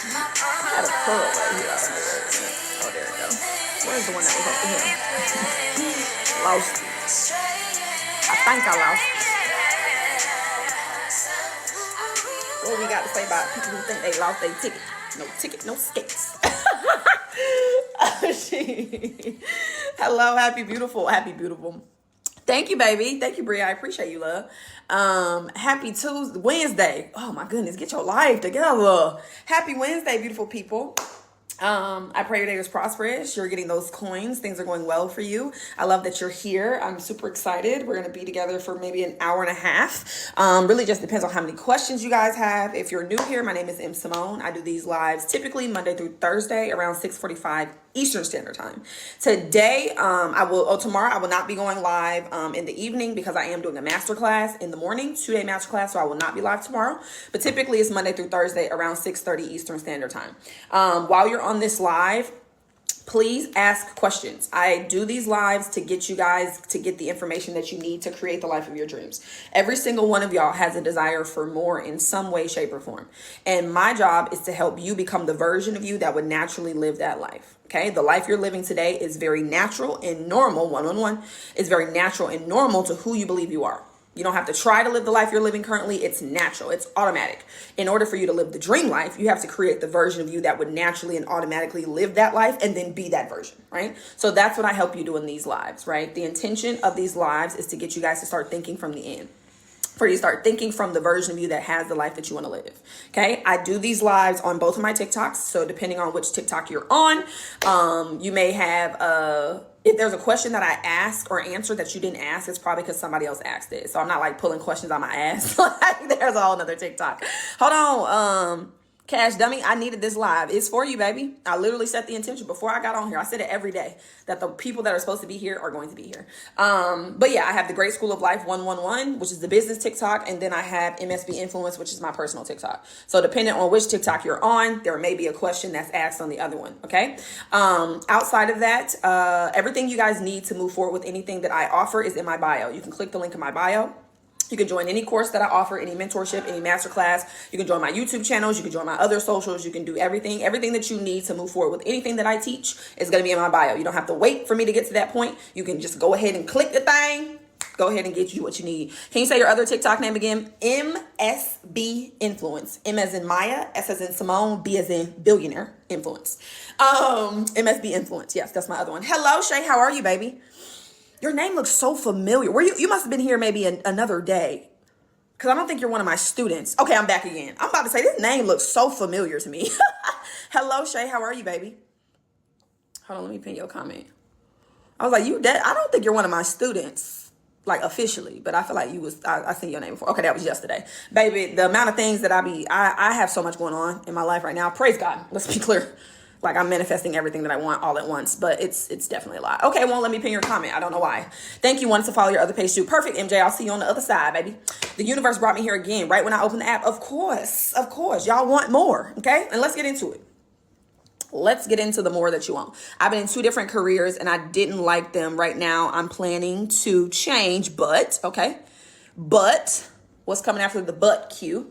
I had a pearl right here. I don't know where it went. Oh, there it go. Where's the one that was over here? Lost it. I think I lost it. What we got to say about people who think they lost their ticket? No ticket, no skates. Hello, happy beautiful, happy beautiful. Thank you, baby. Thank you, Bria. I appreciate you, love. Happy Tuesday, Wednesday. Oh my goodness, get your life together. Happy Wednesday, beautiful people. I pray your day is prosperous. You're getting those coins. Things are going well for you. I love that you're here. I'm super excited. We're going to be together for maybe an hour and a half. Really just depends on how many questions you guys have. If you're new here, my name is M. Simone. I do these lives typically Monday through Thursday around 6:45 Eastern Standard Time. Today, tomorrow I will not be going live in the evening because I am doing a masterclass in the morning, 2-day masterclass, so I will not be live tomorrow. But typically it's Monday through Thursday around 6:30 Eastern Standard Time. While you're on this live, please ask questions. I do these lives to get you guys to get the information that you need to create the life of your dreams. Every single one of y'all has a desire for more in some way, shape, or form. And my job is to help you become the version of you that would naturally live that life. Okay, the life you're living today is very natural and normal. One. Is very natural and normal to who you believe you are. You don't have to try to live the life you're living currently. It's natural. It's automatic. In order for you to live the dream life, you have to create the version of you that would naturally and automatically live that life and then be that version, right? So that's what I help you do in these lives, right? The intention of these lives is to get you guys to start thinking from the end. For you to start thinking from the version of you that has the life that you want to live. Okay. I do these lives on both of my TikToks. So depending on which TikTok you're on, you may have, if there's a question that I ask or answer that you didn't ask, it's probably because somebody else asked it. So I'm not like pulling questions on my ass. Like there's a whole nother TikTok. Hold on. Cash Dummy, I needed this live. It's for you, baby. I literally set the intention before I got on here. I said it every day that the people that are supposed to be here are going to be here. But yeah, I have the Great School of Life 111, which is the business TikTok. And then I have msbinfluence, which is my personal TikTok. So depending on which TikTok you're on, there may be a question that's asked on the other one. Okay. Outside of that, everything you guys need to move forward with anything that I offer is in my bio. You can click the link in my bio. You can join any course that I offer, any mentorship, any masterclass. You can join my YouTube channels. You can join my other socials. You can do everything. Everything that you need to move forward with anything that I teach is going to be in my bio. You don't have to wait for me to get to that point. You can just go ahead and click the thing. Go ahead and get you what you need. Can you say your other TikTok name again? MSB Influence. M as in Maya, S as in Simone, B as in billionaire influence. MSB Influence. Yes, that's my other one. Hello, Shay. How are you, baby? Your name looks so familiar. You must have been here maybe another day. Because I don't think you're one of my students. Okay, I'm back again. I'm about to say this name looks so familiar to me. Hello, Shay. How are you, baby? Hold on, let me pin your comment. I was like, I don't think you're one of my students, like officially, but I feel like I seen your name before. Okay, that was yesterday. Baby, the amount of things that I have so much going on in my life right now. Praise God. Let's be clear. Like I'm manifesting everything that I want all at once, but it's definitely a lot. Okay, won't let me pin your comment. I don't know why. Thank you. Wanted to follow your other page too. Perfect, MJ. I'll see you on the other side, baby. The universe brought me here again, right when I opened the app. Of course. Y'all want more, okay? And let's get into it. Let's get into the more that you want. I've been in 2 different careers and I didn't like them. Right now, I'm planning to change, but what's coming after the but Q?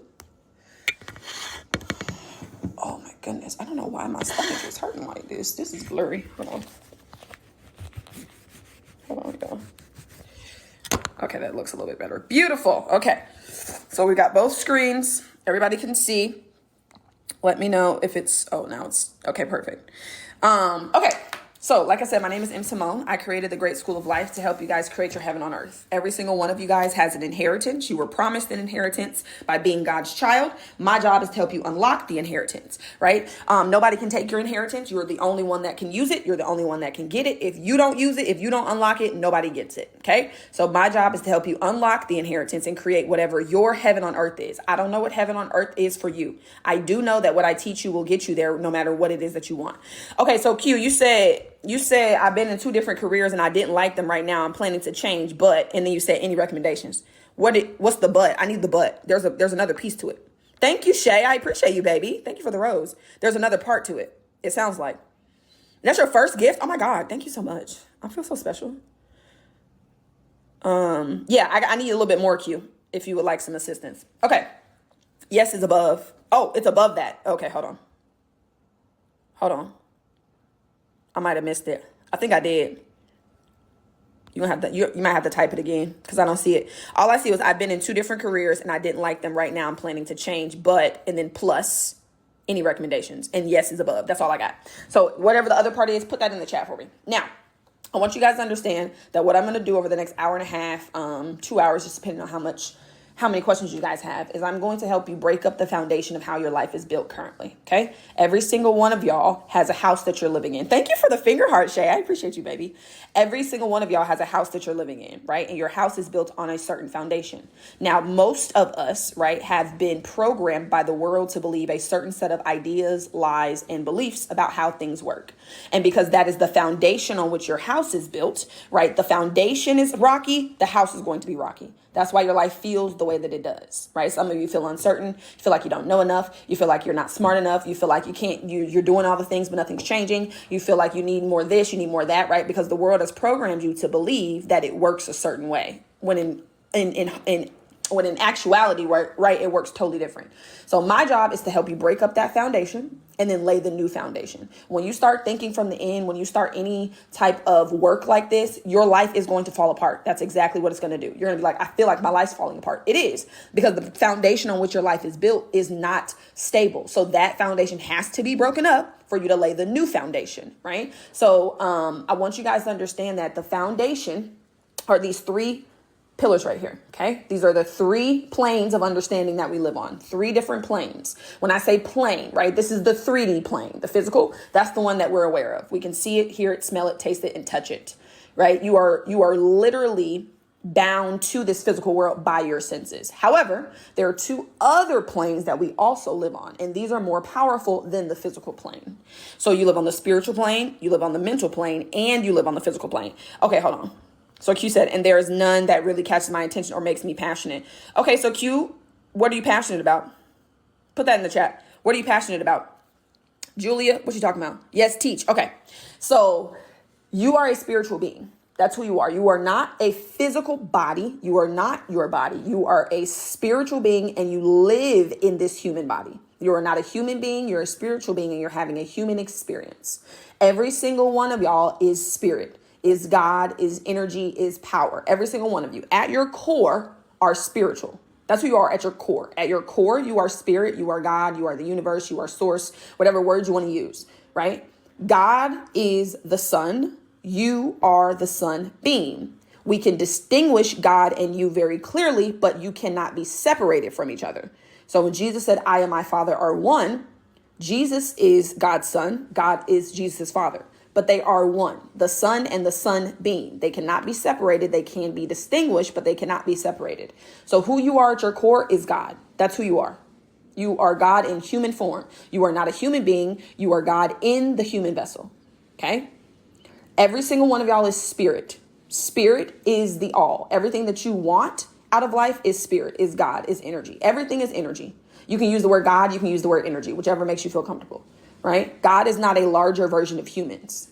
Oh my goodness. I don't know why my stomach is hurting like this. This is blurry. Hold on, y'all. Okay, that looks a little bit better. Beautiful. Okay. So we got both screens. Everybody can see. Let me know if now it's okay, perfect. Okay. So, like I said, my name is M. Simone. I created the Great School of Life to help you guys create your heaven on earth. Every single one of you guys has an inheritance. You were promised an inheritance by being God's child. My job is to help you unlock the inheritance, right? Nobody can take your inheritance. You're the only one that can use it. You're the only one that can get it. If you don't use it, if you don't unlock it, nobody gets it, okay? So my job is to help you unlock the inheritance and create whatever your heaven on earth is. I don't know what heaven on earth is for you. I do know that what I teach you will get you there no matter what it is that you want. Okay, so Q, you said I've been in 2 different careers and I didn't like them. Right now I'm planning to change, and then you said any recommendations. What's the but? I need the but. There's another piece to it. Thank you, Shay. I appreciate you, baby. Thank you for the rose. There's another part to it. It sounds like that's your first gift. Oh my God. Thank you so much. I feel so special. Yeah, I need a little bit more, Q, if you would like some assistance. Okay. Yes is above. Oh, it's above that. Okay, hold on. Hold on. I might have missed it. I think I did. You might have to type it again because I don't see it. All I see was I've been in 2 different careers and I didn't like them. Right now I'm planning to change, and then plus any recommendations, and yes is above. That's all I got. So whatever the other part is, put that in the chat for me. Now, I want you guys to understand that what I'm going to do over the next hour and a half, 2 hours, just depending on how many questions you guys have, is I'm going to help you break up the foundation of how your life is built currently. Okay. Every single one of y'all has a house that you're living in. Thank you for the finger heart, Shay. I appreciate you, baby. Every single one of y'all has a house that you're living in, right? And your house is built on a certain foundation. Now, most of us, right, have been programmed by the world to believe a certain set of ideas, lies, and beliefs about how things work. And because that is the foundation on which your house is built, right? The foundation is rocky, the house is going to be rocky. That's why your life feels the way that it does, right? Some of you feel uncertain. You feel like you don't know enough. You feel like you're not smart enough. You feel like you're doing all the things, but nothing's changing. You feel like you need more this, you need more that, right? Because the world has programmed you to believe that it works a certain way when in actuality, right, it works totally different. So my job is to help you break up that foundation and then lay the new foundation. When you start thinking from the end, when you start any type of work like this, your life is going to fall apart. That's exactly what it's going to do. You're going to be like, I feel like my life's falling apart. It is, because the foundation on which your life is built is not stable. So that foundation has to be broken up for you to lay the new foundation, right? So I want you guys to understand that the foundation are these 3 pillars right here. Okay. These are the 3 planes of understanding that we live on. 3 different planes. When I say plane, right, this is the 3D plane, the physical. That's the one that we're aware of. We can see it, hear it, smell it, taste it, and touch it, right? You are literally bound to this physical world by your senses. However, there are 2 other planes that we also live on, and these are more powerful than the physical plane. So you live on the spiritual plane, you live on the mental plane, and you live on the physical plane. Okay, hold on. So Q said, and there is none that really catches my attention or makes me passionate. Okay, so Q, what are you passionate about? Put that in the chat. What are you passionate about? Julia, what you talking about? Yes, teach. Okay, so you are a spiritual being. That's who you are. You are not a physical body. You are not your body. You are a spiritual being, and you live in this human body. You are not a human being. You're a spiritual being, and you're having a human experience. Every single one of y'all is spirit, is God, is energy, is power. Every single one of you at your core are spiritual. That's who you are at your core. At your core, you are spirit, you are God, you are the universe, you are source, whatever words you want to use, right? God is the sun. You are the sun being. We can distinguish God and you very clearly, but you cannot be separated from each other. So when Jesus said, I and my Father are one, Jesus is God's son. God is Jesus' Father. But they are one, the sun and the sun being. They cannot be separated. They can be distinguished, but they cannot be separated. So who you are at your core is God. That's who you are. You are God in human form. You are not a human being. You are God in the human vessel. Okay? Every single one of y'all is spirit. Spirit is the all. Everything that you want out of life is spirit, is God, is energy. Everything is energy. You can use the word God. You can use the word energy, whichever makes you feel comfortable. Right? God is not a larger version of humans,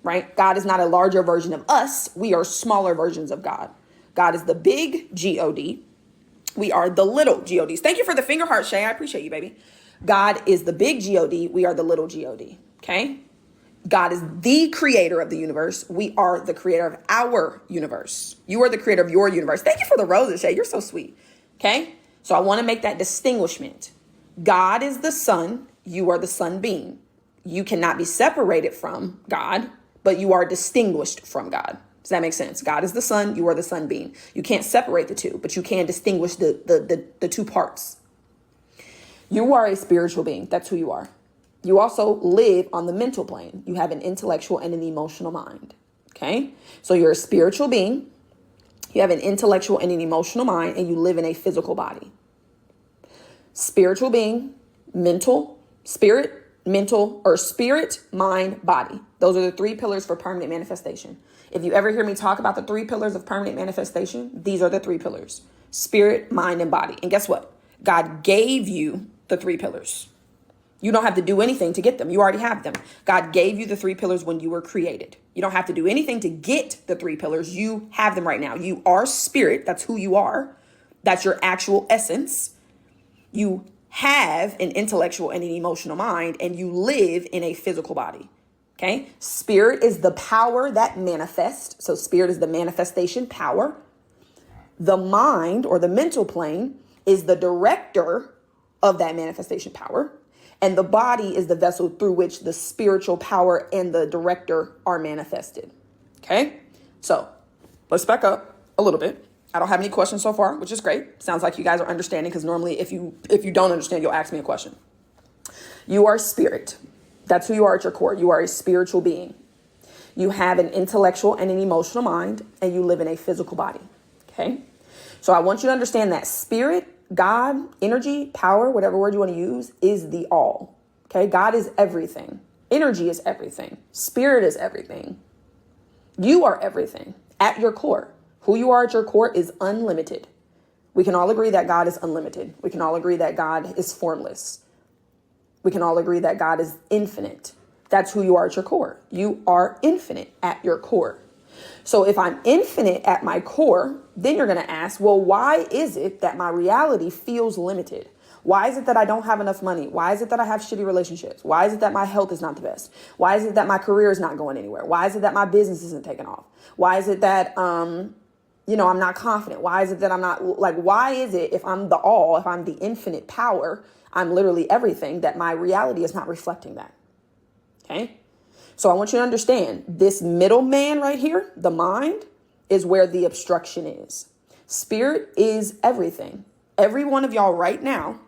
right? God is not a larger version of us. We are smaller versions of God. God is the big G-O-D. We are the little G-O-Ds. Thank you for the finger heart, Shay. I appreciate you, baby. God is the big G-O-D. We are the little G-O-D. Okay? God is the creator of the universe. We are the creator of our universe. You are the creator of your universe. Thank you for the roses, Shay. You're so sweet. Okay? So I want to make that distinguishment. God is the sun. You are the sun being. You cannot be separated from God, but you are distinguished from God. Does that make sense? God is the sun. You are the sun being. You can't separate the two, but you can distinguish the 2 parts. You are a spiritual being. That's who you are. You also live on the mental plane. You have an intellectual and an emotional mind. Okay? So you're a spiritual being. You have an intellectual and an emotional mind, and you live in a physical body. Spiritual being, spirit, mind, body. Those are the 3 pillars for permanent manifestation. If you ever hear me talk about the 3 pillars of permanent manifestation, these are the 3 pillars: spirit, mind, and body. And guess what? God gave you the 3 pillars. You don't have to do anything to get them. You already have them. God gave you the 3 pillars when you were created. You don't have to do anything to get the 3 pillars. You have them right now. You are spirit. That's who you are. That's your actual essence. You have an intellectual and an emotional mind, and you live in a physical body. Okay. Spirit is the power that manifests. So spirit is the manifestation power. The mind, or the mental plane, is the director of that manifestation power. And the body is the vessel through which the spiritual power and the director are manifested. Okay. So let's back up a little bit. I don't have any questions so far, which is great. Sounds like you guys are understanding, because normally if you don't understand, you'll ask me a question. You are spirit. That's who you are at your core. You are a spiritual being. You have an intellectual and an emotional mind, and you live in a physical body. Okay. So I want you to understand that spirit, God, energy, power, whatever word you want to use, is the all. Okay. God is everything. Energy is everything. Spirit is everything. You are everything at your core. Who you are at your core is unlimited. We can all agree that God is unlimited. We can all agree that God is formless. We can all agree that God is infinite. That's who you are at your core. You are infinite at your core. So if I'm infinite at my core, then you're going to ask, well, why is it that my reality feels limited? Why is it that I don't have enough money? Why is it that I have shitty relationships? Why is it that my health is not the best? Why is it that my career is not going anywhere? Why is it that my business isn't taking off? Why is it that, I'm not confident? Why is it that I'm not, why is it, if I'm the all, if I'm the infinite power, I'm literally everything, that my reality is not reflecting that? Okay. So I want you to understand, this middle man right here, the mind, is where the obstruction is. Spirit is everything. Every one of y'all right now,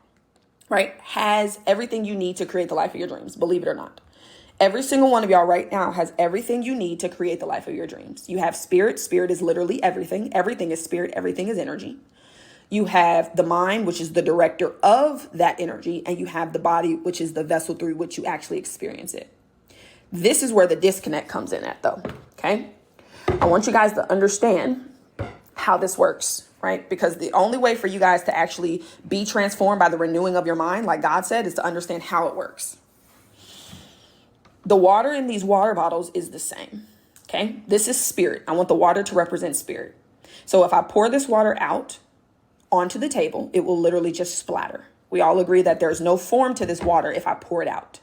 right, has everything you need to create the life of your dreams, believe it or not. Every single one of y'all right now has everything you need to create the life of your dreams. You have spirit. Spirit is literally everything. Everything is spirit. Everything is energy. You have the mind, which is the director of that energy. And you have the body, which is the vessel through which you actually experience it. This is where the disconnect comes in at, though. Okay. I want you guys to understand how this works, right? Because the only way for you guys to actually be transformed by the renewing of your mind, like God said, is to understand how it works. The water in these water bottles is the same. Okay. This is spirit. I want the water to represent spirit. So if I pour this water out onto the table, it will literally just splatter. We all agree that there's no form to this water if I pour it out.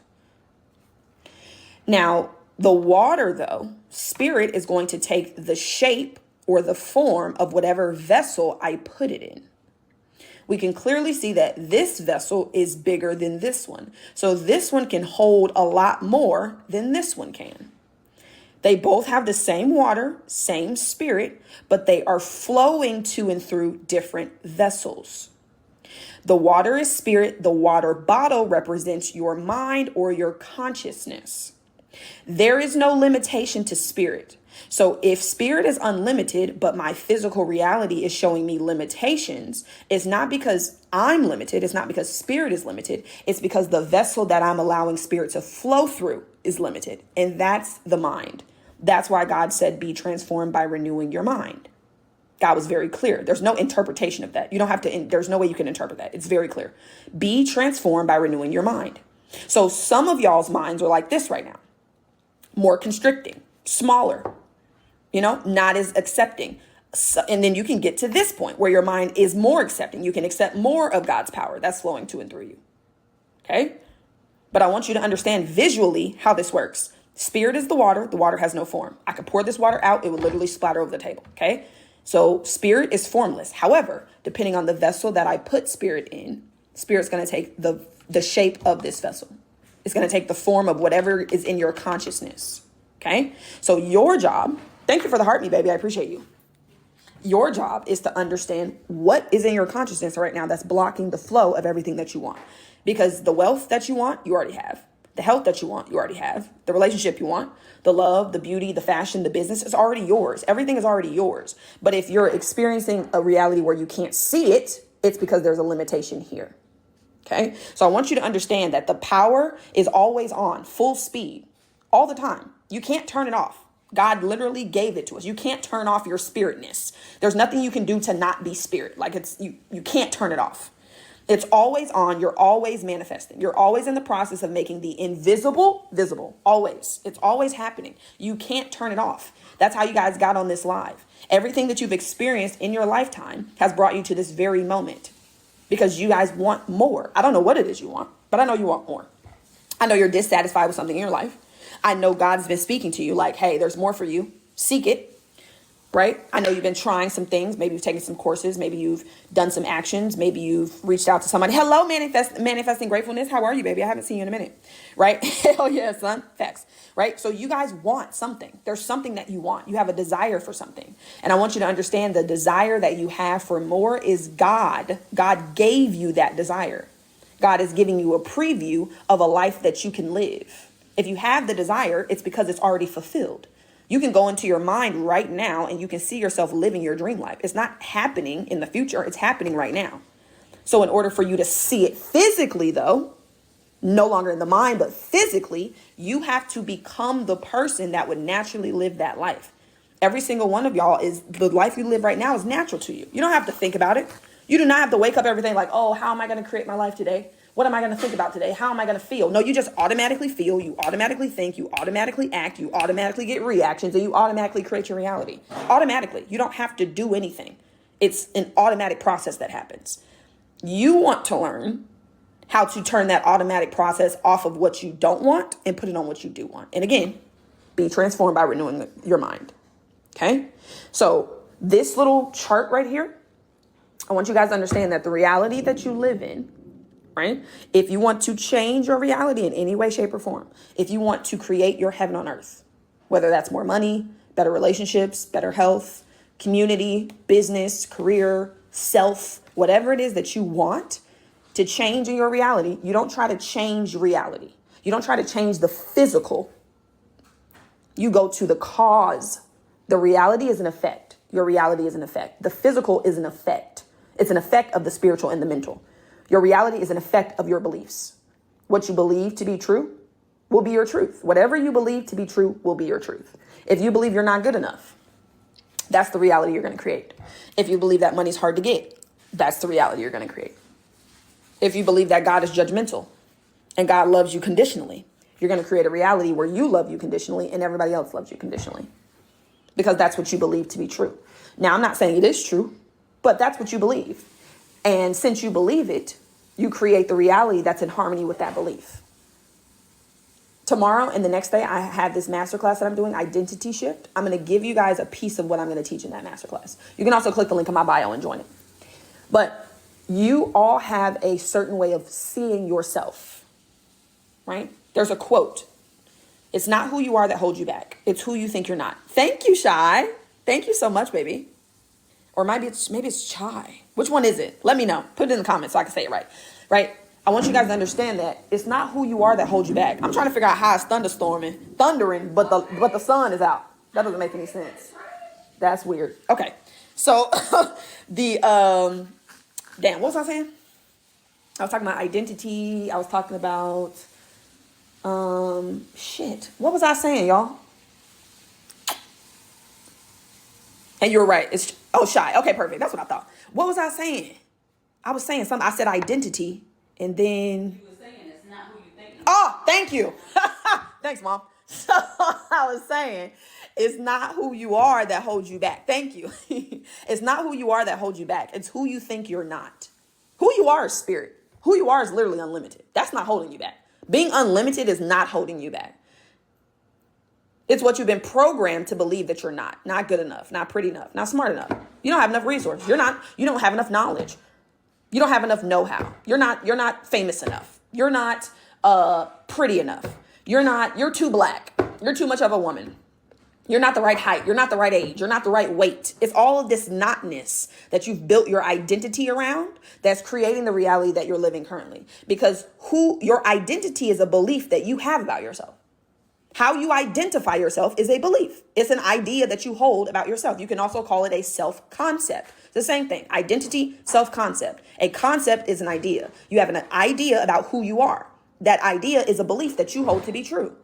Now, the water, though, spirit is going to take the shape or the form of whatever vessel I put it in. We can clearly see that this vessel is bigger than this one. So this one can hold a lot more than this one can. They both have the same water, same spirit, but they are flowing to and through different vessels. The water is spirit. The water bottle represents your mind or your consciousness. There is no limitation to spirit. So if spirit is unlimited, but my physical reality is showing me limitations, it's not because I'm limited. It's not because spirit is limited. It's because the vessel that I'm allowing spirit to flow through is limited. And that's the mind. That's why God said, be transformed by renewing your mind. God was very clear. There's no interpretation of that. You don't have to, there's no way you can interpret that. It's very clear. Be transformed by renewing your mind. So some of y'all's minds are like this right now. More constricting, smaller, not as accepting. So, and then you can get to this point where your mind is more accepting. You can accept more of God's power that's flowing to and through you. Okay. But I want you to understand visually how this works. Spirit is the water. The water has no form. I could pour this water out. It would literally splatter over the table. Okay. So spirit is formless. However, depending on the vessel that I put spirit in, spirit's going to take the shape of this vessel. It's going to take the form of whatever is in your consciousness. Okay. So your job, thank you for the heart me, baby. I appreciate you. Your job is to understand what is in your consciousness right now that's blocking the flow of everything that you want. Because the wealth that you want, you already have. The health that you want, you already have. The relationship you want, the love, the beauty, the fashion, the business is already yours. Everything is already yours. But if you're experiencing a reality where you can't see it, it's because there's a limitation here. Okay. So I want you to understand that the power is always on full speed all the time. You can't turn it off. God literally gave it to us. You can't turn off your spiritness. There's nothing you can do to not be spirit. Like you can't turn it off. It's always on. You're always manifesting. You're always in the process of making the invisible visible. Always. It's always happening. You can't turn it off. That's how you guys got on this live. Everything that you've experienced in your lifetime has brought you to this very moment. because you guys want more. I don't know what it is you want, but I know you want more. I know you're dissatisfied with something in your life. I know God's been speaking to you like, hey, there's more for you. Seek it. Right? I know you've been trying some things. Maybe you've taken some courses. Maybe you've done some actions. Maybe you've reached out to somebody. Hello, manifesting gratefulness. How are you, baby? I haven't seen you in a minute. Right? Hell yeah, son. Facts. Right? So you guys want something. There's something that you want. You have a desire for something. And I want you to understand the desire that you have for more is God. God gave you that desire. God is giving you a preview of a life that you can live. If you have the desire, it's because it's already fulfilled. You can go into your mind right now and you can see yourself living your dream life. It's not happening in the future. It's happening right now. So in order for you to see it physically, though, no longer in the mind, but physically, you have to become the person that would naturally live that life. Every single one of y'all is the life you live right now is natural to you. You don't have to think about it. You do not have to wake up everything like, oh, how am I going to create my life today? What am I going to think about today? How am I going to feel? No, you just automatically feel, you automatically think, you automatically act, you automatically get reactions, and you automatically create your reality. Automatically. You don't have to do anything. It's an automatic process that happens. You want to learn how to turn that automatic process off of what you don't want and put it on what you do want. And again, be transformed by renewing your mind. Okay? So this little chart right here, I want you guys to understand that the reality that you live in, right? If you want to change your reality in any way, shape, or form, if you want to create your heaven on earth, whether that's more money, better relationships, better health, community, business, career, self, whatever it is that you want to change in your reality, you don't try to change reality. You don't try to change the physical. You go to the cause. The reality is an effect. Your reality is an effect. The physical is an effect. It's an effect of the spiritual and the mental. Your reality is an effect of your beliefs. What you believe to be true will be your truth. Whatever you believe to be true will be your truth. If you believe you're not good enough, that's the reality you're going to create. If you believe that money's hard to get, that's the reality you're going to create. If you believe that God is judgmental and God loves you conditionally, you're going to create a reality where you love you conditionally and everybody else loves you conditionally, because that's what you believe to be true. Now, I'm not saying it is true, but that's what you believe. And since you believe it, you create the reality that's in harmony with that belief. Tomorrow and the next day, I have this masterclass that I'm doing, Identity Shift. I'm going to give you guys a piece of what I'm going to teach in that masterclass. You can also click the link in my bio and join it. But you all have a certain way of seeing yourself, right? There's a quote. It's not who you are that holds you back. It's who you think you're not. Thank you, Shy. Thank you so much, baby. Or maybe it's Chai. Which one is it? Let me know. Put it in the comments so I can say it right. Right? I want you guys to understand that it's not who you are that holds you back. I'm trying to figure out how it's thundering, but the sun is out. That doesn't make any sense. That's weird. Okay. So what was I saying? I was talking about identity. I was talking about What was I saying, y'all? And you're right. It's Shy. Okay, perfect. That's what I thought. What was I saying? I was saying something. I said identity, and then you were saying it's not who you think. Oh, thank you. Thanks, Mom. So I was saying it's not who you are that holds you back. Thank you. It's not who you are that holds you back. It's who you think you're not. Who you are is spirit. Who you are is literally unlimited. That's not holding you back. Being unlimited is not holding you back. It's what you've been programmed to believe that you're not good enough, not pretty enough, not smart enough. You don't have enough resources. You don't have enough knowledge. You don't have enough know-how. You're not famous enough. You're not pretty enough. You're too black. You're too much of a woman. You're not the right height. You're not the right age. You're not the right weight. It's all of this notness that you've built your identity around that's creating the reality that you're living currently. Because your identity is a belief that you have about yourself. How you identify yourself is a belief. It's an idea that you hold about yourself. You can also call it a self-concept. It's the same thing. Identity, self-concept. A concept is an idea. You have an idea about who you are. That idea is a belief that you hold to be true.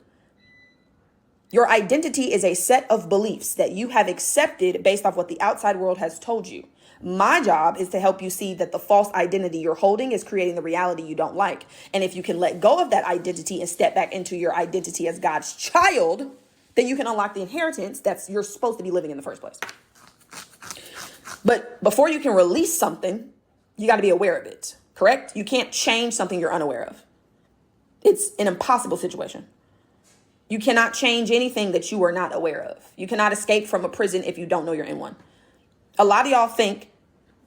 Your identity is a set of beliefs that you have accepted based off what the outside world has told you. My job is to help you see that the false identity you're holding is creating the reality you don't like. And if you can let go of that identity and step back into your identity as God's child, then you can unlock the inheritance that you're supposed to be living in the first place. But before you can release something, you got to be aware of it. correct? You can't change something you're unaware of. It's an impossible situation. You cannot change anything that you are not aware of. You cannot escape from a prison if you don't know you're in one. A lot of y'all think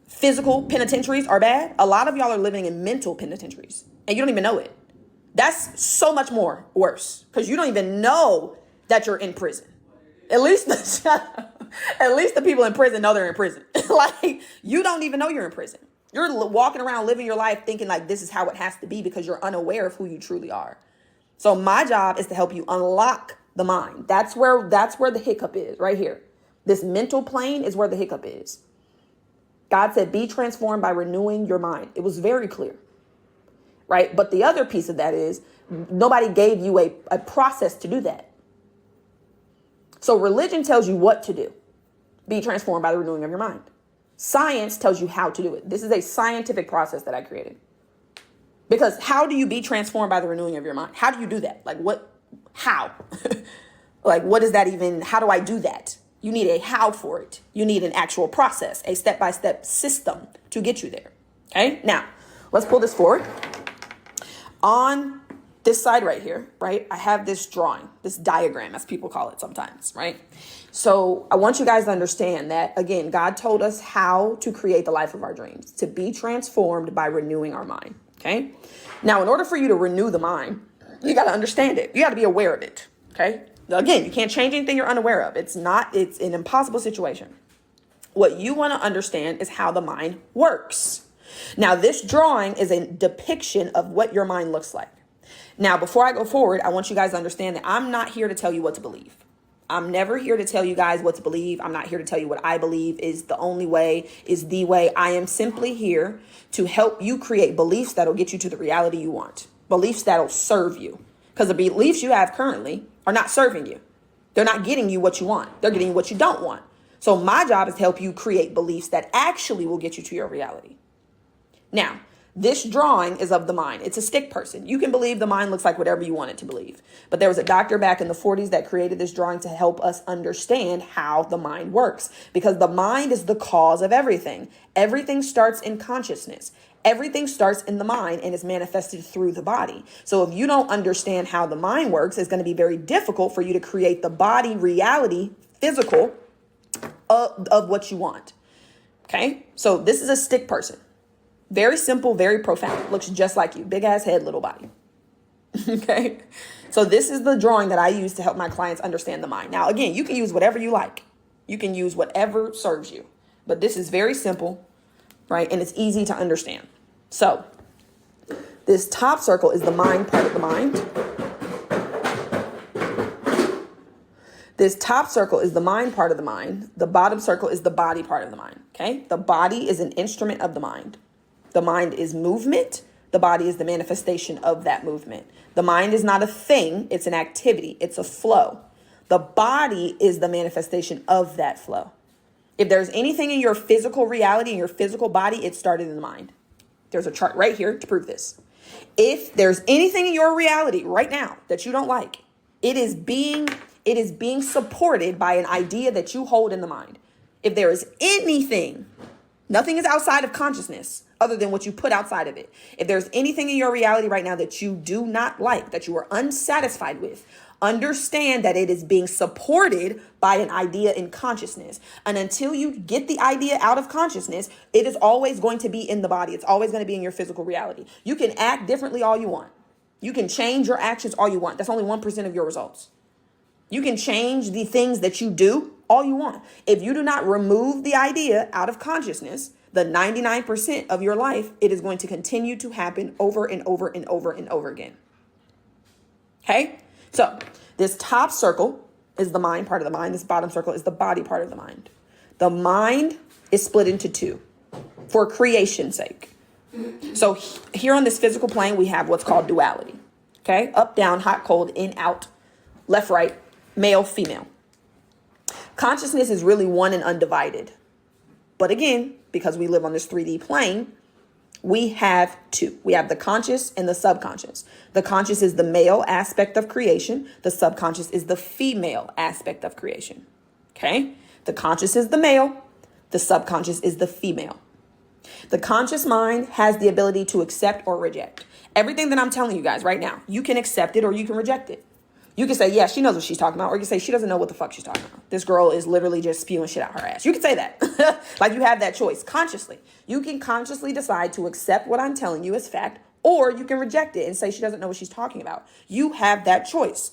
physical penitentiaries are bad. A lot of y'all are living in mental penitentiaries and you don't even know it. That's so much more worse because you don't even know that you're in prison. At least the people in prison know they're in prison. Like, you don't even know you're in prison. You're walking around living your life thinking like this is how it has to be because you're unaware of who you truly are. So my job is to help you unlock the mind. That's where the hiccup is, right here. This mental plane is where the hiccup is. God said, be transformed by renewing your mind. It was very clear, right? But the other piece of that is nobody gave you a process to do that. So religion tells you what to do. Be transformed by the renewing of your mind. Science tells you how to do it. This is a scientific process that I created. Because how do you be transformed by the renewing of your mind? How do you do that? Like what? How? Like what is that even? How do I do that? You need a how for it. You need an actual process, a step-by-step system to get you there. Okay, now let's pull this forward. On this side right here, right, I have this drawing, this diagram, as people call it sometimes, right? So I want you guys to understand that, again, God told us how to create the life of our dreams, to be transformed by renewing our mind, okay? Now, in order for you to renew the mind, you got to understand it. You got to be aware of it, okay? Again, you can't change anything you're unaware of. It's an impossible situation. What you want to understand is how the mind works. Now, this drawing is a depiction of what your mind looks like. Now, before I go forward, I want you guys to understand that I'm not here to tell you what to believe. I'm never here to tell you guys what to believe. I'm not here to tell you what I believe is the only way, is the way. I am simply here to help you create beliefs that'll get you to the reality you want. Beliefs that'll serve you. Because the beliefs you have currently are not serving you. They're not getting you what you want. They're getting you what you don't want. So my job is to help you create beliefs that actually will get you to your reality. Now, this drawing is of the mind. It's a stick person. You can believe the mind looks like whatever you want it to believe. But there was a doctor back in the 40s that created this drawing to help us understand how the mind works. Because the mind is the cause of everything. Everything starts in consciousness. Everything starts in the mind and is manifested through the body. So if you don't understand how the mind works, it's going to be very difficult for you to create the body reality, physical, of what you want. Okay? So this is a stick person. Very simple, very profound. Looks just like you. Big ass head, little body. Okay. So this is the drawing that I use to help my clients understand the mind. Now, again, you can use whatever you like. You can use whatever serves you. But this is very simple, right? And it's easy to understand. So this top circle is the mind part of the mind. This top circle is the mind part of the mind. The bottom circle is the body part of the mind. Okay. The body is an instrument of the mind. The mind is movement. The body is the manifestation of that movement. The mind is not a thing. It's an activity. It's a flow. The body is the manifestation of that flow. If there's anything in your physical reality, in your physical body, it started in the mind. There's a chart right here to prove this. If there's anything in your reality right now that you don't like, it is being supported by an idea that you hold in the mind. If there is anything, nothing is outside of consciousness other than what you put outside of it. If there's anything in your reality right now that you do not like, that you are unsatisfied with, understand that it is being supported by an idea in consciousness. And until you get the idea out of consciousness, it is always going to be in the body. It's always going to be in your physical reality. You can act differently all you want. You can change your actions all you want. That's only 1% of your results. You can change the things that you do all you want. If you do not remove the idea out of consciousness, the 99% of your life, it is going to continue to happen over and over and over and over again. Okay? So this top circle is the mind part of the mind. This bottom circle is the body part of the mind. The mind is split into two for creation's sake. So here on this physical plane, we have what's called duality. Okay? Up, down, hot, cold, in, out, left, right, male, female. Consciousness is really one and undivided. But again, because we live on this 3D plane, we have two. We have the conscious and the subconscious. The conscious is the male aspect of creation. The subconscious is the female aspect of creation. Okay? The conscious is the male. The subconscious is the female. The conscious mind has the ability to accept or reject. Everything that I'm telling you guys right now, you can accept it or you can reject it. You can say, yeah, she knows what she's talking about. Or you can say, she doesn't know what the fuck she's talking about. This girl is literally just spewing shit out her ass. You can say that. Like, you have that choice consciously. You can consciously decide to accept what I'm telling you as fact, or you can reject it and say she doesn't know what she's talking about. You have that choice.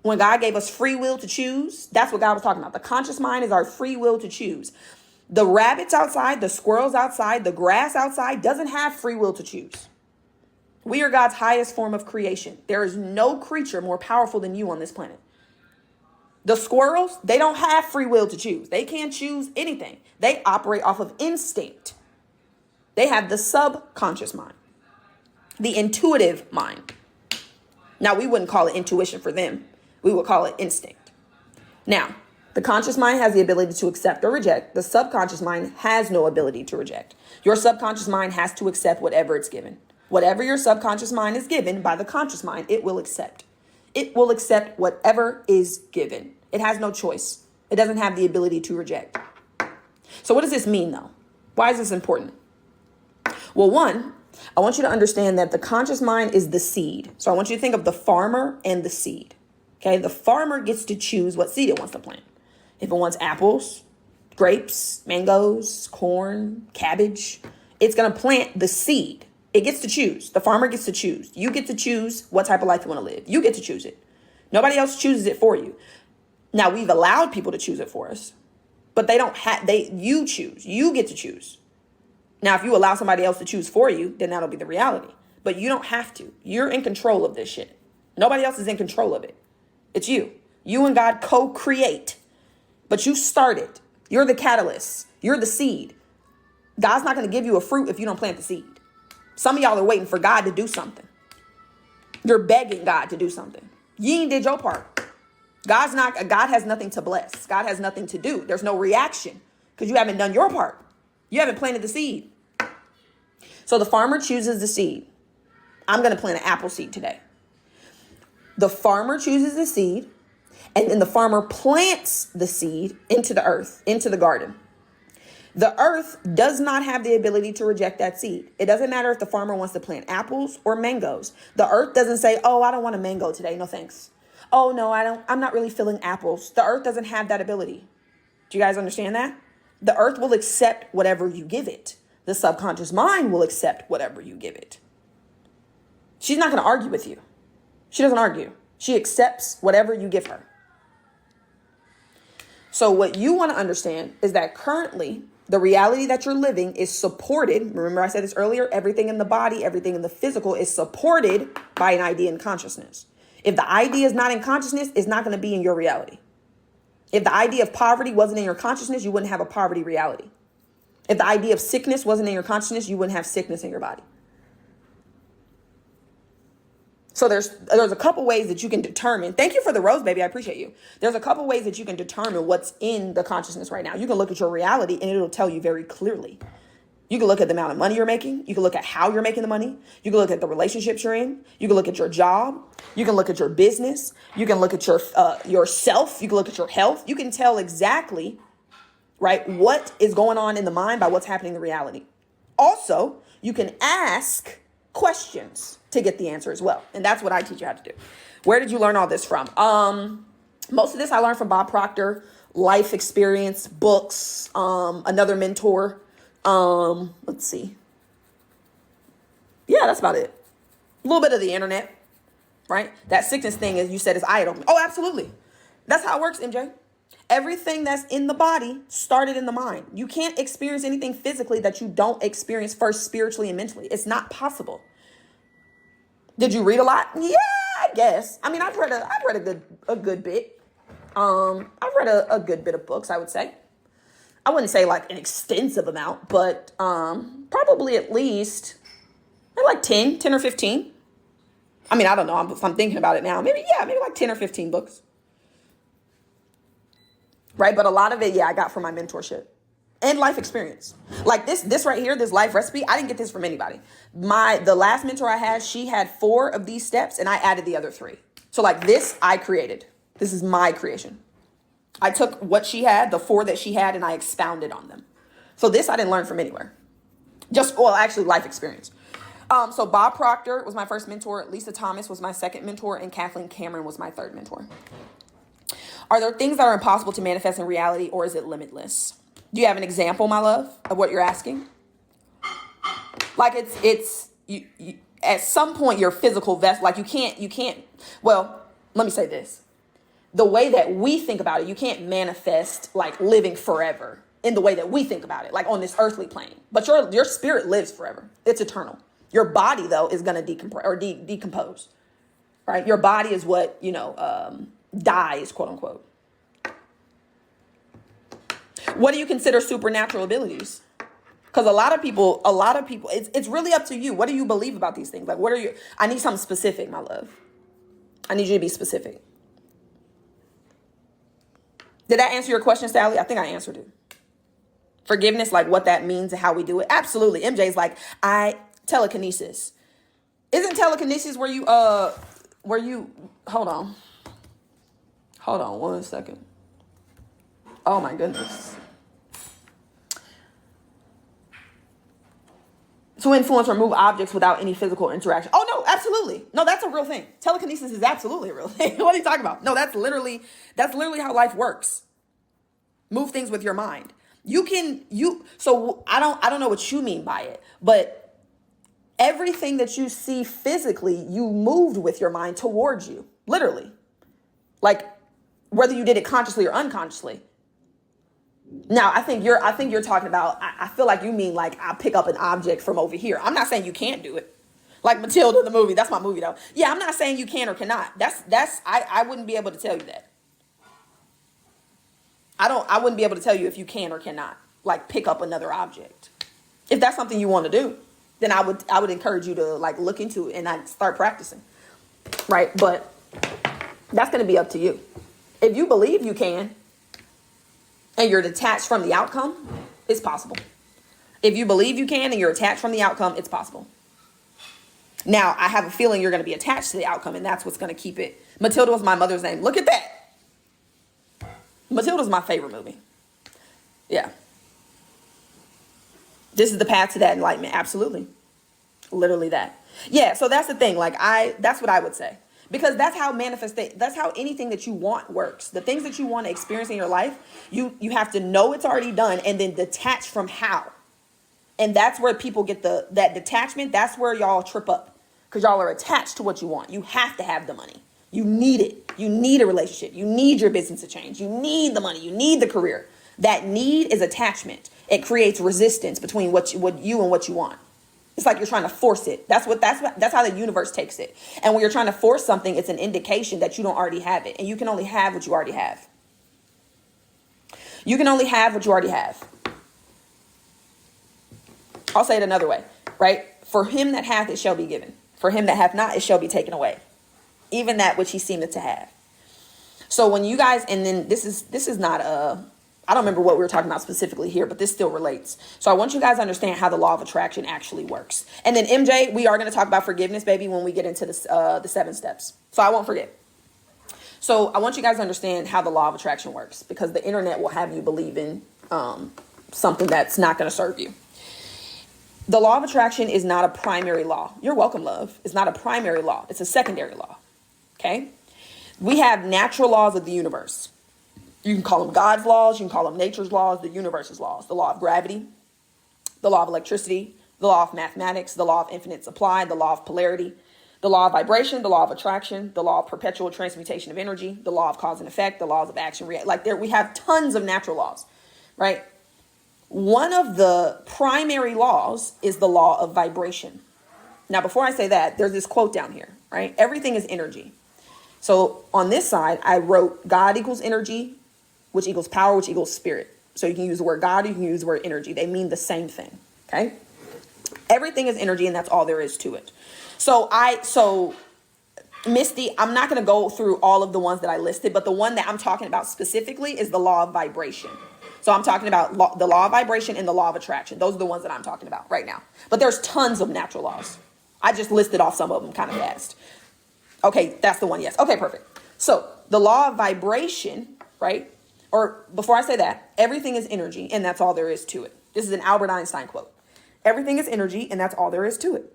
When God gave us free will to choose, that's what God was talking about. The conscious mind is our free will to choose. The rabbits outside, the squirrels outside, the grass outside doesn't have free will to choose. We are God's highest form of creation. There is no creature more powerful than you on this planet. The squirrels, they don't have free will to choose. They can't choose anything. They operate off of instinct. They have the subconscious mind, the intuitive mind. Now, we wouldn't call it intuition for them. We would call it instinct. Now, the conscious mind has the ability to accept or reject. The subconscious mind has no ability to reject. Your subconscious mind has to accept whatever it's given. Whatever your subconscious mind is given by the conscious mind, it will accept. It will accept whatever is given. It has no choice. It doesn't have the ability to reject. So what does this mean, though? Why is this important? Well, one, I want you to understand that the conscious mind is the seed. So I want you to think of the farmer and the seed. Okay, the farmer gets to choose what seed it wants to plant. If it wants apples, grapes, mangoes, corn, cabbage, it's going to plant the seed. It gets to choose. The farmer gets to choose. You get to choose what type of life you want to live. You get to choose it. Nobody else chooses it for you. Now, we've allowed people to choose it for us, but you choose. You get to choose. Now, if you allow somebody else to choose for you, then that'll be the reality. But you don't have to. You're in control of this shit. Nobody else is in control of it. It's you. You and God co-create. But you started. You're the catalyst. You're the seed. God's not going to give you a fruit if you don't plant the seed. Some of y'all are waiting for God to do something. You're begging God to do something. You ain't did your part. God has nothing to bless. God has nothing to do. There's no reaction because you haven't done your part. You haven't planted the seed. So the farmer chooses the seed. I'm going to plant an apple seed today. The farmer chooses the seed, and then the farmer plants the seed into the earth, into the garden. The earth does not have the ability to reject that seed. It doesn't matter if the farmer wants to plant apples or mangoes. The earth doesn't say, oh, I don't want a mango today. No, thanks. Oh, no, I'm not really feeling apples. The earth doesn't have that ability. Do you guys understand that? The earth will accept whatever you give it. The subconscious mind will accept whatever you give it. She's not going to argue with you. She doesn't argue. She accepts whatever you give her. So what you want to understand is that currently the reality that you're living is supported. Remember I said this earlier, everything in the body, everything in the physical is supported by an idea in consciousness. If the idea is not in consciousness, it's not going to be in your reality. If the idea of poverty wasn't in your consciousness, you wouldn't have a poverty reality. If the idea of sickness wasn't in your consciousness, you wouldn't have sickness in your body. So there's a couple ways that you can determine. Thank you for the rose, baby. I appreciate you. There's a couple ways that you can determine what's in the consciousness right now. You can look at your reality and it'll tell you very clearly. You can look at the amount of money you're making. You can look at how you're making the money. You can look at the relationships you're in. You can look at your job. You can look at your business. You can look at yourself. You can look at your health. You can tell exactly, right, what is going on in the mind by what's happening in reality. Also, you can ask questions to get the answer as well. And that's what I teach you how to do. Where did you learn all this from? Most of this I learned from Bob Proctor, life experience, books, another mentor. Let's see. Yeah, that's about it. A little bit of the internet, right? That sickness thing, as you said, is eye opening. Oh, absolutely. That's how it works, MJ. Everything that's in the body started in the mind. You can't experience anything physically that you don't experience first spiritually and mentally. It's not possible. Did you read a lot? Yeah, I guess. I mean, I've read a good bit. I've read a good bit of books, I would say. I wouldn't say like an extensive amount, but probably at least like 10 or 15. I mean, I don't know if I'm thinking about it now. Maybe like 10 or 15 books. Right. But a lot of it, I got from my mentorship and life experience. Like this right here, this life recipe, I didn't get this from anybody. The last mentor I had, she had 4 of these steps and I added the other 3. So like this, I created. This is my creation. I took what she had, the 4 that she had, and I expounded on them. So this I didn't learn from anywhere. Actually life experience. So Bob Proctor was my first mentor. Lisa Thomas was my second mentor. And Kathleen Cameron was my third mentor. Are there things that are impossible to manifest in reality, or is it limitless? Do you have an example, my love, of what you're asking? Like you at some point your physical vessel, like you can't, well, let me say this. The way that we think about it, you can't manifest like living forever in the way that we think about it, like on this earthly plane. But your spirit lives forever. It's eternal. Your body, though, is going to decompose, right? Your body is what, dies, quote unquote. What do you consider supernatural abilities? Because a lot of people, it's really up to you. What do you believe about these things? Like, I need something specific, my love. I need you to be specific. Did that answer your question, Sally? I think I answered it. Forgiveness, like what that means and how we do it. Absolutely. MJ's like, telekinesis. Isn't telekinesis where you, hold on 1 second. Oh my goodness. To influence or move objects without any physical interaction. Oh no, absolutely. No, that's a real thing. Telekinesis is absolutely a real thing. What are you talking about? No, that's literally how life works. Move things with your mind. So I don't know what you mean by it, but everything that you see physically, you moved with your mind towards you, literally. Like whether you did it consciously or unconsciously. Now, I think you're talking about, I feel like you mean like I pick up an object from over here. I'm not saying you can't do it. Like Matilda, the movie. That's my movie though. Yeah, I'm not saying you can or cannot. I wouldn't be able to tell you that. I wouldn't be able to tell you if you can or cannot like pick up another object. If that's something you want to do, then I would encourage you to like look into it and not start practicing. Right? But that's going to be up to you. If you believe you can and you're detached from the outcome, it's possible. If you believe you can and you're attached from the outcome, it's possible. Now, I have a feeling you're going to be attached to the outcome, and that's what's going to keep it. Matilda was my mother's name. Look at that. Matilda's my favorite movie. Yeah. This is the path to that enlightenment. Absolutely. Literally that. Yeah, so that's the thing. Like that's what I would say. Because that's how that's how anything that you want works. The things that you want to experience in your life, you have to know it's already done and then detach from how. And that's where people get that detachment. That's where y'all trip up. Because y'all are attached to what you want. You have to have the money. You need it. You need a relationship. You need your business to change. You need the money. You need the career. That need is attachment. It creates resistance between what you and what you want. It's like you're trying to force it. That's how the universe takes it. And when you're trying to force something, it's an indication that you don't already have it. And you can only have what you already have. You can only have what you already have. I'll say it another way, right? For him that hath, it shall be given. For him that hath not, it shall be taken away. Even that which he seemeth to have. So when you guys, and then this is not I don't remember what we were talking about specifically here, but this still relates. So I want you guys to understand how the law of attraction actually works. And then MJ, we are going to talk about forgiveness, baby, when we get into the 7 steps. So I won't forget. So I want you guys to understand how the law of attraction works, because the internet will have you believe in something that's not going to serve you. The law of attraction is not a primary law. You're welcome, love. It's not a primary law. It's a secondary law. Okay? We have natural laws of the universe. You can call them God's laws. You can call them nature's laws, the universe's laws. The law of gravity, the law of electricity, the law of mathematics, the law of infinite supply, the law of polarity, the law of vibration, the law of attraction, the law of perpetual transmutation of energy, the law of cause and effect, the laws of action, like we have tons of natural laws, right? One of the primary laws is the law of vibration. Now, before I say that, there's this quote down here, right? Everything is energy. So on this side, I wrote God equals energy, which equals power, which equals spirit. So you can use the word God, you can use the word energy. They mean the same thing, okay? Everything is energy, and that's all there is to it. So Misty, I'm not going to go through all of the ones that I listed, but the one that I'm talking about specifically is the law of vibration. So I'm talking about the law of vibration and the law of attraction. Those are the ones that I'm talking about right now. But there's tons of natural laws. I just listed off some of them kind of fast. Okay, that's the one, yes. Okay, perfect. So the law of vibration, right? Or before I say that, everything is energy, and that's all there is to it. This is an Albert Einstein quote. Everything is energy, and that's all there is to it.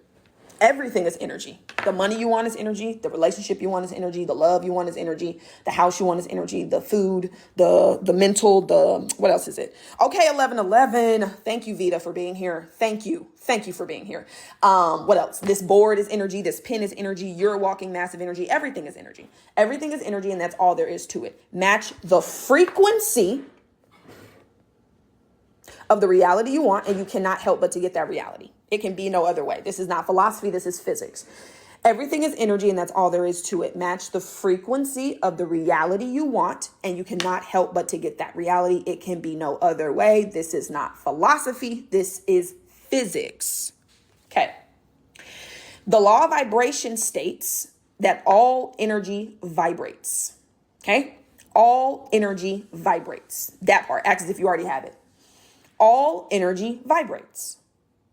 Everything is energy. The money you want is energy. The relationship you want is energy. The love you want is energy. The house you want is energy. The food, the mental, what else is it? Okay, 1111. Thank you, Vita, for being here. Thank you. Thank you for being here. What else? This board is energy. This pen is energy. You're walking massive energy. Everything is energy. Everything is energy, and that's all there is to it. Match the frequency of the reality you want, and you cannot help but to get that reality. It can be no other way. This is not philosophy. This is physics. Everything is energy, and that's all there is to it. Match the frequency of the reality you want, and you cannot help but to get that reality. It can be no other way. This is not philosophy. This is physics. Okay. The law of vibration states that all energy vibrates. Okay. All energy vibrates. That part. Act as if you already have it. All energy vibrates.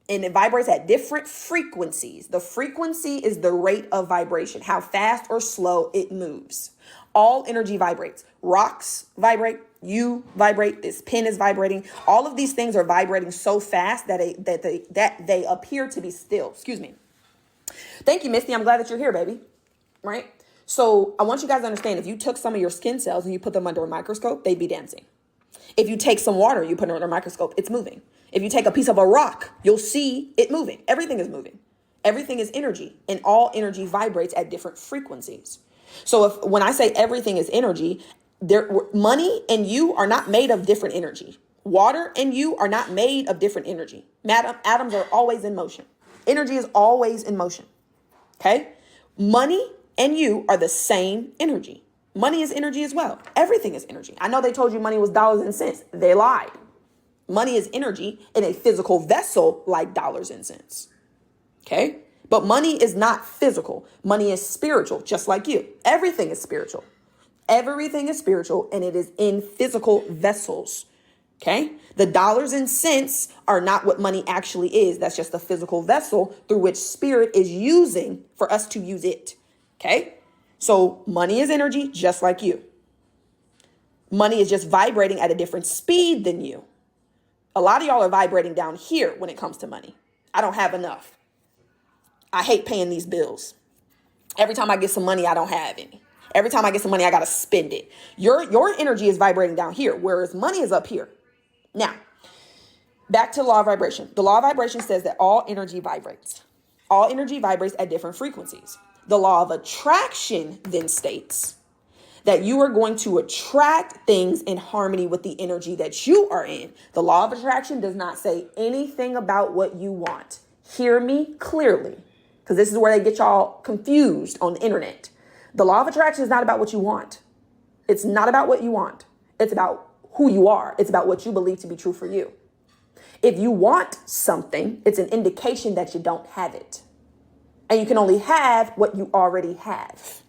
And it vibrates at different frequencies. The frequency is the rate of vibration, how fast or slow it moves. All energy vibrates. Rocks vibrate. You vibrate. This pen is vibrating. All of these things are vibrating so fast that they appear to be still. Excuse me. Thank you, Misty. I'm glad that you're here, baby. Right? So I want you guys to understand, if you took some of your skin cells and you put them under a microscope, they'd be dancing. If you take some water, you put it under a microscope, it's moving. If you take a piece of a rock, you'll see it moving. Everything is moving. Everything is energy, and all energy vibrates at different frequencies. So when I say everything is energy, money and you are not made of different energy. Water and you are not made of different energy. Atoms are always in motion. Energy is always in motion. Okay? Money and you are the same energy. Money is energy as well. Everything is energy. I know they told you money was dollars and cents. They lied. Money is energy in a physical vessel like dollars and cents. Okay? But money is not physical. Money is spiritual, just like you. Everything is spiritual. Everything is spiritual, and it is in physical vessels. Okay? The dollars and cents are not what money actually is. That's just a physical vessel through which spirit is using for us to use it. Okay? So money is energy, just like you. Money is just vibrating at a different speed than you. A lot of y'all are vibrating down here when it comes to money. I don't have enough. I hate paying these bills. Every time I get some money, I don't have any. Every time I get some money, I got to spend it. Your energy is vibrating down here, whereas money is up here. Now, back to the law of vibration. The law of vibration says that all energy vibrates. All energy vibrates at different frequencies. The law of attraction then states that you are going to attract things in harmony with the energy that you are in. The law of attraction does not say anything about what you want. Hear me clearly, because this is where they get y'all confused on the internet. The law of attraction is not about what you want. It's not about what you want. It's about who you are. It's about what you believe to be true for you. If you want something, it's an indication that you don't have it. And you can only have what you already have.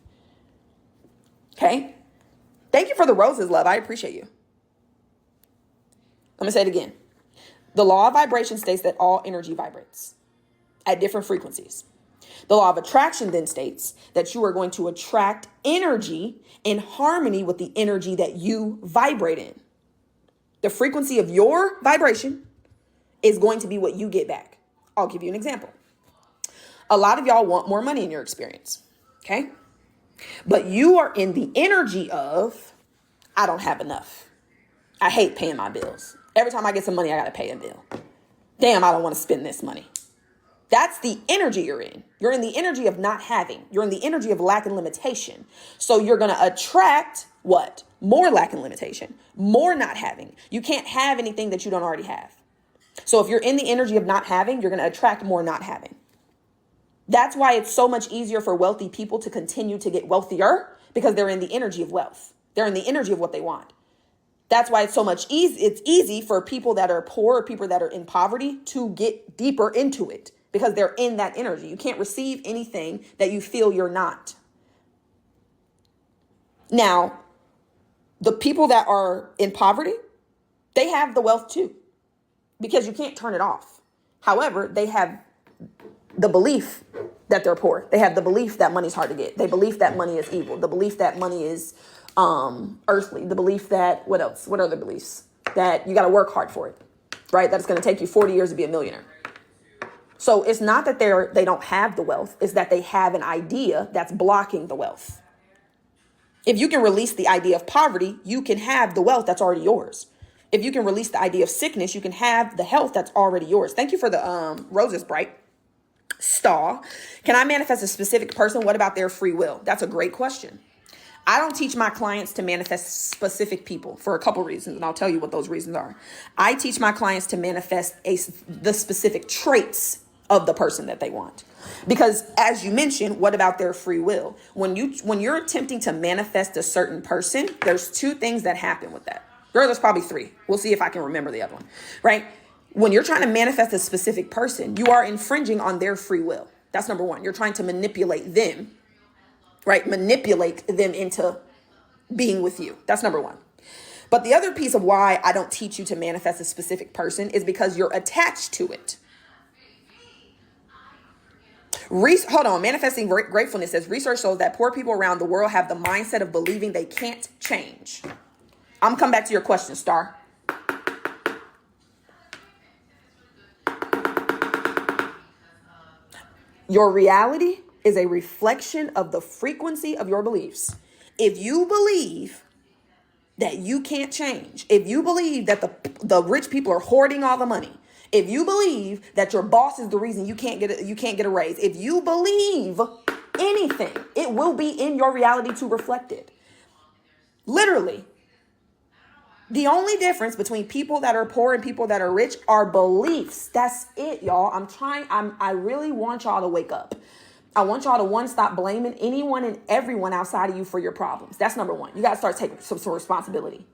Okay? Thank you for the roses, love. I appreciate you. I'm going to say it again. The law of vibration states that all energy vibrates at different frequencies. The law of attraction then states that you are going to attract energy in harmony with the energy that you vibrate in. The frequency of your vibration is going to be what you get back. I'll give you an example. A lot of y'all want more money in your experience. Okay? But you are in the energy of, I don't have enough. I hate paying my bills. Every time I get some money, I got to pay a bill. Damn, I don't want to spend this money. That's the energy you're in. You're in the energy of not having. You're in the energy of lack and limitation. So you're going to attract what? More lack and limitation. More not having. You can't have anything that you don't already have. So if you're in the energy of not having, you're going to attract more not having. That's why it's so much easier for wealthy people to continue to get wealthier, because they're in the energy of wealth. They're in the energy of what they want. That's why it's so much it's easy for people that are poor or people that are in poverty to get deeper into it, because they're in that energy. You can't receive anything that you feel you're not. Now, the people that are in poverty, they have the wealth too, because you can't turn it off. However, they have the belief that they're poor. They have the belief that money's hard to get. They believe that money is evil. The belief that money is earthly. The belief that, what else? What other beliefs? That you got to work hard for it, right? That it's going to take you 40 years to be a millionaire. So it's not that they don't have the wealth, it's that they have an idea that's blocking the wealth. If you can release the idea of poverty, you can have the wealth that's already yours. If you can release the idea of sickness, you can have the health that's already yours. Thank you for the roses, Bright. Star. Can I manifest a specific person? What about their free will? That's a great question. I don't teach my clients to manifest specific people for a couple reasons, and I'll tell you what those reasons are. I teach my clients to manifest the specific traits of the person that they want. Because as you mentioned, what about their free will? When you're attempting to manifest a certain person, there's two things that happen with that. Girl, there's probably three. We'll see if I can remember the other one, right? When you're trying to manifest a specific person, you are infringing on their free will. That's number one. You're trying to manipulate them, right? Manipulate them into being with you. That's number one. But the other piece of why I don't teach you to manifest a specific person is because you're attached to it. Hold on. Manifesting gratefulness says research shows that poor people around the world have the mindset of believing they can't change. I'm going to come back to your question, Star. Your reality is a reflection of the frequency of your beliefs. If you believe that you can't change, if you believe that the rich people are hoarding all the money, if you believe that your boss is the reason you can't get a raise, if you believe anything, it will be in your reality to reflect it. Literally. The only difference between people that are poor and people that are rich are beliefs. That's it, y'all. I really want y'all to wake up. I want y'all to stop blaming anyone and everyone outside of you for your problems. That's number one. You got to start taking some sort of responsibility.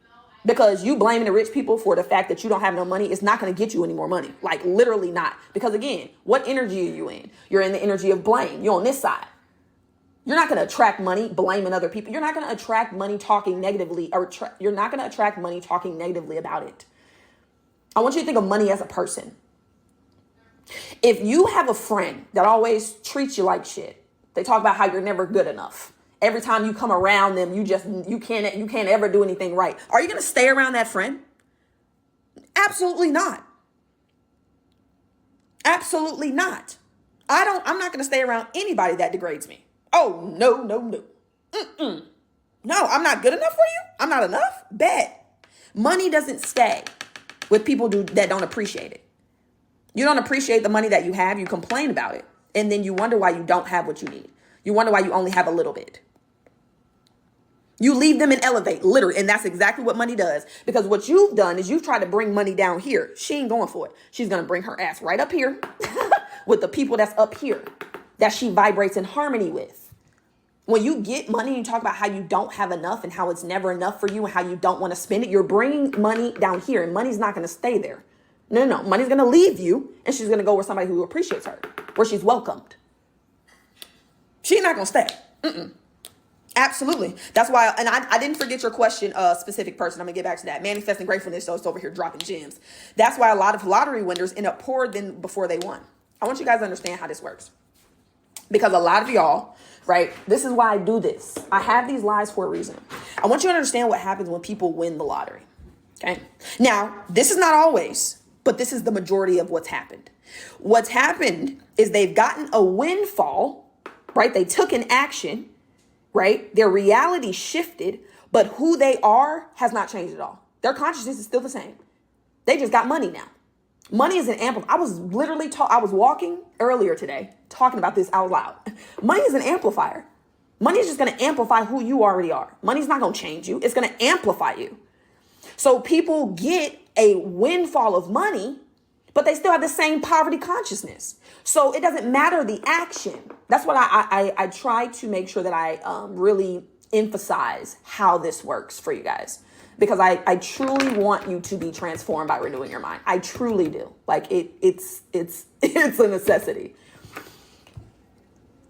Because you blaming the rich people for the fact that you don't have no money is not going to get you any more money. Like literally not. Because again, what energy are you in? You're in the energy of blame. You're on this side. You're not going to attract money blaming other people. You're not going to attract money talking negatively, or you're not going to attract money talking negatively about it. I want you to think of money as a person. If you have a friend that always treats you like shit, they talk about how you're never good enough. Every time you come around them, you can't ever do anything right. Are you going to stay around that friend? Absolutely not. Absolutely not. I'm not going to stay around anybody that degrades me. Oh, no. No, I'm not good enough for you. I'm not enough. Bet. Money doesn't stay with people that don't appreciate it. You don't appreciate the money that you have. You complain about it. And then you wonder why you don't have what you need. You wonder why you only have a little bit. You leave them and elevate, literally. And that's exactly what money does. Because what you've done is you've tried to bring money down here. She ain't going for it. She's going to bring her ass right up here with the people that's up here that she vibrates in harmony with. When you get money, you talk about how you don't have enough and how it's never enough for you and how you don't want to spend it. You're bringing money down here, and money's not going to stay there. No. Money's going to leave you, and she's going to go with somebody who appreciates her, where she's welcomed. She's not going to stay. Absolutely. That's why, and I didn't forget your question, specific person. I'm going to get back to that. Manifesting gratefulness, so it's over here dropping gems. That's why a lot of lottery winners end up poorer than before they won. I want you guys to understand how this works. Because a lot of y'all, right, this is why I do this. I have these lies for a reason. I want you to understand what happens when people win the lottery. Okay. Now, this is not always, but this is the majority of what's happened. What's happened is they've gotten a windfall, right? They took an action, right? Their reality shifted, but who they are has not changed at all. Their consciousness is still the same. They just got money now. Money is an amplifier. I was literally I was walking earlier today talking about this out loud. Money is an amplifier. Money is just going to amplify who you already are. Money's not going to change you. It's going to amplify you. So people get a windfall of money, but they still have the same poverty consciousness. So it doesn't matter the action. That's what I try to make sure that I really emphasize how this works for you guys. Because I truly want you to be transformed by renewing your mind. I truly do. Like it's a necessity.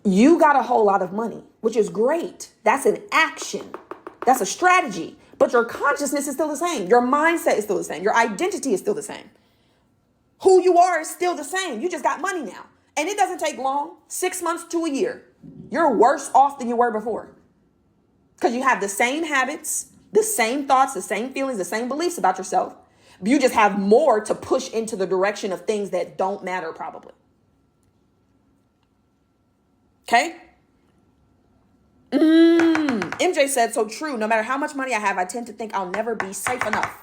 You got a whole lot of money, which is great. That's an action. That's a strategy. But your consciousness is still the same. Your mindset is still the same. Your identity is still the same. Who you are is still the same. You just got money now. And it doesn't take long, 6 months to a year. You're worse off than you were before. Because you have the same habits, the same thoughts, the same feelings, the same beliefs about yourself. You just have more to push into the direction of things that don't matter probably. Okay. MJ said, so true. No matter how much money I have, I tend to think I'll never be safe enough.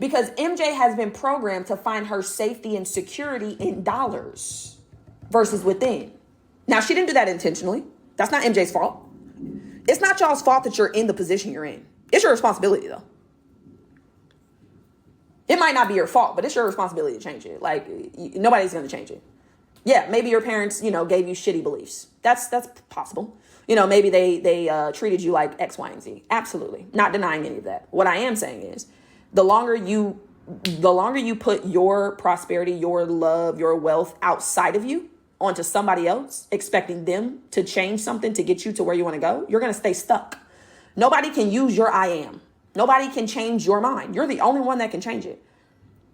Because MJ has been programmed to find her safety and security in dollars versus within. Now, she didn't do that intentionally. That's not MJ's fault. It's not y'all's fault that you're in the position you're in. It's your responsibility, though. It might not be your fault, but it's your responsibility to change it. Like, nobody's going to change it. Yeah, maybe your parents, gave you shitty beliefs. That's possible. Maybe they treated you like X, Y, and Z. Absolutely. Not denying any of that. What I am saying is the longer you put your prosperity, your love, your wealth outside of you onto somebody else, expecting them to change something to get you to where you want to go, you're going to stay stuck. Nobody can use your I am. Nobody can change your mind. You're the only one that can change it.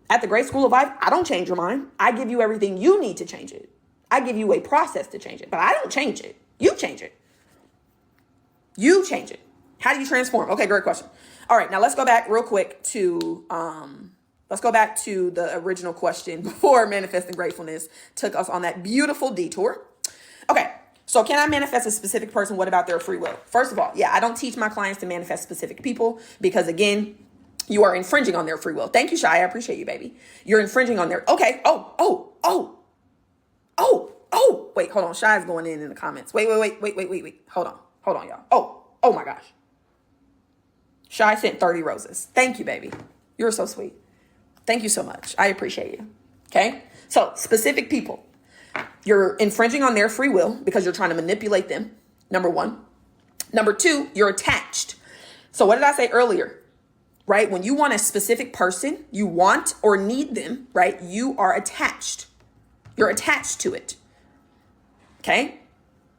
At the Great School of Life, I don't change your mind. I give you everything you need to change it. I give you a process to change it, but I don't change it. You change it. You change it. How do you transform? Okay, great question. All right, now let's go back real quick to the original question before manifesting gratefulness took us on that beautiful detour. Okay, so can I manifest a specific person? What about their free will? First of all, yeah, I don't teach my clients to manifest specific people because, again, you are infringing on their free will. Thank you, Shy. I appreciate you, baby. You're infringing on their... Okay. Oh. Wait, hold on. Shy's going in the comments. Wait. Hold on, y'all. Oh my gosh. Shy sent 30 roses. Thank you, baby. You're so sweet. Thank you so much. I appreciate you. Okay. So specific people, you're infringing on their free will because you're trying to manipulate them. Number one. Number two, you're attached. So what did I say earlier? Right? When you want a specific person, you want or need them, right? You are attached. You're attached to it. Okay?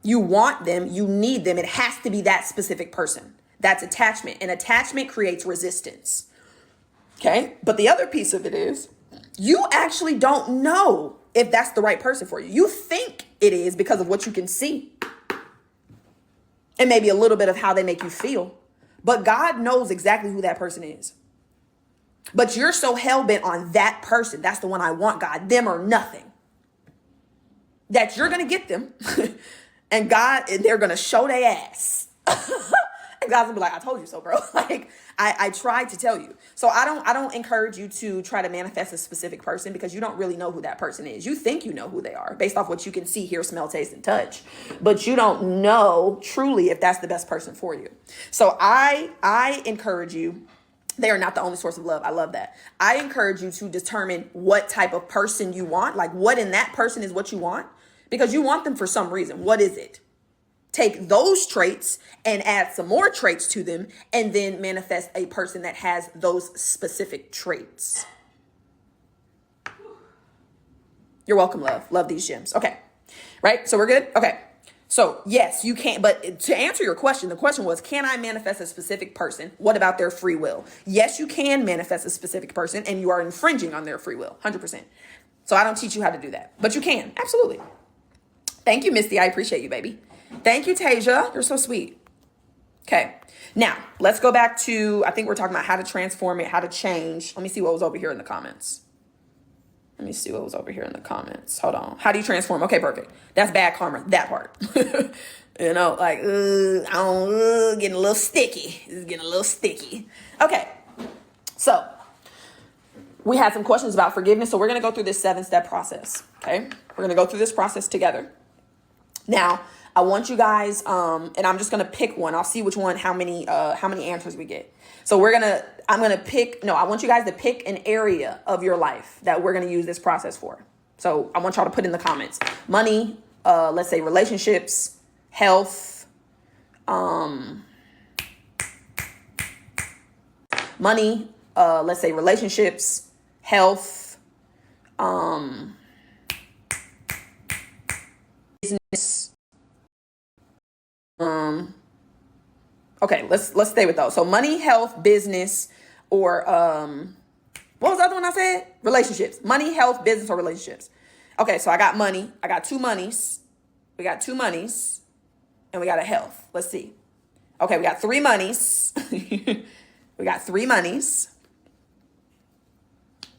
You want them, you need them. It has to be that specific person. That's attachment. And attachment creates resistance. Okay? But the other piece of it is you actually don't know if that's the right person for you. You think it is because of what you can see. And maybe a little bit of how they make you feel. But God knows exactly who that person is. But you're so hell-bent on that person. That's the one I want, God, them or nothing. That you're going to get them. And they're going to show their ass. And God's going to be like, I told you so, bro. Like, I tried to tell you. So I don't encourage you to try to manifest a specific person because you don't really know who that person is. You think you know who they are based off what you can see, hear, smell, taste, and touch. But you don't know truly if that's the best person for you. So I encourage you. They are not the only source of love. I love that. I encourage you to determine what type of person you want. Like what in that person is what you want. Because you want them for some reason. What is it? Take those traits and add some more traits to them and then manifest a person that has those specific traits. You're welcome, love. Love these gems. Okay. Right? So we're good? Okay. So yes, you can. But to answer your question, the question was, can I manifest a specific person? What about their free will? Yes, you can manifest a specific person and you are infringing on their free will. 100%. So I don't teach you how to do that, but you can. Absolutely. Thank you, Misty. I appreciate you, baby. Thank you, Tasia. You're so sweet. Okay. Now let's go back to, I think we're talking about how to transform it, how to change. Let me see what was over here in the comments. Hold on. How do you transform? Okay, perfect. That's bad karma. That part. Getting a little sticky. This is getting a little sticky. Okay. So we had some questions about forgiveness. So we're going to go through this 7-step process. Okay. We're going to go through this process together. Now, I want you guys, and I'm just going to pick one. I'll see which one, how many answers we get. So I want you guys to pick an area of your life that we're going to use this process for. So I want y'all to put in the comments, money, let's say relationships, health, money, let's say relationships, health, business. Okay, let's stay with those. So money, health, business, or what was the other one I said? Relationships. Money, health, business, or relationships. Okay, so I got money. I got 2 monies. We got 2 monies, and we got a health. Let's see. Okay, we got 3 monies. We got 3 monies.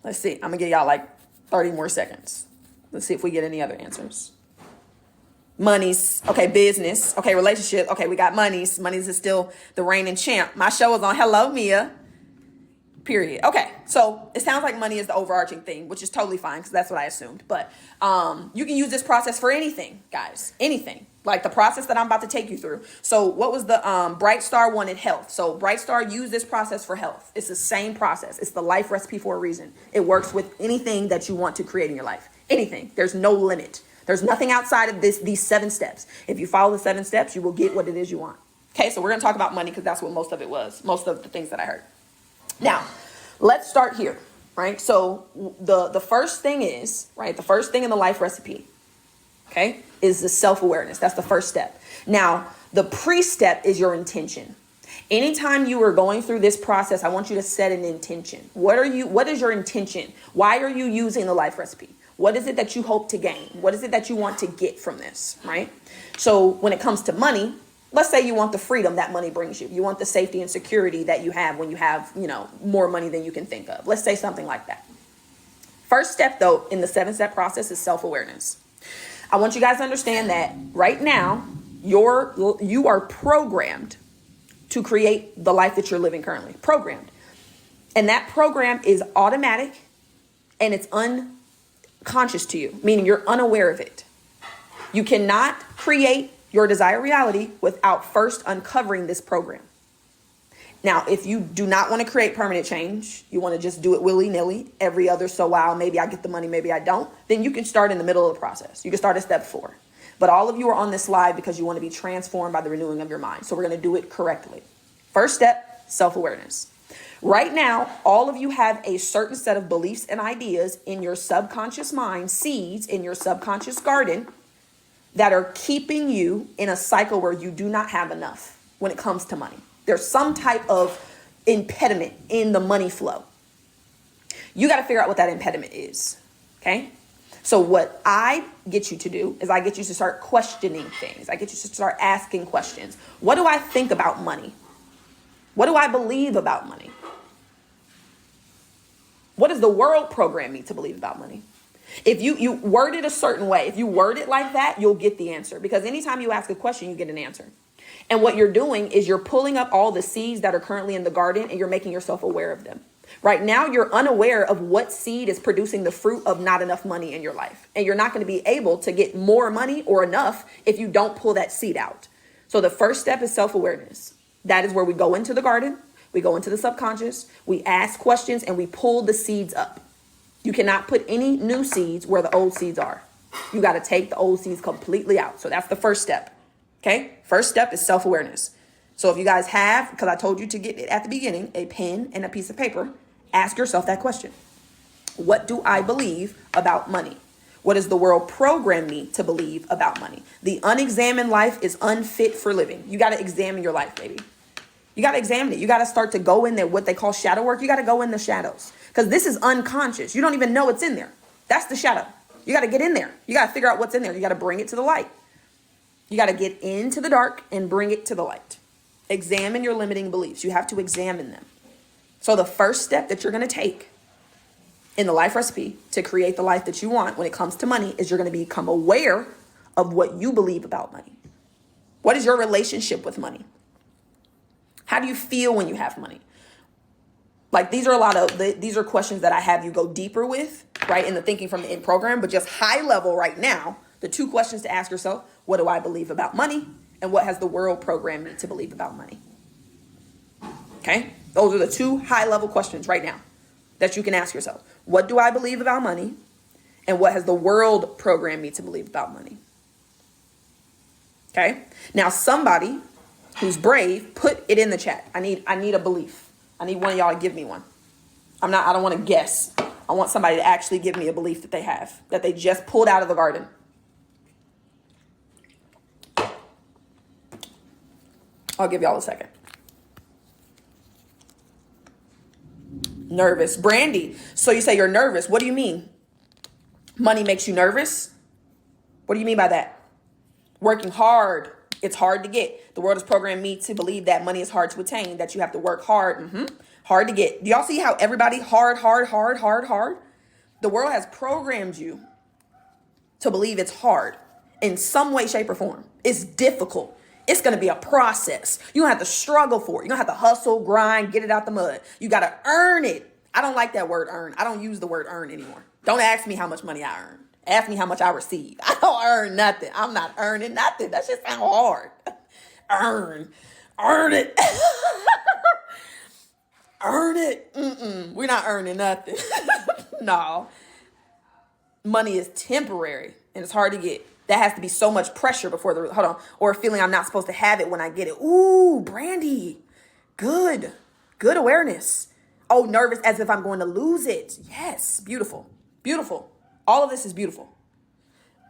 Let's see. I'm gonna give y'all like 30 more seconds. Let's see if we get any other answers. Monies. Okay, business. Okay, relationship. Okay, we got monies. Monies is still the reigning champ. My show is on. Hello, Mia. Period. Okay, so it sounds like money is the overarching thing, which is totally fine because that's what I assumed. But you can use this process for anything, guys. Anything. Like the process that I'm about to take you through. So what was the Bright Star wanted health. So Bright Star used this process for health. It's the same process. It's the life recipe for a reason. It works with anything that you want to create in your life. Anything. There's no limit. There's nothing outside of these 7 steps. If you follow the 7 steps, you will get what it is you want. Okay, so we're going to talk about money because that's what most of it was. Most of the things that I heard. Now, let's start here, right? So the first thing is, right, the first thing in the life recipe, okay, is the self-awareness. That's the first step. Now, the pre-step is your intention. Anytime you are going through this process, I want you to set an intention. What is your intention? Why are you using the life recipe? What is it that you hope to gain? What is it that you want to get from this, right? So when it comes to money, let's say you want the freedom that money brings you. You want the safety and security that you have when you have, more money than you can think of. Let's say something like that. First step, though, in the 7-step process is self-awareness. I want you guys to understand that right now, you are programmed to create the life that you're living currently. Programmed. And that program is automatic and it's unconscious to you, meaning you're unaware of it. You cannot create your desired reality without first uncovering this program. Now, if you do not want to create permanent change, you want to just do it willy-nilly every other so while, maybe I get the money, maybe I don't, then you can start in the middle of the process. You can start at step 4. But all of you are on this slide because you want to be transformed by the renewing of your mind. So we're going to do it correctly. First step, self-awareness. Right now, all of you have a certain set of beliefs and ideas in your subconscious mind, seeds in your subconscious garden that are keeping you in a cycle where you do not have enough when it comes to money. There's some type of impediment in the money flow. You got to figure out what that impediment is. Okay? So what I get you to do is I get you to start questioning things. I get you to start asking questions. What do I think about money? What do I believe about money? What does the world program me to believe about money? If you word it a certain way, if you word it like that, you'll get the answer. Because anytime you ask a question, you get an answer. And what you're doing is you're pulling up all the seeds that are currently in the garden and you're making yourself aware of them. Right now, you're unaware of what seed is producing the fruit of not enough money in your life. And you're not going to be able to get more money or enough if you don't pull that seed out. So the first step is self-awareness. That is where we go into the garden. We go into the subconscious. We ask questions and we pull the seeds up. You cannot put any new seeds where the old seeds are. You got to take the old seeds completely out. So that's the first step. Okay. First step is self-awareness. So if you guys have, because I told you to get it at the beginning, a pen and a piece of paper, ask yourself that question. What do I believe about money? What does the world program me to believe about money? The unexamined life is unfit for living. You got to examine your life, baby. You got to examine it. You got to start to go in there, what they call shadow work. You got to go in the shadows because this is unconscious. You don't even know it's in there. That's the shadow. You got to get in there. You got to figure out what's in there. You got to bring it to the light. You got to get into the dark and bring it to the light. Examine your limiting beliefs. You have to examine them. So the first step that you're going to take in the life recipe to create the life that you want when it comes to money is you're going to become aware of what you believe about money. What is your relationship with money? How do you feel when you have money? Like these are questions that I have you go deeper with, right? In the thinking from the in program, but just high level right now, the 2 questions to ask yourself, what do I believe about money? And what has the world programmed me to believe about money? Okay. Those are the 2 high level questions right now that you can ask yourself. What do I believe about money? And what has the world programmed me to believe about money? Okay. Now somebody who's brave, put it in the chat. I need a belief. I need one of y'all to give me one. I don't want to guess. I want somebody to actually give me a belief that they have, that they just pulled out of the garden. I'll give y'all a second. Nervous. Brandy. So you say you're nervous. What do you mean? Money makes you nervous? What do you mean by that? Working hard. It's hard to get. The world has programmed me to believe that money is hard to attain, that you have to work hard. Hard to get. Do y'all see how everybody hard? The world has programmed you to believe it's hard in some way, shape, or form. It's difficult. It's going to be a process. You don't have to struggle for it. You don't have to hustle, grind, get it out the mud. You got to earn it. I don't like that word earn. I don't use the word earn anymore. Don't ask me how much money I earn. Ask me how much I receive. I don't earn nothing. I'm not earning nothing. That shit sound hard. Earn it. Earn it. We're not earning nothing. No. Money is temporary and it's hard to get. That has to be so much pressure before or a feeling I'm not supposed to have it when I get it. Ooh, Brandy. Good awareness. Oh, nervous as if I'm going to lose it. Yes, beautiful. All of this is beautiful.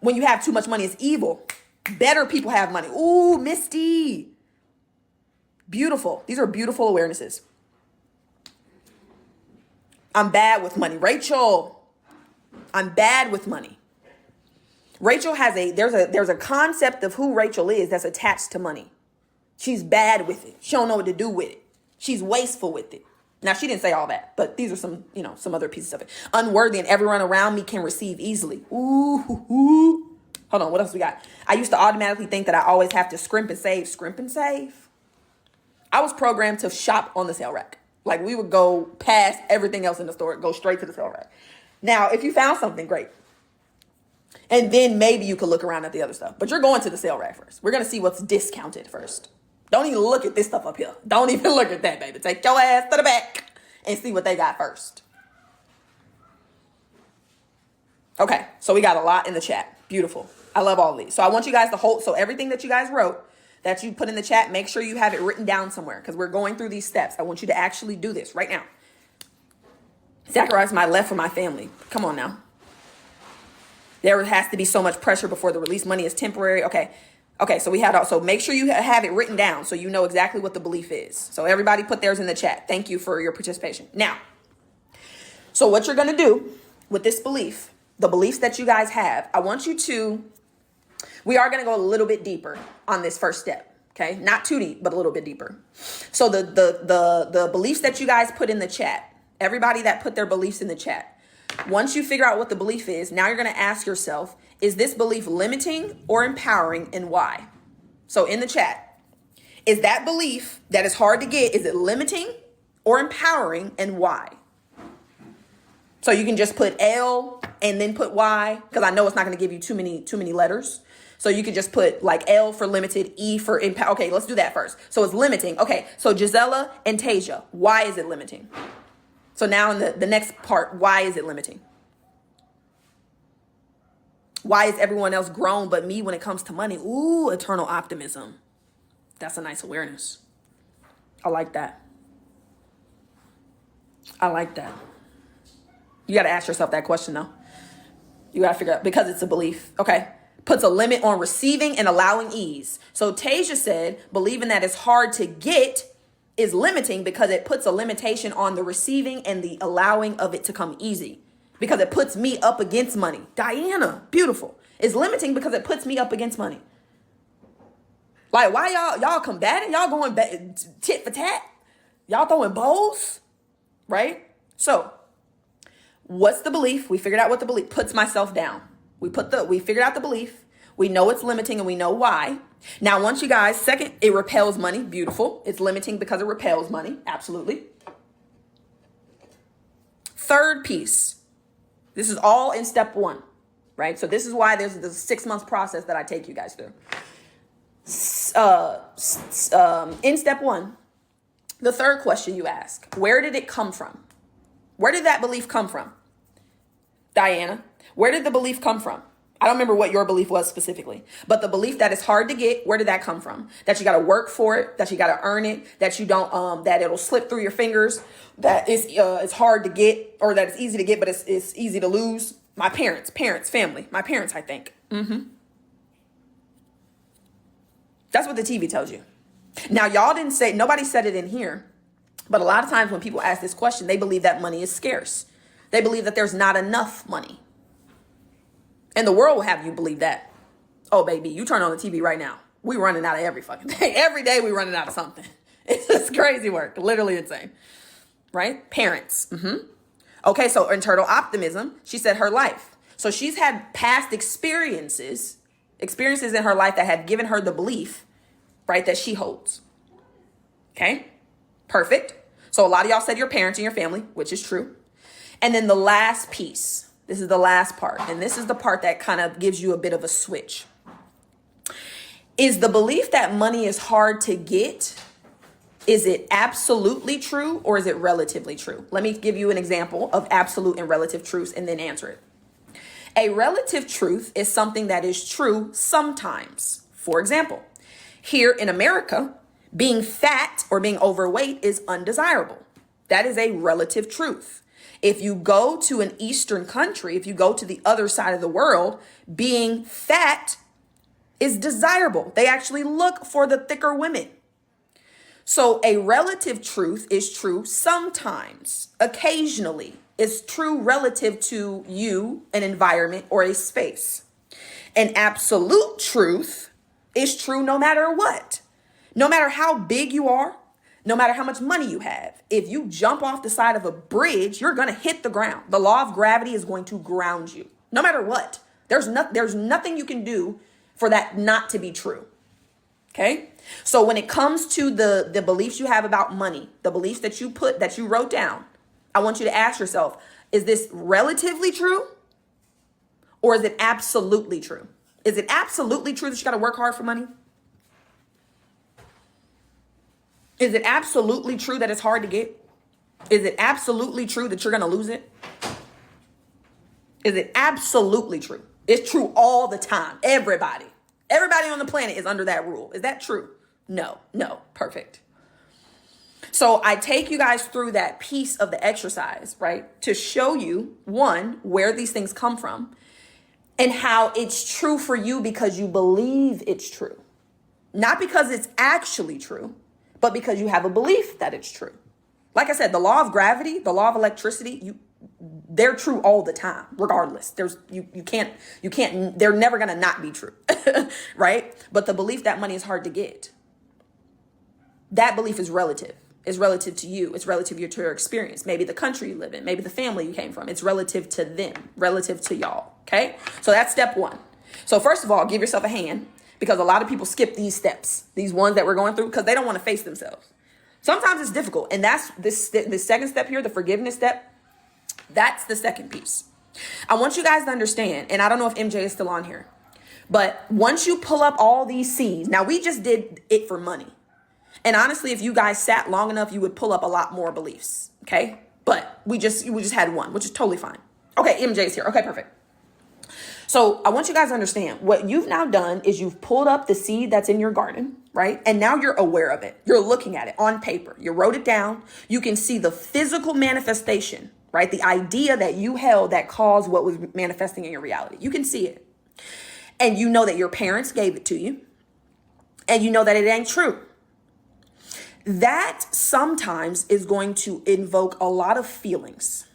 When you have too much money, it's evil. Better people have money. Ooh, Misty. Beautiful. These are beautiful awarenesses. I'm bad with money. Rachel, I'm bad with money. Rachel has there's a concept of who Rachel is that's attached to money. She's bad with it. She don't know what to do with it. She's wasteful with it. Now, she didn't say all that, but these are some other pieces of it. Unworthy and everyone around me can receive easily. Ooh. Hold on, what else we got? I used to automatically think that I always have to scrimp and save. Scrimp and save? I was programmed to shop on the sale rack. Like, we would go past everything else in the store, go straight to the sale rack. Now, if you found something, great. And then maybe you could look around at the other stuff. But you're going to the sale rack first. We're going to see what's discounted first. Don't even look at this stuff up here. Don't even look at that, baby. Take your ass to the back and see what they got first. Okay, so we got a lot in the chat. Beautiful. I love all of these. So I want you guys to hold. So everything that you guys wrote, that you put in the chat, make sure you have it written down somewhere because we're going through these steps. I want you to actually do this right now. Sacrifice my left for my family. Come on now. There has to be so much pressure before the release. Money is temporary. Okay, so so make sure you have it written down so you know exactly what the belief is. So everybody put theirs in the chat. Thank you for your participation. Now, so what you're going to do with this belief, the beliefs that you guys have, we are going to go a little bit deeper on this first step. Okay, not too deep, but a little bit deeper. So the beliefs that you guys put in the chat, everybody that put their beliefs in the chat, once you figure out what the belief is, now you're going to ask yourself, is this belief limiting or empowering, and why? So in the chat, is that belief that is hard to get, is it limiting or empowering, and why? So you can just put L and then put Y, because I know it's not going to give you too many letters. So you could just put like L for limited, E for empower. Okay, let's do that first. So it's limiting. Okay, so Gisela and Tasia, why is it limiting? So now in the next part, why is it limiting? Why is everyone else grown but me when it comes to money? Ooh, eternal optimism. That's a nice awareness. I like that. You got to ask yourself that question, though. You got to figure out, because it's a belief. Okay. Puts a limit on receiving and allowing ease. So Tasia said, believing that it's hard to get is limiting because it puts a limitation on the receiving and the allowing of it to come easy. Because it puts me up against money. Diana, beautiful. It's limiting because it puts me up against money. Like, why y'all combating? Y'all going tit for tat? Y'all throwing bows? Right? So, what's the belief? We figured out what the belief puts myself down. We figured out the belief. We know it's limiting and we know why. Now, once you guys, second, it repels money. Beautiful. It's limiting because it repels money. Absolutely. Third piece. This is all in step 1, right? So this is why there's the 6 months process that I take you guys through. In step 1, the third question you ask, where did it come from? Where did that belief come from? Diana, where did the belief come from? I don't remember what your belief was specifically, but the belief that it's hard to get, where did that come from? That you got to work for it, that you got to earn it, that you don't, that it'll slip through your fingers, that it's hard to get, or that it's easy to get, but it's easy to lose. My parents, family, my parents, I think. That's what the TV tells you. Now, y'all didn't say, nobody said it in here, but a lot of times when people ask this question, they believe that money is scarce. They believe that there's not enough money. And the world will have you believe that. Oh, baby, you turn on the TV right now. We running out of every fucking day. Every day we running out of something. It's just crazy work. Literally insane. Right? Parents. Okay, so internal optimism. She said her life. So she's had past experiences in her life that have given her the belief, right, that she holds. Okay, perfect. So a lot of y'all said your parents and your family, which is true. And then the last piece, this is the last part, and this is the part that kind of gives you a bit of a switch, is the belief that money is hard to get. Is it absolutely true or is it relatively true? Let me give you an example of absolute and relative truths and then answer it. A relative truth is something that is true sometimes. For example, here in America, being fat or being overweight is undesirable. That is a relative truth. If you go to an Eastern country, if you go to the other side of the world, being fat is desirable. They actually look for the thicker women. So a relative truth is true sometimes, occasionally. It's true relative to you, an environment, or a space. An absolute truth is true no matter what. No matter how big you are, no matter how much money you have. If you jump off the side of a bridge, you're going to hit the ground. The law of gravity is going to ground you, no matter what. There's nothing you can do for that not to be true. Okay? So when it comes to the beliefs you have about money, the beliefs that you wrote down, I want you to ask yourself, is this relatively true or is it absolutely true? Is it absolutely true that you got to work hard for money? Is it absolutely true that it's hard to get? Is it absolutely true that you're going to lose it? Is it absolutely true? It's true all the time. Everybody on the planet is under that rule. Is that true? No. Perfect. So I take you guys through that piece of the exercise, right? To show you, one, where these things come from and how it's true for you because you believe it's true. Not because it's actually true, but because you have a belief that it's true. Like I said, the law of gravity, the law of electricity, they're true all the time, regardless. You can't, they're never going to not be true, right? But the belief that money is hard to get, that belief is relative. It's relative to you. It's relative to your experience. Maybe the country you live in, maybe the family you came from. It's relative to them, relative to y'all, okay? So that's step one. So first of all, give yourself a hand because a lot of people skip these steps, these ones that we're going through because they don't want to face themselves. Sometimes it's difficult. And that's this second step here, the forgiveness step. That's the second piece. I want you guys to understand, and I don't know if MJ is still on here, but once you pull up all these C's, now we just did it for money. And honestly, if you guys sat long enough, you would pull up a lot more beliefs. Okay. But we just had one, which is totally fine. Okay. MJ's here. Okay, perfect. So I want you guys to understand what you've now done is you've pulled up the seed that's in your garden, right? And now you're aware of it. You're looking at it on paper. You wrote it down. You can see the physical manifestation, right? The idea that you held that caused what was manifesting in your reality. You can see it. And you know that your parents gave it to you. And you know that it ain't true. That sometimes is going to invoke a lot of feelings.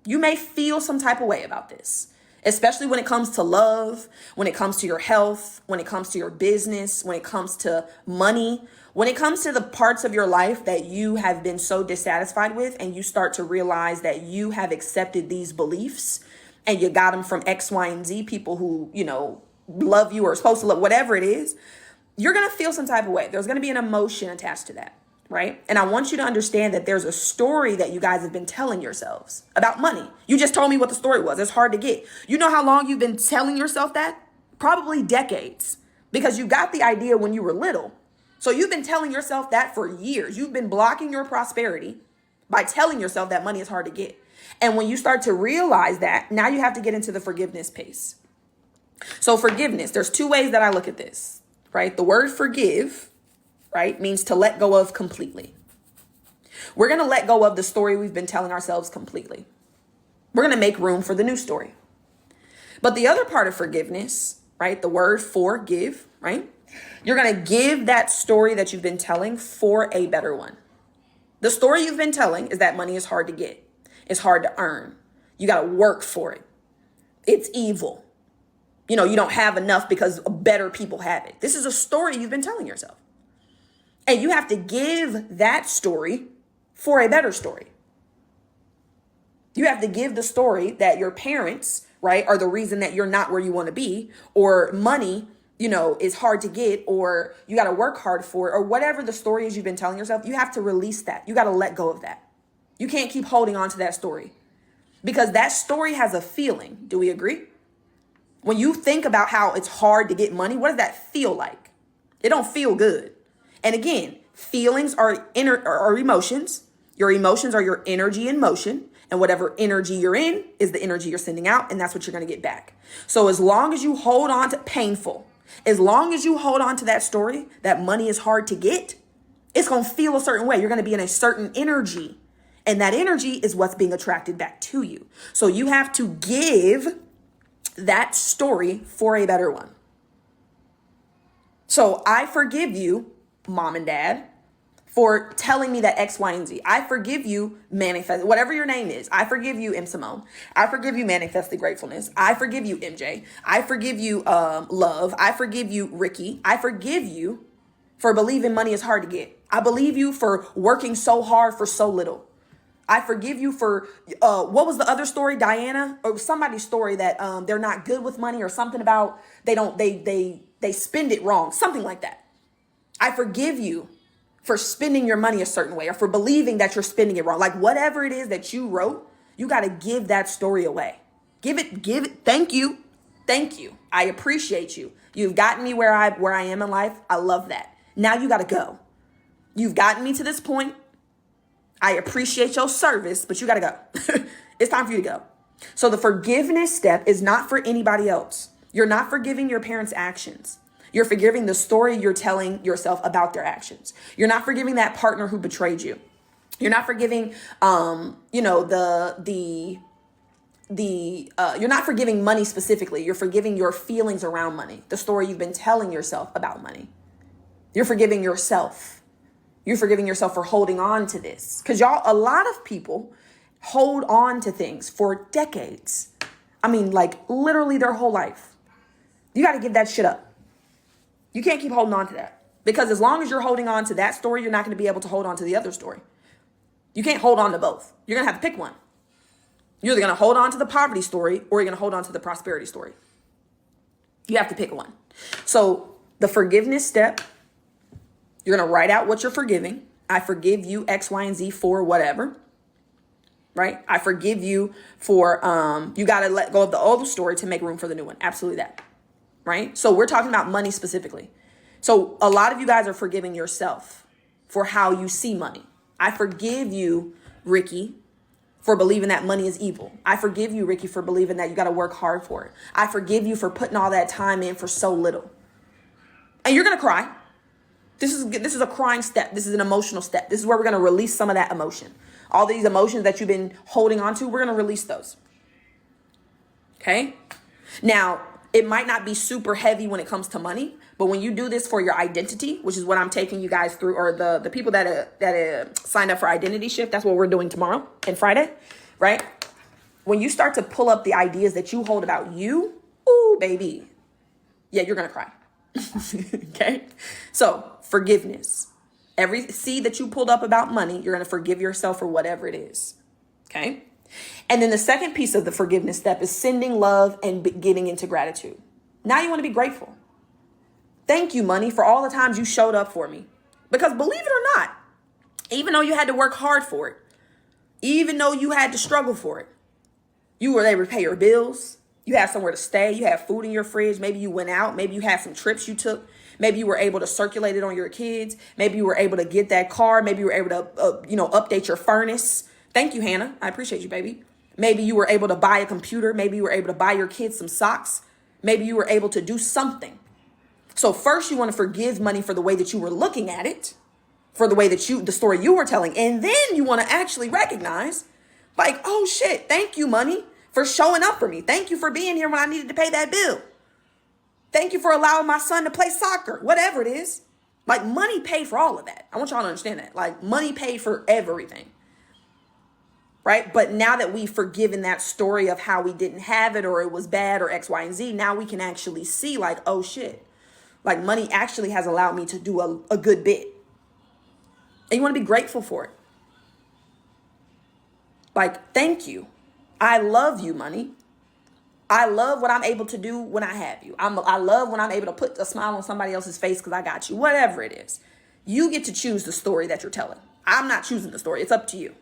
You may feel some type of way about this, especially when it comes to love, when it comes to your health, when it comes to your business, when it comes to money, when it comes to the parts of your life that you have been so dissatisfied with, and you start to realize that you have accepted these beliefs and you got them from X, Y, and Z, people who, love you or are supposed to love, whatever it is, you're going to feel some type of way. There's going to be an emotion attached to that. Right? And I want you to understand that there's a story that you guys have been telling yourselves about money. You just told me what the story was. It's hard to get. You know how long you've been telling yourself that? Probably decades, because you got the idea when you were little. So you've been telling yourself that for years. You've been blocking your prosperity by telling yourself that money is hard to get. And when you start to realize that, now you have to get into the forgiveness piece. So forgiveness, there's two ways that I look at this, right? The word forgive, right, means to let go of completely. We're going to let go of the story we've been telling ourselves completely. We're going to make room for the new story. But the other part of forgiveness, right, the word forgive, right, you're going to give that story that you've been telling for a better one. The story you've been telling is that money is hard to get. It's hard to earn. You got to work for it. It's evil. You don't have enough because better people have it. This is a story you've been telling yourself. And you have to give that story for a better story. You have to give the story that your parents right, are the reason that you're not where you want to be, or money, is hard to get, or you got to work hard for it, or whatever the story is you've been telling yourself, you have to release that. You got to let go of that. You can't keep holding on to that story because that story has a feeling. Do we agree? When you think about how it's hard to get money, what does that feel like? It don't feel good. And again, feelings are emotions. Your emotions are your energy in motion. And whatever energy you're in is the energy you're sending out. And that's what you're going to get back. So as long as you hold on to painful, as long as you hold on to that story, that money is hard to get, it's going to feel a certain way. You're going to be in a certain energy. And that energy is what's being attracted back to you. So you have to give that story for a better one. So I forgive you, mom and dad, for telling me that X, Y, and Z. I forgive you, manifest, whatever your name is. I forgive you, M. Simone. I forgive you, Manifested Gratefulness. I forgive you, MJ. I forgive you, Love. I forgive you, Ricky. I forgive you for believing money is hard to get. I believe you for working so hard for so little. I forgive you for, what was the other story, Diana? Or somebody's story that they're not good with money or something about they spend it wrong. Something like that. I forgive you for spending your money a certain way or for believing that you're spending it wrong. Like whatever it is that you wrote, you got to give that story away. Give it. Thank you. Thank you. I appreciate you. You've gotten me where I am in life. I love that. Now you got to go. You've gotten me to this point. I appreciate your service, but you got to go. It's time for you to go. So the forgiveness step is not for anybody else. You're not forgiving your parents' actions. You're forgiving the story you're telling yourself about their actions. You're not forgiving that partner who betrayed you. You're not forgiving, you're not forgiving money specifically. You're forgiving your feelings around money, the story you've been telling yourself about money. You're forgiving yourself. You're forgiving yourself for holding on to this. Because y'all, a lot of people hold on to things for decades. I mean, like literally their whole life. You got to give that shit up. You can't keep holding on to that. Because as long as you're holding on to that story, you're not going to be able to hold on to the other story. You can't hold on to both. You're going to have to pick one. You're either going to hold on to the poverty story or you're going to hold on to the prosperity story. You have to pick one. So the forgiveness step, you're going to write out what you're forgiving. I forgive you X, Y, and Z for whatever, right? I forgive you for, you got to let go of the old story to make room for the new one. Absolutely that, right? So we're talking about money specifically. So a lot of you guys are forgiving yourself for how you see money. I forgive you, Ricky, for believing that money is evil. I forgive you, Ricky, for believing that you got to work hard for it. I forgive you for putting all that time in for so little. And you're going to cry. This is a crying step. This is an emotional step. This is where we're going to release some of that emotion. All these emotions that you've been holding on to, we're going to release those. Okay? Now, it might not be super heavy when it comes to money, but when you do this for your identity, which is what I'm taking you guys through, or the people that signed up for Identity Shift, that's what we're doing tomorrow and Friday, right? When you start to pull up the ideas that you hold about you, ooh, baby, yeah, you're going to cry. Okay? So forgiveness. Every seed that you pulled up about money, you're going to forgive yourself for whatever it is. Okay? And then the second piece of the forgiveness step is sending love and getting into gratitude. Now you want to be grateful. Thank you, money, for all the times you showed up for me. Because believe it or not, even though you had to work hard for it, even though you had to struggle for it, you were able to pay your bills. You had somewhere to stay. You had food in your fridge. Maybe you went out. Maybe you had some trips you took. Maybe you were able to circulate it on your kids. Maybe you were able to get that car. Maybe you were able to, update your furnace. Thank you, Hannah. I appreciate you, baby. Maybe you were able to buy a computer. Maybe you were able to buy your kids some socks. Maybe you were able to do something. So first you want to forgive money for the way that you were looking at it, for the way that the story you were telling. And then you want to actually recognize like, oh shit, thank you, money, for showing up for me. Thank you for being here when I needed to pay that bill. Thank you for allowing my son to play soccer, whatever it is. Like money paid for all of that. I want y'all to understand that. Like money paid for everything. Right? But now that we've forgiven that story of how we didn't have it or it was bad or X, Y, and Z, now we can actually see like, oh shit, like money actually has allowed me to do a good bit. And you want to be grateful for it. Like, thank you. I love you, money. I love what I'm able to do when I have you. I love when I'm able to put a smile on somebody else's face because I got you. Whatever it is. You get to choose the story that you're telling. I'm not choosing the story. It's up to you.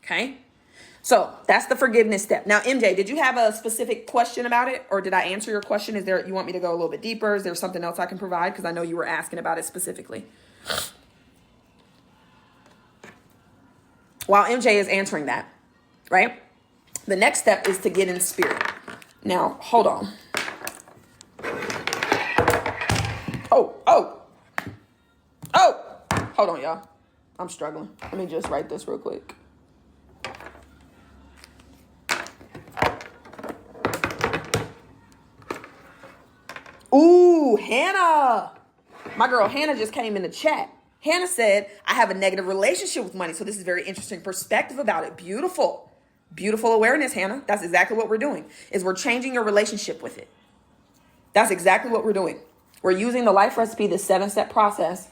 Okay? So that's the forgiveness step. Now, MJ, did you have a specific question about it, or did I answer your question? You want me to go a little bit deeper? Is there something else I can provide? Because I know you were asking about it specifically. While MJ is answering that, right? The next step is to get in spirit. Now, hold on. Oh. Hold on, y'all. I'm struggling. Let me just write this real quick. Ooh, Hannah. My girl Hannah just came in the chat. Hannah said, I have a negative relationship with money. So this is very interesting perspective about it. Beautiful. Beautiful awareness, Hannah. That's exactly what we're doing, is we're changing your relationship with it. That's exactly what we're doing. We're using the life recipe, the 7-step process,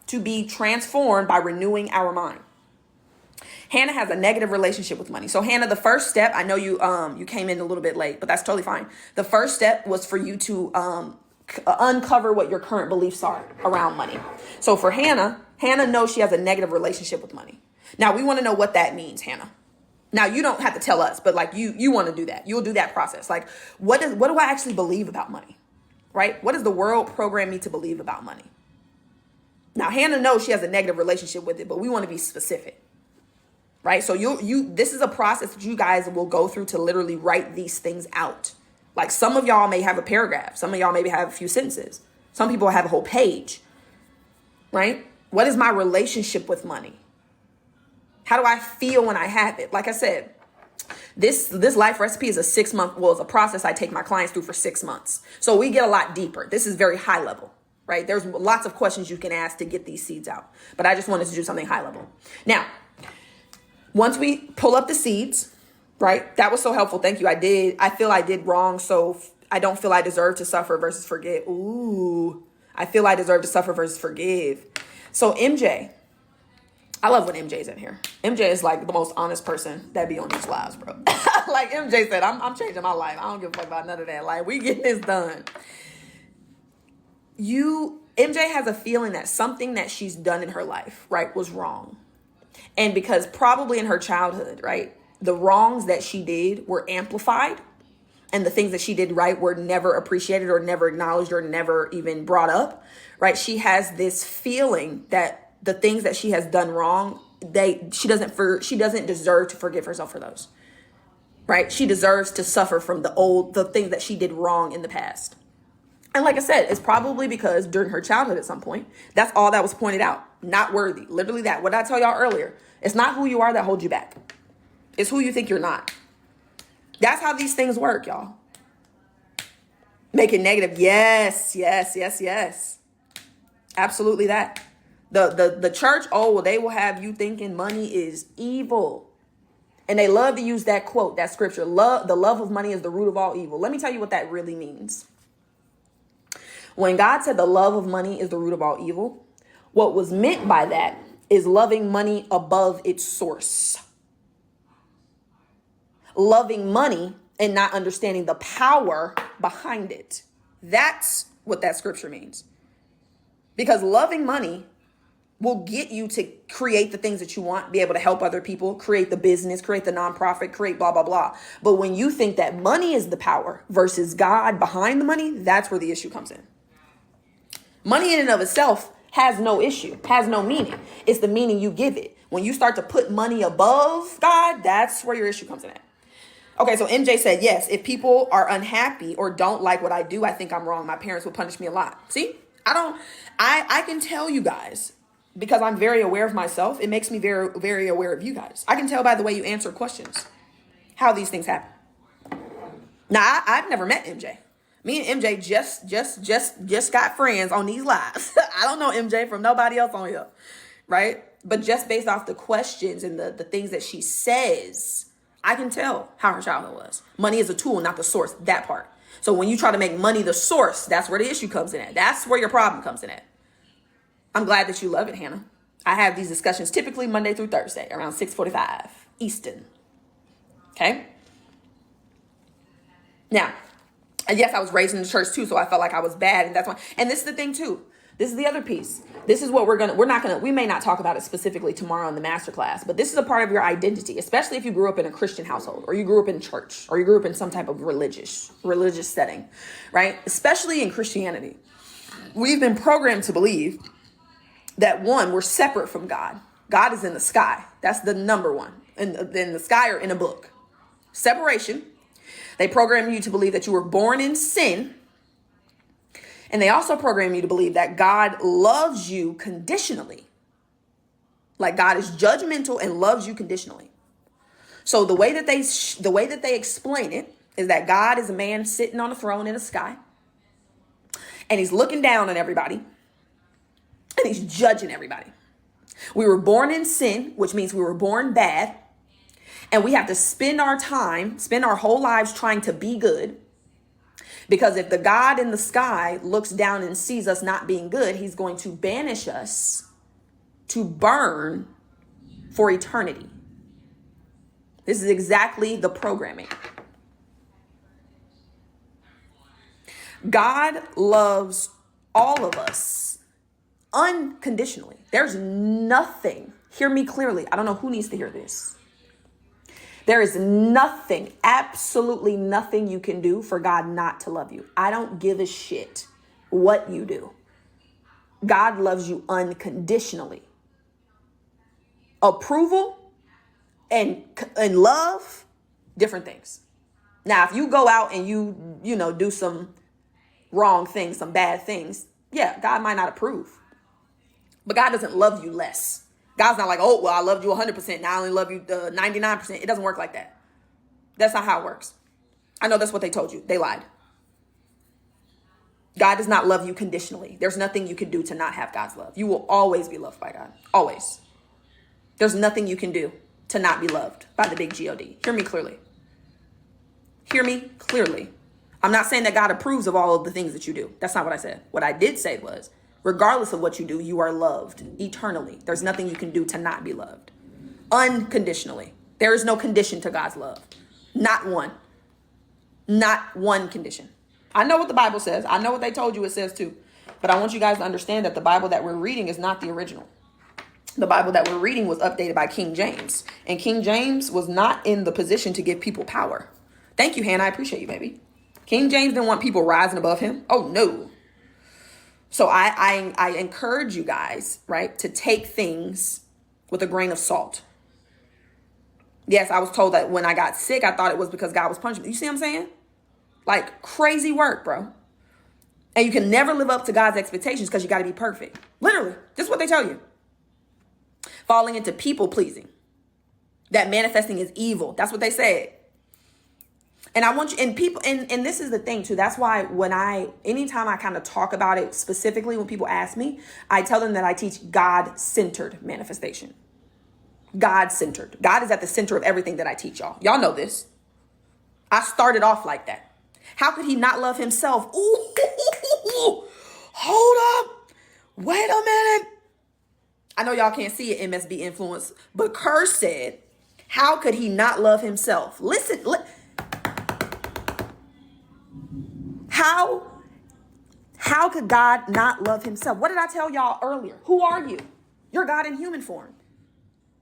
to be transformed by renewing our mind. Hannah has a negative relationship with money. So Hannah, the first step, I know you came in a little bit late, but that's totally fine. The first step was for you to uncover what your current beliefs are around money. So for Hannah knows she has a negative relationship with money. Now we want to know what that means, Hannah. Now you don't have to tell us, but like you want to do that. You'll do that process. Like what do I actually believe about money? Right? What does the world program me to believe about money? Now Hannah knows she has a negative relationship with it, but we want to be specific. Right? So this is a process that you guys will go through to literally write these things out. Like some of y'all may have a paragraph. Some of y'all maybe have a few sentences. Some people have a whole page. Right? What is my relationship with money? How do I feel when I have it? Like I said, this life recipe is it's a process I take my clients through for 6 months. So we get a lot deeper. This is very high level, right? There's lots of questions you can ask to get these seeds out. But I just wanted to do something high level. Now, once we pull up the seeds, right? That was so helpful. Thank you. I feel I did wrong. So I don't feel I deserve to suffer versus forgive. Ooh, I feel I deserve to suffer versus forgive. So MJ, I love when MJ's in here. MJ is like the most honest person that be on these lives, bro. Like MJ said, I'm changing my life. I don't give a fuck about none of that. Like we getting this done. MJ has a feeling that something that she's done in her life, right, was wrong. And because probably in her childhood, right, the wrongs that she did were amplified and the things that she did right were never appreciated or never acknowledged or never even brought up, right? She has this feeling that the things that she has done wrong, she doesn't deserve to forgive herself for those, right? She deserves to suffer from the things that she did wrong in the past. And like I said, it's probably because during her childhood at some point, that's all that was pointed out. Not worthy. Literally that. What did I tell y'all earlier? It's not who you are that holds you back. It's who you think you're not. That's how these things work, y'all. Make it negative. Yes. Absolutely that. The church, they will have you thinking money is evil. And they love to use that quote, that scripture. The love of money is the root of all evil. Let me tell you what that really means. When God said the love of money is the root of all evil, what was meant by that is loving money above its source. Loving money and not understanding the power behind it. That's what that scripture means. Because loving money will get you to create the things that you want, be able to help other people, create the business, create the nonprofit, create blah, blah, blah. But when you think that money is the power versus God behind the money, that's where the issue comes in. Money in and of itself has no issue, has no meaning. It's the meaning you give it. When you start to put money above God, that's where your issue comes in at. Okay, so MJ said, yes, if people are unhappy or don't like what I do, I think I'm wrong. My parents will punish me a lot. See, I can tell you guys, because I'm very aware of myself, it makes me very, very aware of you guys. I can tell by the way you answer questions how these things happen. Now, I've never met MJ. Me and MJ just got friends on these lives. I don't know MJ from nobody else on here, right? But just based off the questions and the things that she says, I can tell how her childhood was. Money is a tool, not the source, that part. So when you try to make money the source, that's where the issue comes in at. That's where your problem comes in at. I'm glad that you love it, Hannah. I have these discussions typically Monday through Thursday around 6:45 Eastern. Okay? Now, and yes, I was raised in the church too, so I felt like I was bad, and that's why. And this is the thing too. This is the other piece. This is what we may not talk about it specifically tomorrow in the masterclass, but this is a part of your identity, especially if you grew up in a Christian household, or you grew up in church, or you grew up in some type of religious setting, right? Especially in Christianity. We've been programmed to believe that, one, we're separate from God. God is in the sky. That's the number one. In the sky or in a book. Separation. They program you to believe that you were born in sin. And they also program you to believe that God loves you conditionally. Like God is judgmental and loves you conditionally. So the way that they explain it is that God is a man sitting on a throne in the sky. And he's looking down on everybody. And he's judging everybody. We were born in sin, which means we were born bad. And we have to spend our whole lives trying to be good. Because if the God in the sky looks down and sees us not being good, he's going to banish us to burn for eternity. This is exactly the programming. God loves all of us unconditionally. There's nothing, hear me clearly. I don't know who needs to hear this. There is nothing, absolutely nothing you can do for God not to love you. I don't give a shit what you do. God loves you unconditionally. Approval and love, different things. Now, if you go out and you do some wrong things, some bad things, yeah, God might not approve. But God doesn't love you less. God's not like, oh, well, I loved you 100%. Now I only love you 99%. It doesn't work like that. That's not how it works. I know that's what they told you. They lied. God does not love you conditionally. There's nothing you can do to not have God's love. You will always be loved by God. Always. There's nothing you can do to not be loved by the big G-O-D. Hear me clearly. Hear me clearly. I'm not saying that God approves of all of the things that you do. That's not what I said. What I did say was, regardless of what you do, you are loved eternally. There's nothing you can do to not be loved. Unconditionally. There is no condition to God's love. Not one. Not one condition. I know what the Bible says. I know what they told you it says too. But I want you guys to understand that the Bible that we're reading is not the original. The Bible that we're reading was updated by King James. And King James was not in the position to give people power. Thank you, Hannah. I appreciate you, baby. King James didn't want people rising above him. Oh, no. So I encourage you guys, right, to take things with a grain of salt. Yes, I was told that when I got sick, I thought it was because God was punishing me. You see what I'm saying? Like crazy work, bro. And you can never live up to God's expectations because you got to be perfect. Literally, this is what they tell you. Falling into people pleasing. That manifesting is evil. That's what they said. And I want you, and people, and this is the thing too. That's why anytime I kind of talk about it specifically, when people ask me, I tell them that I teach God-centered manifestation. God-centered. God is at the center of everything that I teach y'all. Y'all know this. I started off like that. How could he not love himself? Ooh, hold up. Wait a minute. I know y'all can't see it, msbinfluence, but Kerr said, how could he not love himself? Listen, How could God not love himself? What did I tell y'all earlier? Who are you? You're God in human form.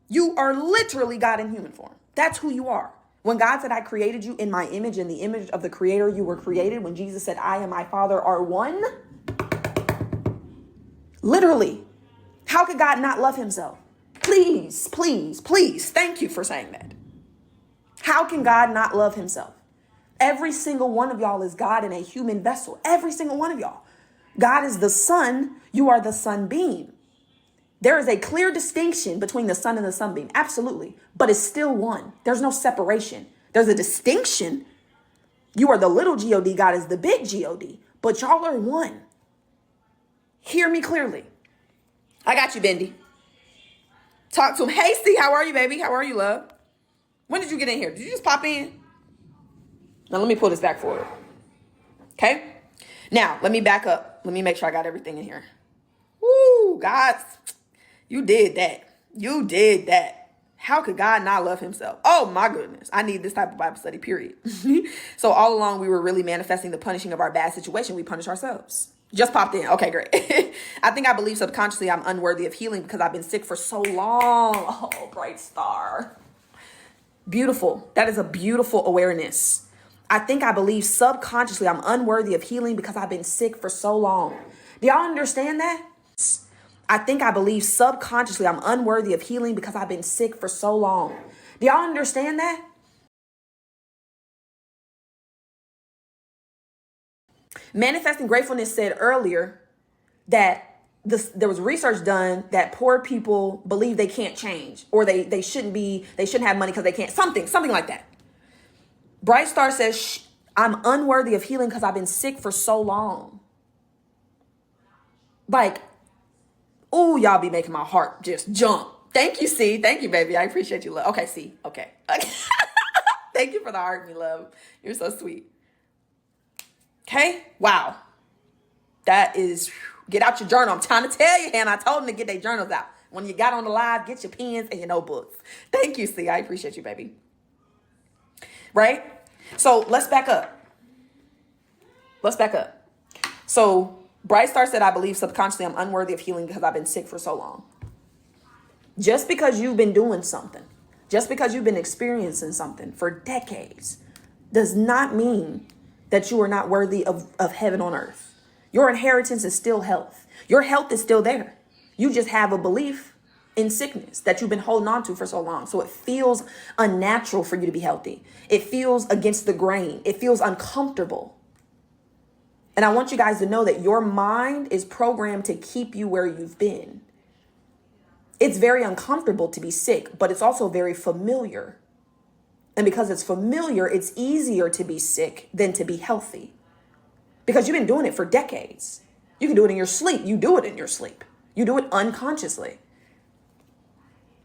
You are literally God in human form. That's who you are. When God said, I created you in my image, in the image of the creator you were created. When Jesus said, I and my Father are one. Literally. How could God not love himself? Please, please, please. Thank you for saying that. How can God not love himself? Every single one of y'all is God in a human vessel. Every single one of y'all. God is the sun. You are the sunbeam. There is a clear distinction between the sun and the sunbeam. Absolutely. But it's still one. There's no separation. There's a distinction. You are the little G-O-D. God is the big G-O-D. But y'all are one. Hear me clearly. I got you, Bendy. Talk to him. Hey, Steve, how are you, baby? How are you, love? When did you get in here? Did you just pop in? Now, let me pull this back forward. Okay? Now, let me back up. Let me make sure I got everything in here. Woo, God, you did that. You did that. How could God not love himself? Oh my goodness. I need this type of Bible study, period. So all along we were really manifesting the punishing of our bad situation. We punish ourselves. Just popped in. Okay, great. I believe subconsciously I'm unworthy of healing because I've been sick for so long. Oh, bright star. Beautiful. That is a beautiful awareness. I believe subconsciously I'm unworthy of healing because I've been sick for so long. Do y'all understand that? I believe subconsciously I'm unworthy of healing because I've been sick for so long. Do y'all understand that? Manifesting Gratefulness said earlier that there was research done that poor people believe they can't change, or they shouldn't have money because they can't, something like that. Bright Star says, I'm unworthy of healing because I've been sick for so long. Like, ooh, y'all be making my heart just jump. Thank you, C. Thank you, baby. I appreciate you, love. Okay, C. Okay. Thank you for the heart, me love. You're so sweet. Okay. Wow. That is, get out your journal. I'm trying to tell you, Hannah. I told them to get their journals out. When you got on the live, get your pens and your notebooks. Thank you, C. I appreciate you, baby. Right? So let's back up. So Bright Star said, I believe subconsciously I'm unworthy of healing because I've been sick for so long. Just because you've been doing something, just because you've been experiencing something for decades, does not mean that you are not worthy of heaven on earth. Your inheritance is still health. Your health is still there. You just have a belief in sickness that you've been holding on to for so long. So it feels unnatural for you to be healthy. It feels against the grain. It feels uncomfortable. And I want you guys to know that your mind is programmed to keep you where you've been. It's very uncomfortable to be sick, but it's also very familiar. And because it's familiar, it's easier to be sick than to be healthy. Because you've been doing it for decades. You can do it in your sleep. You do it in your sleep. You do it unconsciously.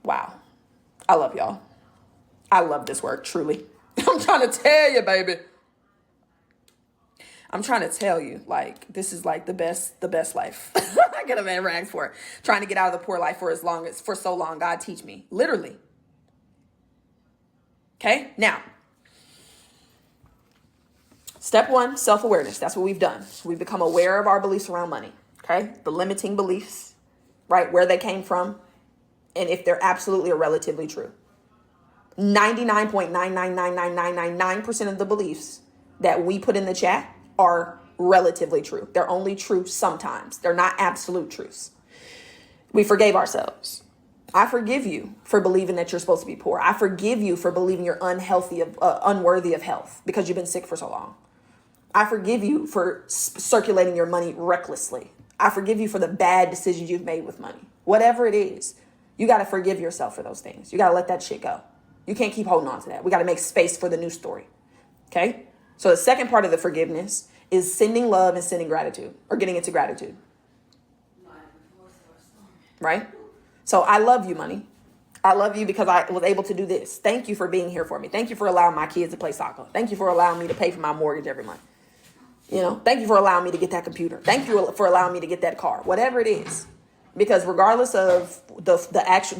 Wow. I love y'all. I love this work, truly. I'm trying to tell you, baby. I'm trying to tell you, like, this is like the best life. I get a man rags for it. Trying to get out of the poor life for so long. God teach me. Literally. Okay. Now, step 1, self-awareness. That's what we've done. We've become aware of our beliefs around money. Okay. The limiting beliefs, right? Where they came from. And if they're absolutely or relatively true. 99.9999999% of the beliefs that we put in the chat are relatively true. They're only true sometimes. They're not absolute truths. We forgave ourselves. I forgive you for believing that you're supposed to be poor. I forgive you for believing you're unworthy of health because you've been sick for so long. I forgive you for circulating your money recklessly. I forgive you for the bad decisions you've made with money. Whatever it is, you got to forgive yourself for those things. You got to let that shit go. You can't keep holding on to that. We got to make space for the new story. Okay? So the second part of the forgiveness is sending love and sending gratitude, or getting into gratitude. Right? So I love you, money. I love you because I was able to do this. Thank you for being here for me. Thank you for allowing my kids to play soccer. Thank you for allowing me to pay for my mortgage every month. You know, thank you for allowing me to get that computer. Thank you for allowing me to get that car, whatever it is. Because regardless of the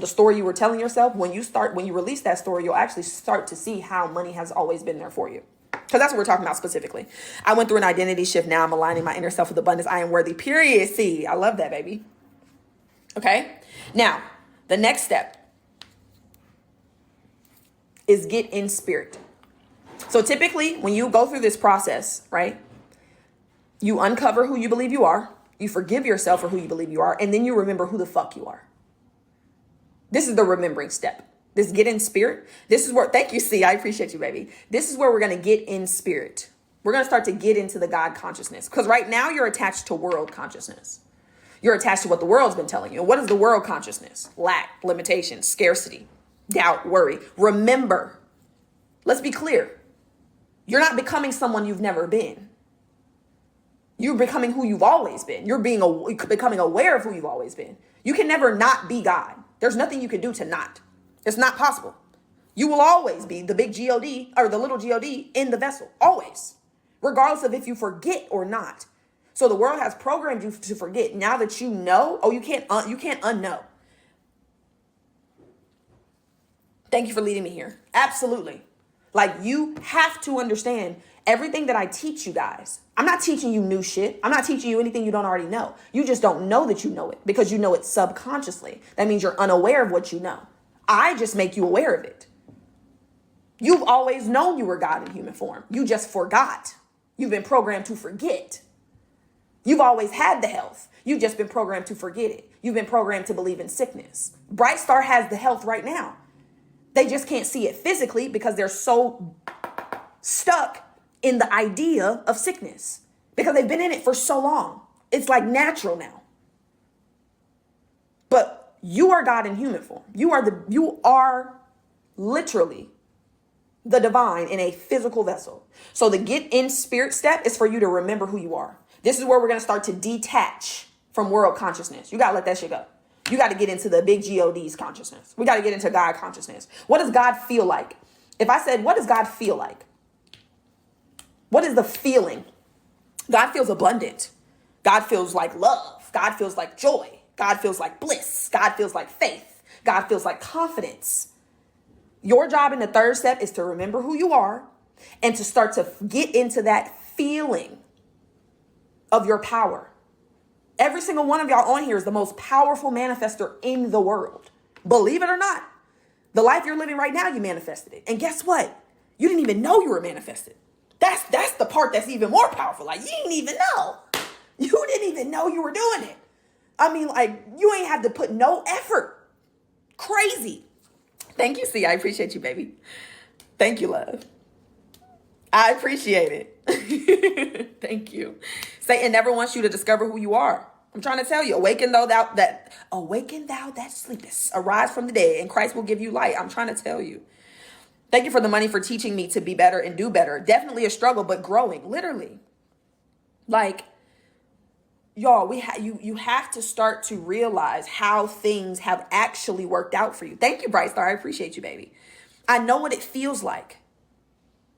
story you were telling yourself, when you release that story, you'll actually start to see how money has always been there for you. Because that's what we're talking about specifically. I went through an identity shift. Now I'm aligning my inner self with abundance. I am worthy, period. See, I love that, baby. Okay. Now, the next step is get in spirit. So typically when you go through this process, right, you uncover who you believe you are. You forgive yourself for who you believe you are. And then you remember who the fuck you are. This is the remembering step. This get in spirit. This is where, thank you, C. I appreciate you, baby. This is where we're going to get in spirit. We're going to start to get into the God consciousness. Because right now you're attached to world consciousness. You're attached to what the world's been telling you. And what is the world consciousness? Lack, limitation, scarcity, doubt, worry. Remember, let's be clear. You're not becoming someone you've never been. You're becoming who you've always been. You're becoming aware of who you've always been. You can never not be God. There's nothing you can do to not. It's not possible. You will always be the big God or the little God in the vessel. Always. Regardless of if you forget or not. So the world has programmed you to forget. Now that you know, you can't unknow. Thank you for leading me here. Absolutely. Like, you have to understand everything that I teach you guys. I'm not teaching you new shit. I'm not teaching you anything you don't already know. You just don't know that you know it because you know it subconsciously. That means you're unaware of what you know. I just make you aware of it. You've always known you were God in human form. You just forgot. You've been programmed to forget. You've always had the health. You've just been programmed to forget it. You've been programmed to believe in sickness. Bright Star has the health right now. They just can't see it physically because they're so stuck in the idea of sickness because they've been in it for so long. It's like natural now. But you are God in human form. You are literally the divine in a physical vessel. So the get in spirit step is for you to remember who you are. This is where we're going to start to detach from world consciousness. You got to let that shit go. You got to get into the big God's consciousness. We got to get into God consciousness. What does God feel like? If I said, what does God feel like? What is the feeling? God feels abundant. God feels like love. God feels like joy. God feels like bliss. God feels like faith. God feels like confidence. Your job in the third step is to remember who you are and to start to get into that feeling of your power. Every single one of y'all on here is the most powerful manifester in the world. Believe it or not, the life you're living right now, you manifested it. And guess what? You didn't even know you were manifested. That's the part that's even more powerful. Like, you didn't even know. You didn't even know you were doing it. I mean, like, you ain't had to put no effort. Crazy. Thank you, C. I appreciate you, baby. Thank you, love. I appreciate it. Thank you. Satan never wants you to discover who you are. I'm trying to tell you, awaken thou that sleepest. Arise from the dead, and Christ will give you light. I'm trying to tell you. Thank you for the money for teaching me to be better and do better. Definitely a struggle, but growing, literally. Like, y'all, you have to start to realize how things have actually worked out for you. Thank you, Bright Star. I appreciate you, baby. I know what it feels like.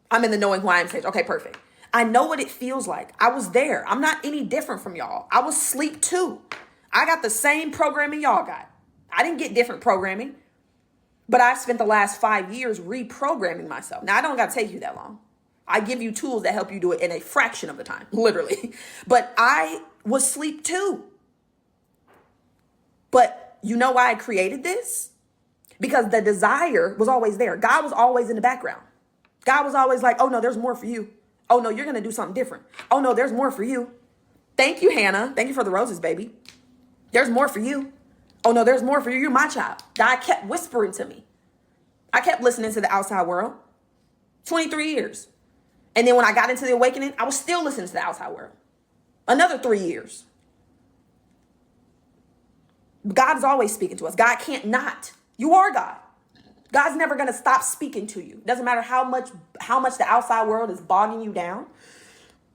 I'm in the knowing who I am stage. Okay, perfect. I know what it feels like. I was there. I'm not any different from y'all. I was asleep too. I got the same programming y'all got. I didn't get different programming, but I've spent the last 5 years reprogramming myself. Now, I don't got to take you that long. I give you tools that help you do it in a fraction of the time, literally. But I was asleep too. But you know why I created this? Because the desire was always there. God was always in the background. God was always like, oh no, there's more for you. Oh no, you're going to do something different. Oh no, there's more for you. Thank you, Hannah. Thank you for the roses, baby. There's more for you. Oh no, there's more for you. You're my child. God kept whispering to me. I kept listening to the outside world. 23 years. And then when I got into the awakening, I was still listening to the outside world. Another 3 years. God is always speaking to us. God can't not. You are God. God's never going to stop speaking to you. Doesn't matter how much the outside world is bogging you down.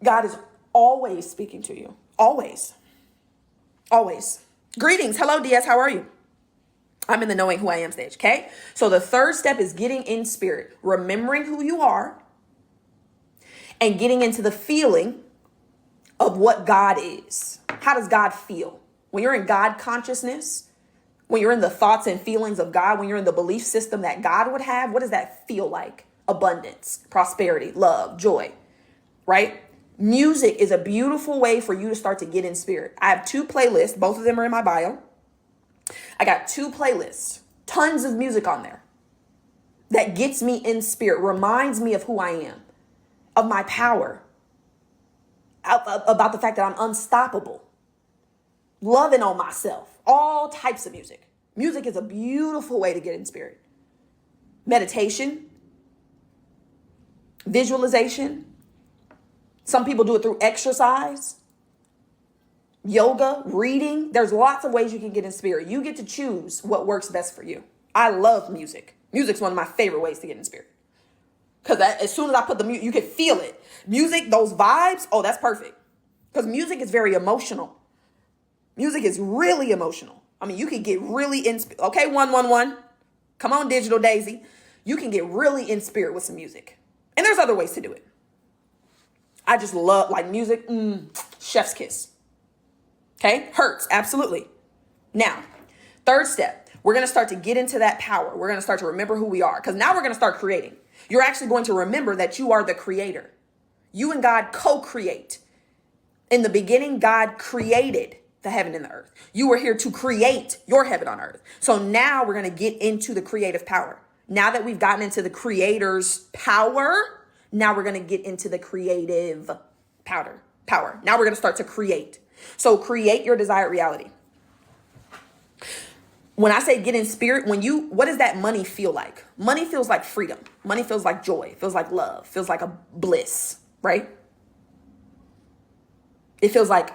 God is always speaking to you. Always. Always. Greetings. Hello, DS. How are you? I'm in the knowing who I am stage. Okay. So the third step is getting in spirit, remembering who you are and getting into the feeling of what God is. How does God feel? When you're in God consciousness, when you're in the thoughts and feelings of God, when you're in the belief system that God would have, what does that feel like? Abundance, prosperity, love, joy, right? Music is a beautiful way for you to start to get in spirit. I have 2 playlists. Both of them are in my bio. I got 2 playlists, tons of music on there that gets me in spirit, reminds me of who I am, of my power, about the fact that I'm unstoppable, loving on myself, all types of music. Music is a beautiful way to get in spirit. Meditation, visualization. Some people do it through exercise, yoga, reading. There's lots of ways you can get in spirit. You get to choose what works best for you. I love music. Music's one of my favorite ways to get in spirit. Because as soon as I put the music, you can feel it. Music, those vibes, oh, that's perfect. Because music is very emotional. Music is really emotional. I mean, you can get really in. Okay, 111. Come on, Digital Daisy. You can get really in spirit with some music. And there's other ways to do it. I just love, like, music. Chef's kiss. Okay, hurts. Absolutely. Now, third step. We're going to start to get into that power. We're going to start to remember who we are, because now we're going to start creating. You're actually going to remember that you are the creator. You and God co-create. In the beginning, God created the heaven and the earth. You were here to create your heaven on earth. So now we're going to get into the creative power. Now that we've gotten into the creator's power, now we're going to get into the creative power. Now we're going to start to create. So create your desired reality. When I say get in spirit, what does that money feel like? Money feels like freedom. Money feels like joy. Feels like love. Feels like a bliss, right? It feels like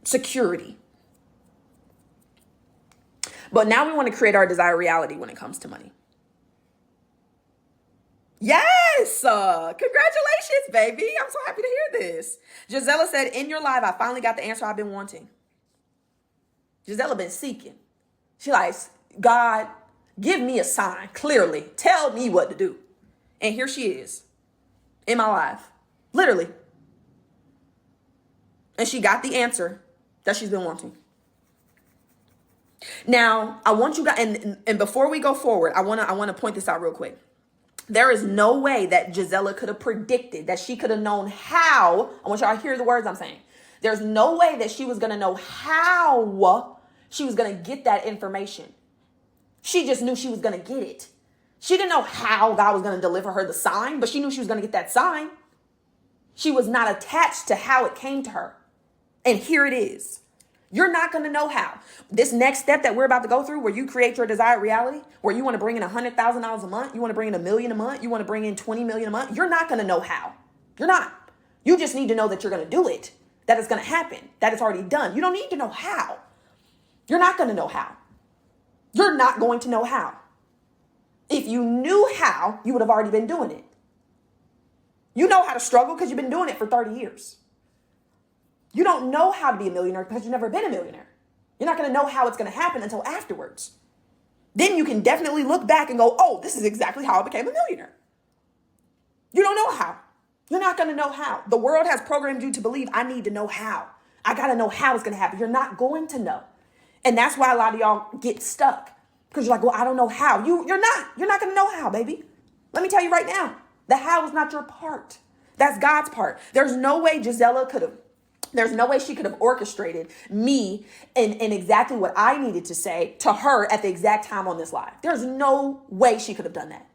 security. But now we want to create our desired reality when it comes to money. Yes. Congratulations, baby. I'm so happy to hear this. Gisela said, in your life, I finally got the answer I've been wanting. Gisela been seeking. She like, God, give me a sign. Clearly, tell me what to do. And here she is in my life, literally. And she got the answer that she's been wanting. Now, I want you guys, and before we go forward, I want to point this out real quick. There is no way that Gisela could have predicted, that she could have known how. I want y'all to hear the words I'm saying. There's no way that she was going to know how she was going to get that information. She just knew she was going to get it. She didn't know how God was going to deliver her the sign, but she knew she was going to get that sign. She was not attached to how it came to her. And here it is. You're not going to know how. This next step that we're about to go through, where you create your desired reality, where you want to bring in $100,000 a month, you want to bring in $1 million a month, you want to bring in 20 million a month, you're not going to know how. You're not. You just need to know that you're going to do it, that it's going to happen, that it's already done. You don't need to know how. You're not going to know how. You're not going to know how. If you knew how, you would have already been doing it. You know how to struggle because you've been doing it for 30 years. You don't know how to be a millionaire because you've never been a millionaire. You're not going to know how it's going to happen until afterwards. Then you can definitely look back and go, oh, this is exactly how I became a millionaire. You don't know how. You're not going to know how. The world has programmed you to believe, I need to know how. I got to know how it's going to happen. You're not going to know. And that's why a lot of y'all get stuck, because you're like, well, I don't know how. You're not going to know how, baby. Let me tell you right now, the how is not your part. That's God's part. There's no way there's no way she could have orchestrated me and exactly what I needed to say to her at the exact time on this live. There's no way she could have done that.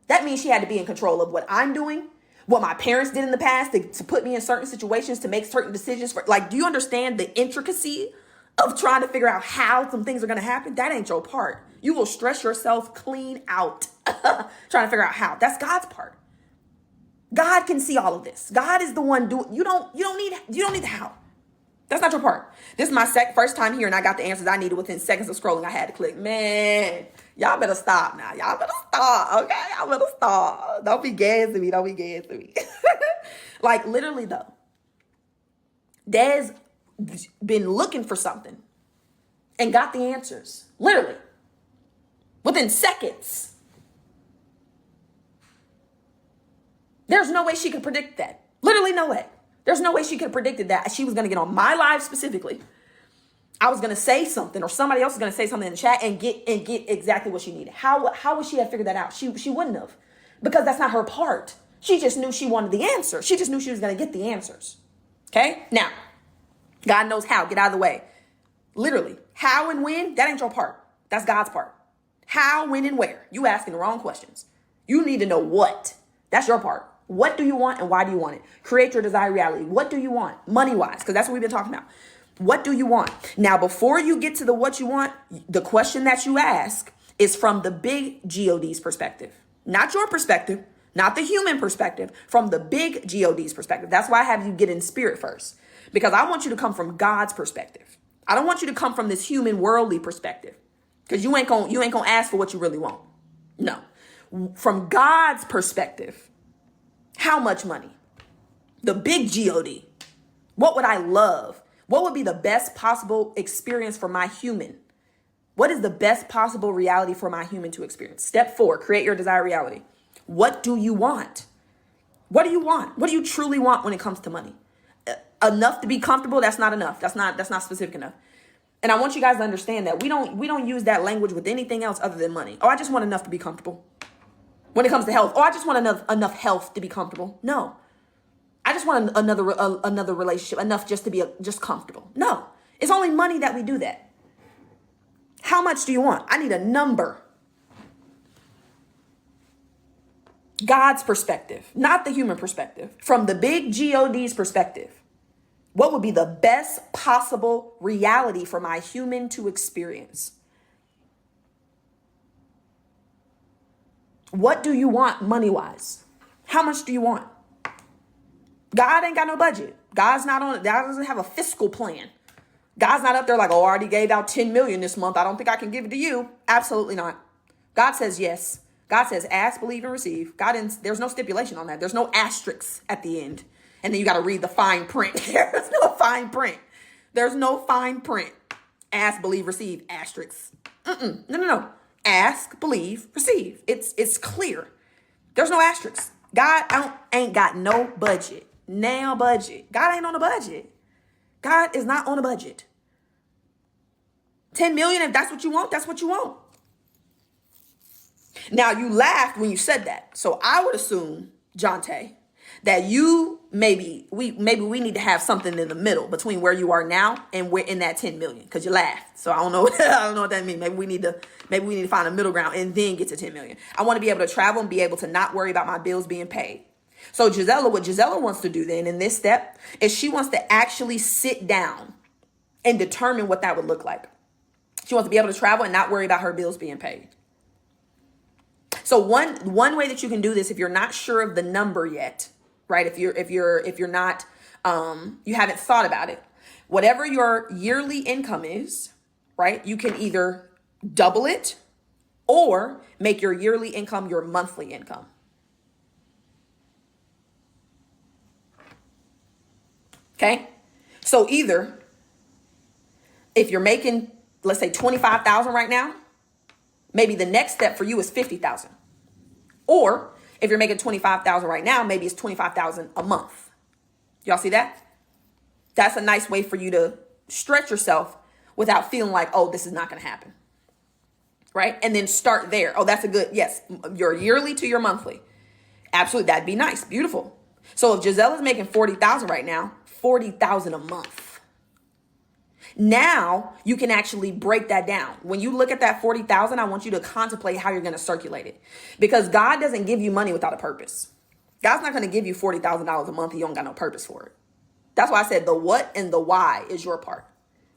That means she had to be in control of what I'm doing, what my parents did in the past to put me in certain situations, to make certain decisions. Do you understand the intricacy of trying to figure out how some things are going to happen? That ain't your part. You will stress yourself clean out trying to figure out how. That's God's part. God can see all of this. God is the one doing. You don't need the how. That's not your part. This is my first time here, and I got the answers I needed within seconds of scrolling. I had to click. Man, y'all better stop now. Y'all better stop. Okay, y'all better stop. Don't be gassing me. Don't be gassing me. Like literally though, Des been looking for something and got the answers. Literally within seconds. There's no way she could predict that. Literally no way. There's no way she could have predicted that she was going to get on my live specifically. I was going to say something, or somebody else was going to say something in the chat and get exactly what she needed. How would she have figured that out? She wouldn't have, because that's not her part. She just knew she wanted the answer. She just knew she was going to get the answers. Okay? Now, God knows how. Get out of the way. Literally, how and when, that ain't your part. That's God's part. How, when, and where. You asking the wrong questions. You need to know what. That's your part. What do you want and why do you want it? Create your desired reality. What do you want? Money-wise, because that's what we've been talking about. What do you want? Now, before you get to the what you want, the question that you ask is from the big God's perspective. Not your perspective, not the human perspective, from the big God's perspective. That's why I have you get in spirit first, because I want you to come from God's perspective. I don't want you to come from this human worldly perspective, because you ain't gonna ask for what you really want. No. From God's perspective, how much money? The big God. What would I love? What would be the best possible experience for my human? What is the best possible reality for my human to experience? Step 4, create your desired reality. What do you want? What do you want? What do you truly want when it comes to money? Enough to be comfortable? That's not enough. That's not specific enough. And I want you guys to understand that we don't use that language with anything else other than money. Oh, I just want enough to be comfortable. When it comes to health, oh, I just want enough health to be comfortable. No, I just want another relationship, enough just to be just comfortable. No, it's only money that we do that. How much do you want? I need a number. God's perspective, not the human perspective. From the big God's perspective, what would be the best possible reality for my human to experience? What do you want money-wise? How much do you want? God ain't got no budget. God doesn't have a fiscal plan. God's not up there like, oh, I already gave out 10 million this month. I don't think I can give it to you. Absolutely not. God says yes. God says ask, believe, and receive. There's no stipulation on that. There's no asterisks at the end. And then you got to read the fine print. There's no fine print. There's no fine print. Ask, believe, receive, asterisks. No. Ask, believe, receive. It's clear. There's no asterisks. God ain't got no budget. Now budget. God ain't on a budget. God is not on a budget. 10 million, if that's what you want, that's what you want. Now, you laughed when you said that. So I would assume, Jonte, that maybe we need to have something in the middle between where you are now and where in that 10 million, because you laughed. So I don't know what that means. Maybe we need to find a middle ground and then get to 10 million. I want to be able to travel and be able to not worry about my bills being paid. So what Gisela wants to do then in this step is she wants to actually sit down and determine what that would look like. She wants to be able to travel and not worry about her bills being paid. So one way that you can do this, if you're not sure of the number yet, right? If you're not, you haven't thought about it, whatever your yearly income is, right? You can either double it or make your yearly income your monthly income. Okay. So either if you're making, let's say 25,000 right now, maybe the next step for you is 50,000. Or if you're making 25,000 right now, maybe it's 25,000 a month. Y'all see that? That's a nice way for you to stretch yourself without feeling like, oh, this is not going to happen. Right? And then start there. Oh, that's a good, yes, your yearly to your monthly. Absolutely. That'd be nice. Beautiful. So if Giselle is making 40,000 right now, 40,000 a month. Now you can actually break that down. When you look at that 40,000, I want you to contemplate how you're going to circulate it, because God doesn't give you money without a purpose. God's not going to give you $40,000 a month. You don't got no purpose for it. That's why I said the what and the why is your part.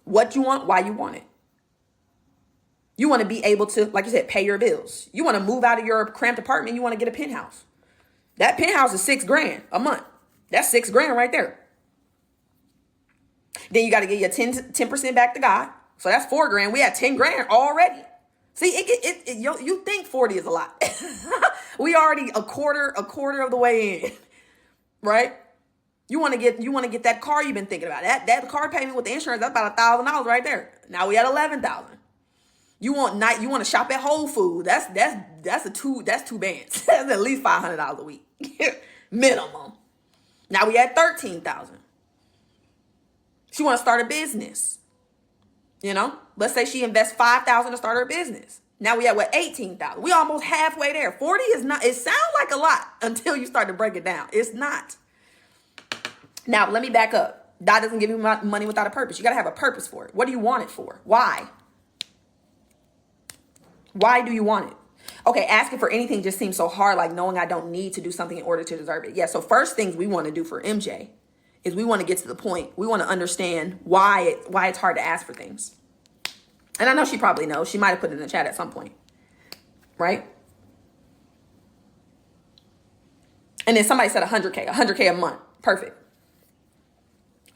What you want, why you want it. You want to be able to, like you said, pay your bills. You want to move out of your cramped apartment. You want to get a penthouse. That penthouse is $6,000 a month. That's $6,000 right there. Then you got to get your 10% back to God. So that's $4,000. We had $10,000 already. See, you think 40 is a lot. We already a quarter of the way in, right? You want to get that car you've been thinking about. That car payment with the insurance, that's about $1,000 right there. Now we at 11,000. You want to shop at Whole Foods. That's two bands. That's at least $500 a week. Minimum. Now we at 13,000. She want to start a business. You know, let's say she invests 5,000 to start her business. Now we at 18,000. We almost halfway there. 40 is not, it sounds like a lot until you start to break it down. It's not. Now, let me back up. God doesn't give you money without a purpose. You got to have a purpose for it. What do you want it for? Why? Why do you want it? Okay, asking for anything just seems so hard, like knowing I don't need to do something in order to deserve it. Yeah, so first things we want to do for MJ is we want to get to the point. We want to understand why it's hard to ask for things. And I know she probably knows. She might have put it in the chat at some point, right? And then somebody said 100K a month. Perfect.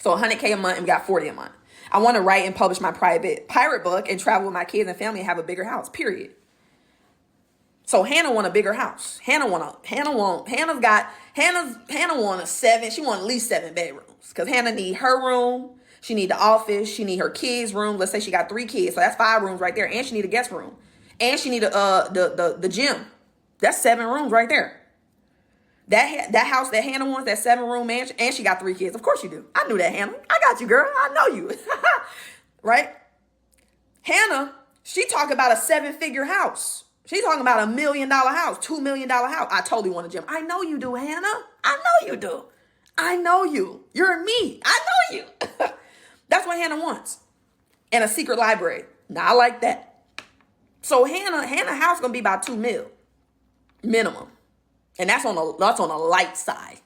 So 100K a month and we got 40 a month. I want to write and publish my private pirate book and travel with my kids and family and have a bigger house, period. So Hannah want a bigger house. Hannah want a 7. She want at least 7 bedrooms because Hannah need her room. She need the office. She need her kids' room. Let's say she got 3 kids. So that's 5 rooms right there. And she need a guest room. And she need the gym. That's 7 rooms right there. That house that Hannah wants, that 7-room mansion, and she got 3 kids. Of course you do. I knew that, Hannah. I got you, girl. I know you. Right? Hannah, she talking about a 7-figure house. She's talking about $1 million house, $2 million house. I totally want a gym. I know you do, Hannah. I know you do. I know you. You're me. I know you. That's what Hannah wants. And a secret library. Now, I like that. So Hannah house gonna be about 2 mil minimum. And that's on a light side.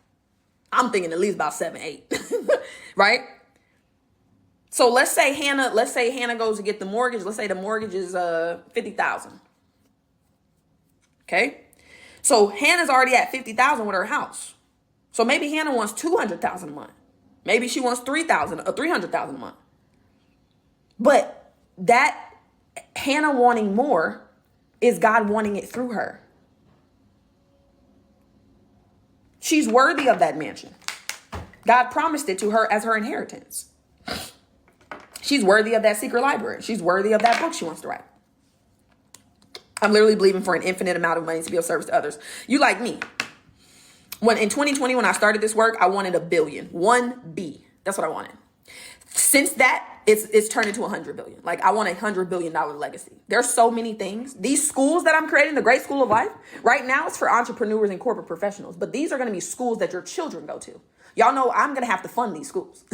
I'm thinking at least about 7, 8. Right? So let's say Hannah goes to get the mortgage. Let's say the mortgage is $50,000. Okay? So Hannah's already at $50,000 with her house. So maybe Hannah wants $200,000 a month. Maybe she wants $300,000 a month. But that Hannah wanting more is God wanting it through her. She's worthy of that mansion. God promised it to her as her inheritance. She's worthy of that secret library. She's worthy of that book she wants to write. I'm literally believing for an infinite amount of money to be of service to others. You like me. When in 2020, when I started this work, I wanted $1 billion. 1B. That's what I wanted. Since that, it's turned into $100 billion. Like, I want $100 billion legacy. There's so many things. These schools that I'm creating, the Great School of Life, right now it's for entrepreneurs and corporate professionals. But these are going to be schools that your children go to. Y'all know I'm going to have to fund these schools.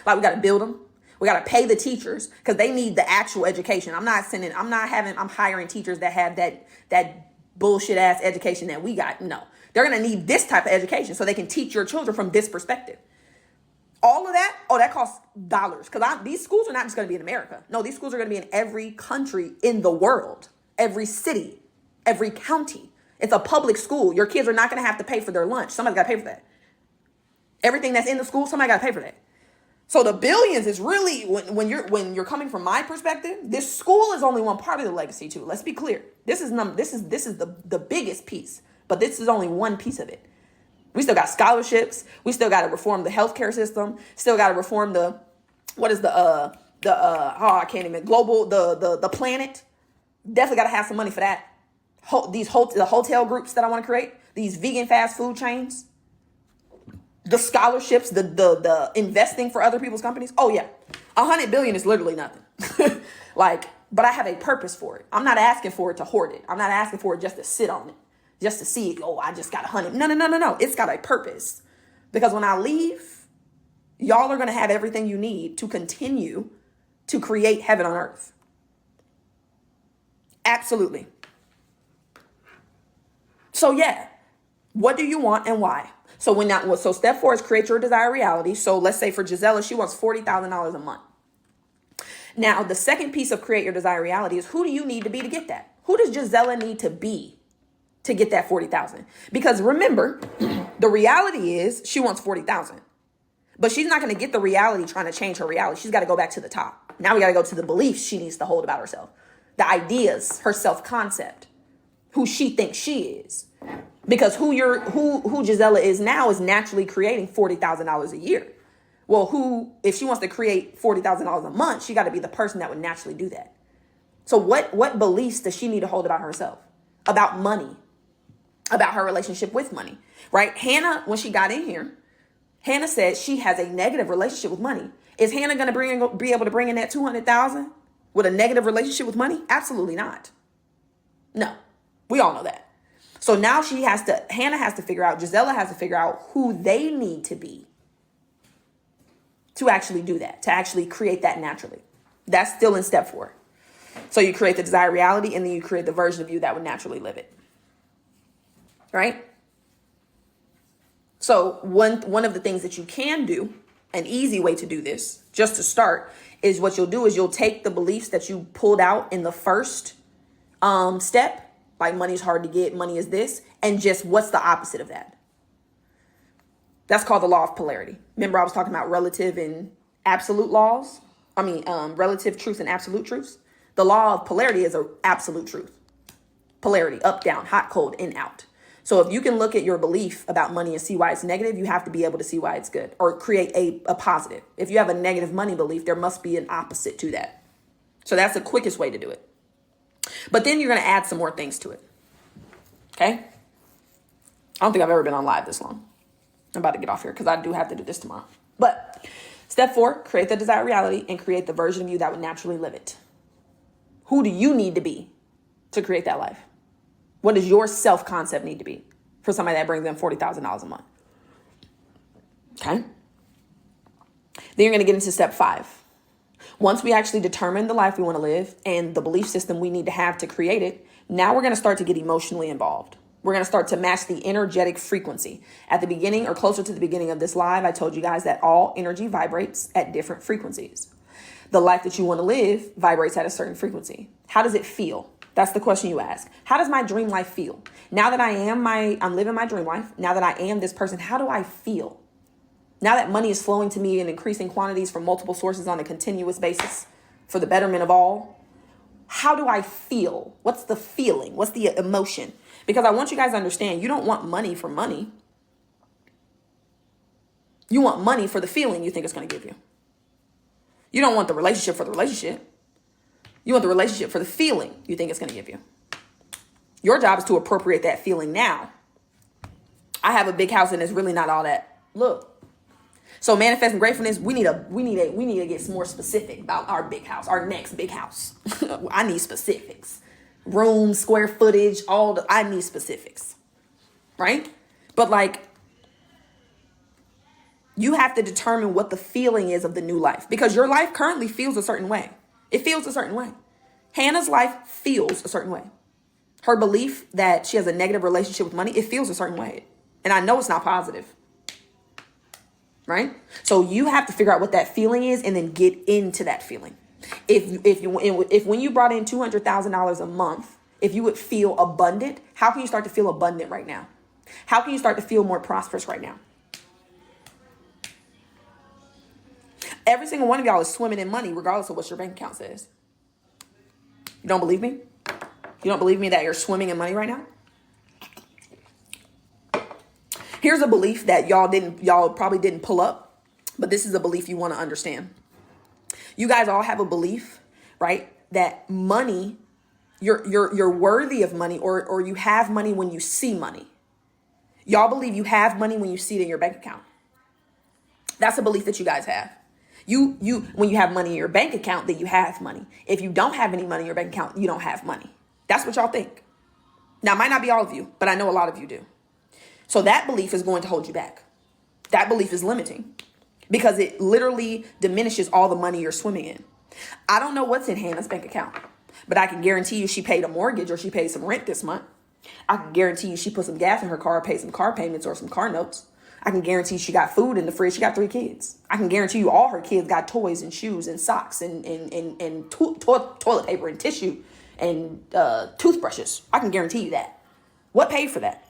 Like, we got to build them. We got to pay the teachers because they need the actual education. I'm hiring teachers that have that bullshit ass education that we got. No, they're going to need this type of education so they can teach your children from this perspective. All of that, that costs dollars because these schools are not just going to be in America. No, these schools are going to be in every country in the world, every city, every county. It's a public school. Your kids are not going to have to pay for their lunch. Somebody's got to pay for that. Everything that's in the school, somebody got to pay for that. So the billions is really when you're coming from my perspective, this school is only one part of the legacy too. Let's be clear. This is the biggest piece, but this is only one piece of it. We still got scholarships. We still got to reform the healthcare system. Still got to reform the planet. Definitely got to have some money for that. The hotel groups that I want to create, these vegan fast food chains. The scholarships, the investing for other people's companies. Oh yeah, $100 billion is literally nothing. But I have a purpose for it. I'm not asking for it to hoard it. I'm not asking for it just to sit on it, just to see it. Oh, I just got 100. No. It's got a purpose because when I leave, y'all are gonna have everything you need to continue to create heaven on earth. Absolutely. So yeah, what do you want and why? So step 4 is create your desired reality. So let's say for Gisela, she wants $40,000 a month. Now, the second piece of create your desired reality is who do you need to be to get that? Who does Gisela need to be to get that 40,000? Because remember, the reality is she wants 40,000, but she's not going to get the reality trying to change her reality. She's got to go back to the top. Now we got to go to the beliefs she needs to hold about herself, the ideas, her self-concept, who she thinks she is. Because who Gisela is now is naturally creating $40,000 a year. Well, if she wants to create $40,000 a month, she got to be the person that would naturally do that. So what beliefs does she need to hold about herself, about money, about her relationship with money, right? Hannah, when she got in here, Hannah said she has a negative relationship with money. Is Hannah going to be able to bring in that $200,000 with a negative relationship with money? Absolutely not. No, we all know that. So now Hannah has to figure out, Gisela has to figure out who they need to be to actually do that, to actually create that naturally. That's still in step 4. So you create the desired reality and then you create the version of you that would naturally live it. Right? So one of the things that you can do, an easy way to do this, just to start, is what you'll do is you'll take the beliefs that you pulled out in the first step, like money's hard to get, money is this, and just what's the opposite of that? That's called the law of polarity. Remember I was talking about relative and absolute laws? Relative truth and absolute truths. The law of polarity is an absolute truth. Polarity, up, down, hot, cold, in, out. So if you can look at your belief about money and see why it's negative, you have to be able to see why it's good or create a positive. If you have a negative money belief, there must be an opposite to that. So that's the quickest way to do it. But then you're going to add some more things to it. Okay? I don't think I've ever been on live this long. I'm about to get off here because I do have to do this tomorrow. But step 4, create the desired reality and create the version of you that would naturally live it. Who do you need to be to create that life? What does your self-concept need to be for somebody that brings in $40,000 a month? Okay. Then you're going to get into step 5. Once we actually determine the life we want to live and the belief system we need to have to create it, now we're going to start to get emotionally involved. We're going to start to match the energetic frequency. At the beginning or closer to the beginning of this live, I told you guys that all energy vibrates at different frequencies. The life that you want to live vibrates at a certain frequency. How does it feel? That's the question you ask. How does my dream life feel? Now that I'm living my dream life, now that I am this person, how do I feel? Now that money is flowing to me in increasing quantities from multiple sources on a continuous basis for the betterment of all, how do I feel? What's the feeling? What's the emotion? Because I want you guys to understand, you don't want money for money. You want money for the feeling you think it's going to give you. You don't want the relationship for the relationship. You want the relationship for the feeling you think it's going to give you. Your job is to appropriate that feeling now. I have a big house and it's really not all that. Look. So manifesting gratefulness, we need to get more specific about our big house, our next big house. I need specifics. Room, square footage, I need specifics. Right? But like, you have to determine what the feeling is of the new life, because your life currently feels a certain way. It feels a certain way. Hannah's life feels a certain way. Her belief that she has a negative relationship with money, it feels a certain way. And I know it's not positive. Right? So you have to figure out what that feeling is and then get into that feeling. If when you brought in $200,000 a month, if you would feel abundant, how can you start to feel abundant right now? How can you start to feel more prosperous right now? Every single one of y'all is swimming in money, regardless of what your bank account says. You don't believe me? You don't believe me that you're swimming in money right now? Here's a belief that y'all probably didn't pull up, but this is a belief you want to understand. You guys all have a belief, right? That money, you're worthy of money, or you have money when you see money. Y'all believe you have money when you see it in your bank account. That's a belief that you guys have. When you have money in your bank account, then you have money. If you don't have any money in your bank account, you don't have money. That's what y'all think. Now, it might not be all of you, but I know a lot of you do. So that belief is going to hold you back. That belief is limiting because it literally diminishes all the money you're swimming in. I don't know what's in Hannah's bank account, but I can guarantee you she paid a mortgage or she paid some rent this month. I can guarantee you she put some gas in her car, paid some car payments or some car notes. I can guarantee she got food in the fridge. She got 3 kids. I can guarantee you all her kids got toys and shoes and socks and toilet paper and tissue and toothbrushes. I can guarantee you that. What paid for that?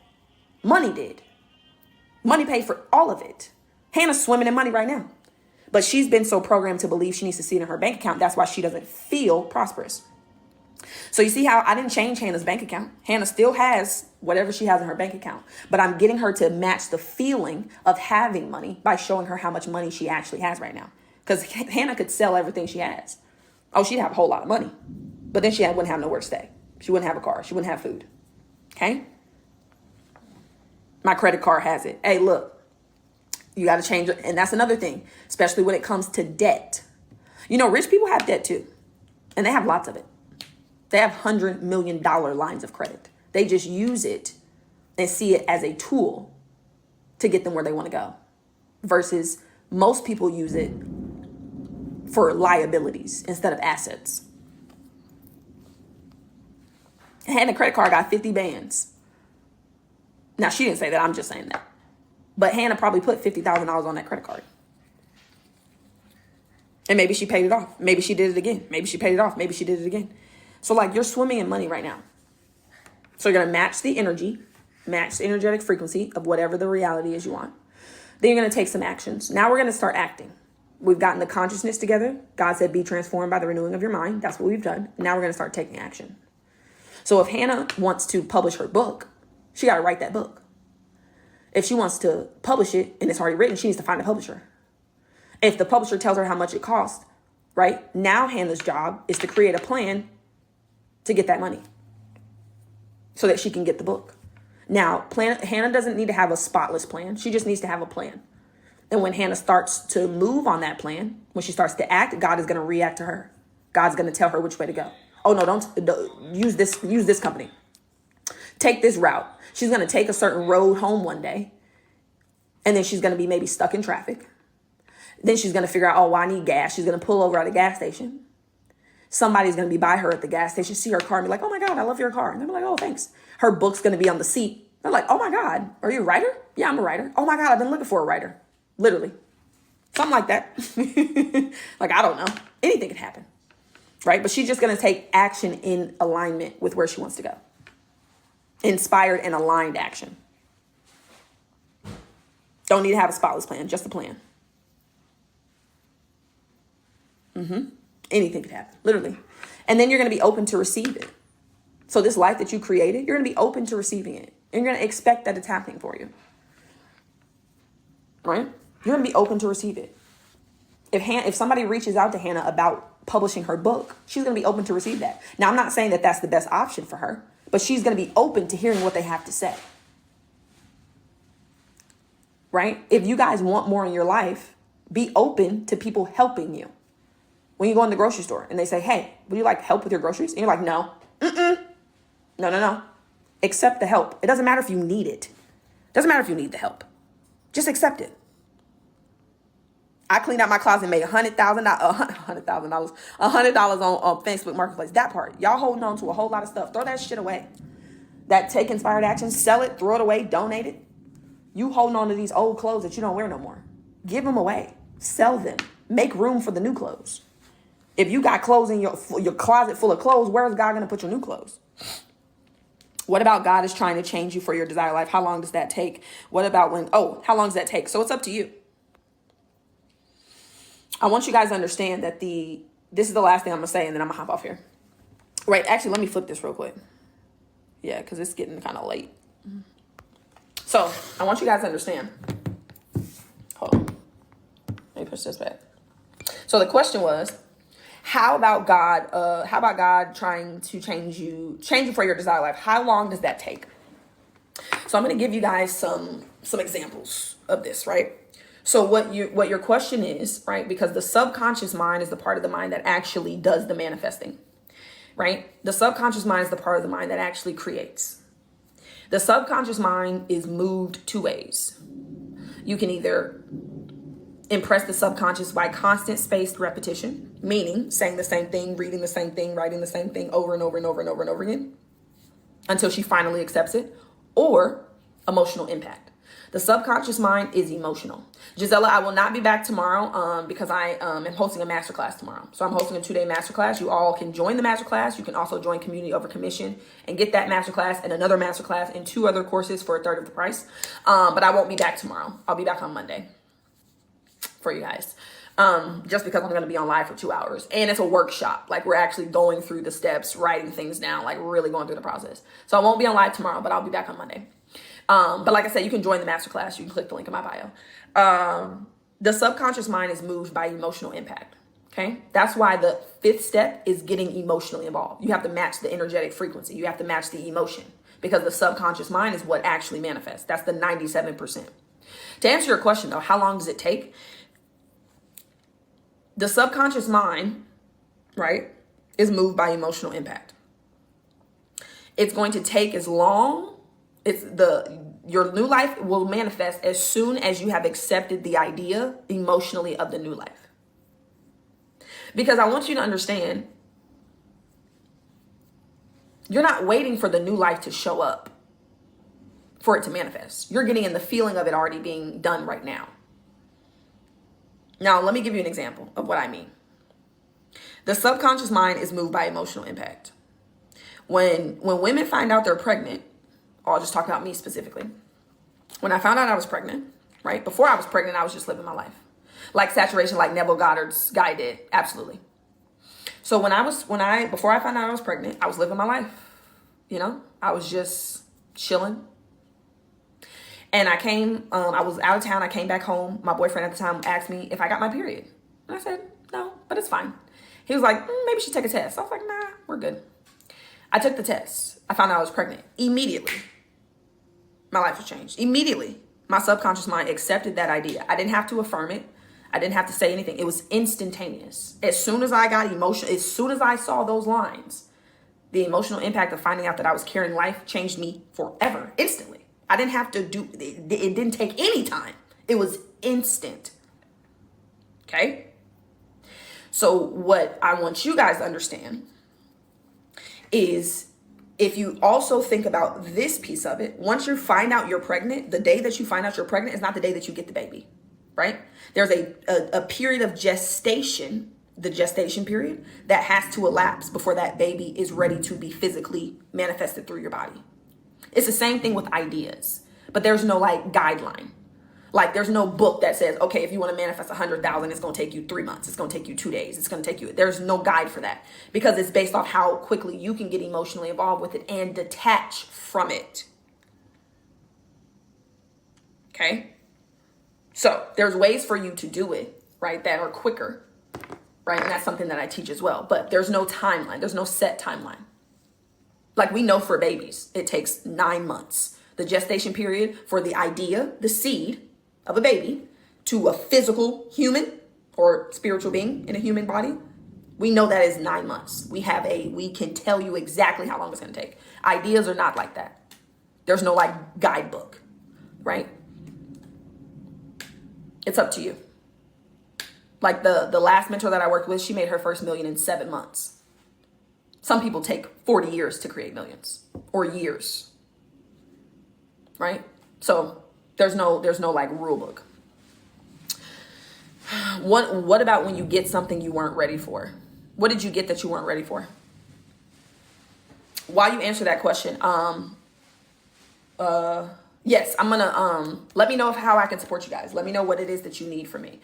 Money did. Money paid for all of it. Hannah's swimming in money right now. But she's been so programmed to believe she needs to see it in her bank account. That's why she doesn't feel prosperous. So you see how I didn't change Hannah's bank account. Hannah still has whatever she has in her bank account. But I'm getting her to match the feeling of having money by showing her how much money she actually has right now. Because Hannah could sell everything she has. Oh, she'd have a whole lot of money. But then she wouldn't have nowhere to stay. She wouldn't have a car. She wouldn't have food. Okay? My credit card has it. Hey, look, you got to change it. And that's another thing, especially when it comes to debt. You know, rich people have debt too. And they have lots of it. They have $100 million lines of credit. They just use it and see it as a tool to get them where they want to go. Versus most people use it for liabilities instead of assets. And the credit card got 50 bands. Now, she didn't say that. I'm just saying that. But Hannah probably put $50,000 on that credit card. And maybe she paid it off. Maybe she did it again. Maybe she paid it off. Maybe she did it again. So like you're swimming in money right now. So you're going to match the energy, match the energetic frequency of whatever the reality is you want. Then you're going to take some actions. Now we're going to start acting. We've gotten the consciousness together. God said, be transformed by the renewing of your mind. That's what we've done. Now we're going to start taking action. So if Hannah wants to publish her book, she got to write that book. If she wants to publish it and it's already written, she needs to find a publisher. If the publisher tells her how much it costs, right? Now Hannah's job is to create a plan to get that money so that she can get the book. Now, Hannah doesn't need to have a spotless plan. She just needs to have a plan. And when Hannah starts to move on that plan, when she starts to act, God is going to react to her. God's going to tell her which way to go. oh no, don't use this company. Take this route. She's going to take a certain road home one day. And then she's going to be maybe stuck in traffic. Then she's going to figure out, oh, well, I need gas. She's going to pull over at a gas station. Somebody's going to be by her at the gas station, see her car and be like, oh my God, I love your car. And they'll be like, oh, thanks. Her book's going to be on the seat. They're like, oh my God, are you a writer? Yeah, I'm a writer. Oh my God, I've been looking for a writer. Literally. Something like that. Like, I don't know. Anything can happen. Right? But she's just going to take action in alignment with where she wants to go. Inspired and aligned action. Don't need to have a spotless plan, just a plan. Anything could happen, literally. And then you're going to be open to receive it. So this life that you created, you're going to be open to receiving it. And you're going to expect that it's happening for you. Right? You're going to be open to receive it. If somebody reaches out to Hannah about publishing her book, she's going to be open to receive that. Now, I'm not saying that that's the best option for her, but she's going to be open to hearing what they have to say. Right? If you guys want more in your life, be open to people helping you. When you go in the grocery store and they say, hey, would you like help with your groceries? And you're like, no. No. Accept the help. It doesn't matter if you need it. It doesn't matter if you need the help. Just accept it. I cleaned out my closet and made $100,000 on Facebook Marketplace. That part. Y'all holding on to a whole lot of stuff. Throw that shit away. That take inspired action. Sell it. Throw it away. Donate it. You holding on to these old clothes that you don't wear no more. Give them away. Sell them. Make room for the new clothes. If you got clothes in your closet full of clothes, where is God going to put your new clothes? What about God is trying to change you for your desired life? How long does that take? What about how long does that take? So it's up to you. I want you guys to understand that this is the last thing I'm going to say, and then I'm going to hop off here. Right. Actually, let me flip this real quick. Yeah, because it's getting kind of late. So I want you guys to understand. Hold on. Let me push this back. So the question was, how about God trying to change you for your desired life? How long does that take? So I'm going to give you guys some examples of this, right? So what your question is, right? Because the subconscious mind is the part of the mind that actually does the manifesting, right? The subconscious mind is the part of the mind that actually creates. The subconscious mind is moved two ways. You can either impress the subconscious by constant spaced repetition, meaning saying the same thing, reading the same thing, writing the same thing over and over and over and over and over again until she finally accepts it, or emotional impact. The subconscious mind is emotional. Gisela, I will not be back tomorrow because I am hosting a masterclass tomorrow. So I'm hosting a 2-day masterclass. You all can join the masterclass. You can also join Community Over Commission and get that masterclass and another masterclass and 2 other courses for a third of the price. But I won't be back tomorrow. I'll be back on Monday for you guys. Just because I'm going to be on live for 2 hours. And it's a workshop. Like, we're actually going through the steps, writing things down, like really going through the process. So I won't be on live tomorrow, but I'll be back on Monday. But like I said, you can join the masterclass. You can click the link in my bio. The subconscious mind is moved by emotional impact. Okay. That's why the 5th step is getting emotionally involved. You have to match the energetic frequency. You have to match the emotion, because the subconscious mind is what actually manifests. That's the 97%. To answer your question though, how long does it take? The subconscious mind, right, is moved by emotional impact. It's going to take as long. Your new life will manifest as soon as you have accepted the idea emotionally of the new life. Because I want you to understand, you're not waiting for the new life to show up for it to manifest. You're getting in the feeling of it already being done right now. Now, let me give you an example of what I mean. The subconscious mind is moved by emotional impact. When women find out they're pregnant, I'll just talk about me specifically. When I found out I was pregnant, right? Before I was pregnant, I was just living my life. Like saturation, like Neville Goddard's guy did. Absolutely. So before I found out I was pregnant, I was living my life. You know, I was just chilling. And I was out of town. I came back home. My boyfriend at the time asked me if I got my period. And I said, no, but it's fine. He was like, maybe you should take a test. I was like, nah, we're good. I took the test. I found out I was pregnant. Immediately, my life was changed. Immediately, my subconscious mind accepted that idea. I didn't have to affirm it. I didn't have to say anything. It was instantaneous. As soon as I got emotional, as soon as I saw those lines, The emotional impact of finding out that I was carrying life changed me forever, instantly. I didn't have to do it. It didn't take any time. It was instant. Okay? So what I want you guys to understand is, if you also think about this piece of it, once you find out you're pregnant, the day that you find out you're pregnant is not the day that you get the baby, right? There's a period of gestation, the gestation period, that has to elapse before that baby is ready to be physically manifested through your body. It's the same thing with ideas, but there's no like guideline. Like there's no book that says, okay, if you want to manifest 100,000, it's going to take you 3 months. It's going to take you 2 days. It's going to take you, there's no guide for that, because it's based off how quickly you can get emotionally involved with it and detach from it. Okay. So there's ways for you to do it, right, that are quicker, right? And that's something that I teach as well, but there's no timeline. There's no set timeline. Like we know for babies, it takes 9 months. The gestation period for the idea, the seed of a baby, to a physical human or spiritual being in a human body, we know that is 9 months. We can tell you exactly how long it's going to take. Ideas are not like that. There's no like guidebook, right? It's up to you. Like the last mentor that I worked with, she made her first million in 7 months. Some people take 40 years to create millions, or years, right? So there's no like rule book. What about when you get something you weren't ready for? What did you get that you weren't ready for? While you answer that question, yes, I'm gonna let me know how I can support you guys. Let me know what it is that you need from me.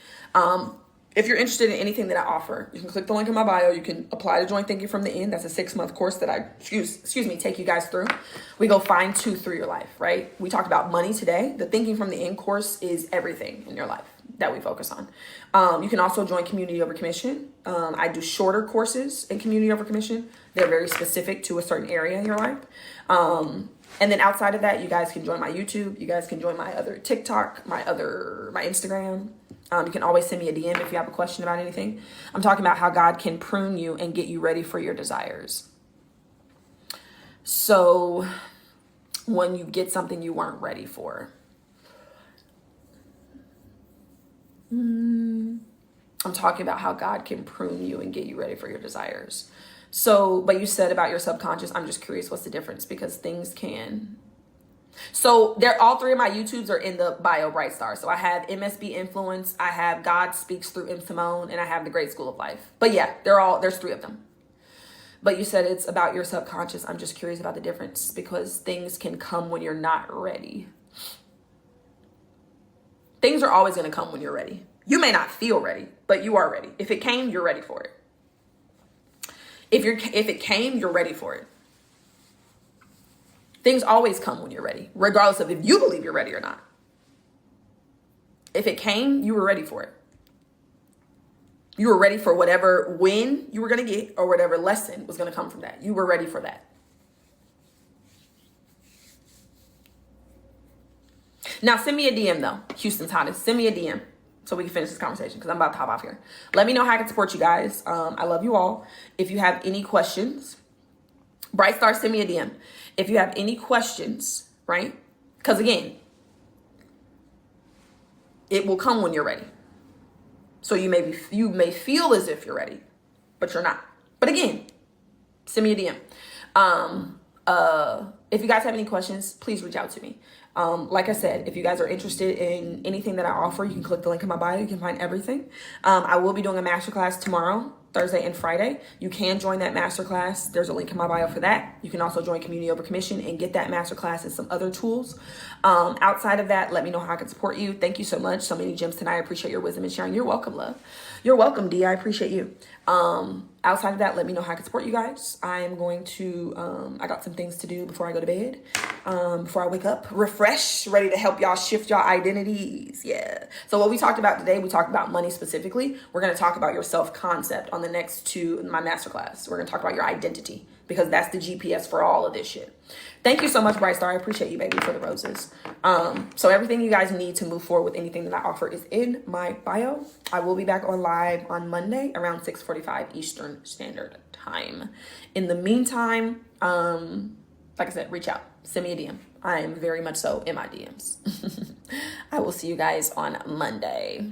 If you're interested in anything that I offer, you can click the link in my bio. You can apply to join Thinking from the End. That's a 6-month course that I take you guys through. We go fine tooth through your life, right? We talked about money today. The Thinking from the End course is everything in your life that we focus on. You can also join Community Over Commission. I do shorter courses in Community Over Commission. They're very specific to a certain area in your life. And then outside of that, you guys can join my YouTube. You guys can join my other TikTok, my Instagram. You can always send me a DM if you have a question about anything. I'm talking about how God can prune you and get you ready for your desires. So when you get something you weren't ready for, I'm talking about how God can prune you and get you ready for your desires. So, but you said about your subconscious, I'm just curious what's the difference, because things can. So all 3 of my YouTubes are in the bio, Bright Star. So I have msbinfluence, I have God Speaks Through M. Simone, and I have the Great School of Life. But yeah, there's 3 of them. But you said it's about your subconscious. I'm just curious about the difference, because things can come when you're not ready. Things are always going to come when you're ready. You may not feel ready, but you are ready. If it came, you're ready for it. If it came, you're ready for it. Things always come when you're ready, regardless of if you believe you're ready or not. If it came, you were ready for it. You were ready for whatever win you were going to get, or whatever lesson was going to come from that. You were ready for that. Now, send me a DM though. Houston's hottest. Send me a DM so we can finish this conversation, because I'm about to hop off here. Let me know how I can support you guys. I love you all. If you have any questions, Bright Star, send me a DM. If you have any questions, right? Because again, it will come when you're ready. So you may feel as if you're ready, but you're not. But again, send me a DM. If you guys have any questions, please reach out to me. Like I said, if you guys are interested in anything that I offer, you can click the link in my bio. You can find everything. I will be doing a masterclass tomorrow, Thursday and Friday. You can join that masterclass. There's a link in my bio for that. You can also join Community Over Commission and get that masterclass and some other tools. Outside of that, let me know how I can support you. Thank you so much. So many gems tonight. I appreciate your wisdom and sharing. You're welcome, love. You're welcome, D. I appreciate you. Outside of that, let me know how I can support you guys. I am going to, I got some things to do before I go to bed, before I wake up, refresh, ready to help y'all shift y'all identities. Yeah. So what we talked about today, we talked about money specifically. We're going to talk about your self-concept on the next 2, my masterclass. We're going to talk about your identity. because that's the GPS for all of this shit. Thank you so much, Bright Star. I appreciate you, baby, for the roses. So everything you guys need to move forward with anything that I offer is in my bio. I will be back on live on Monday around 6:45 Eastern Standard Time. In the meantime, like I said, reach out. Send me a DM. I am very much so in my DMs. I will see you guys on Monday.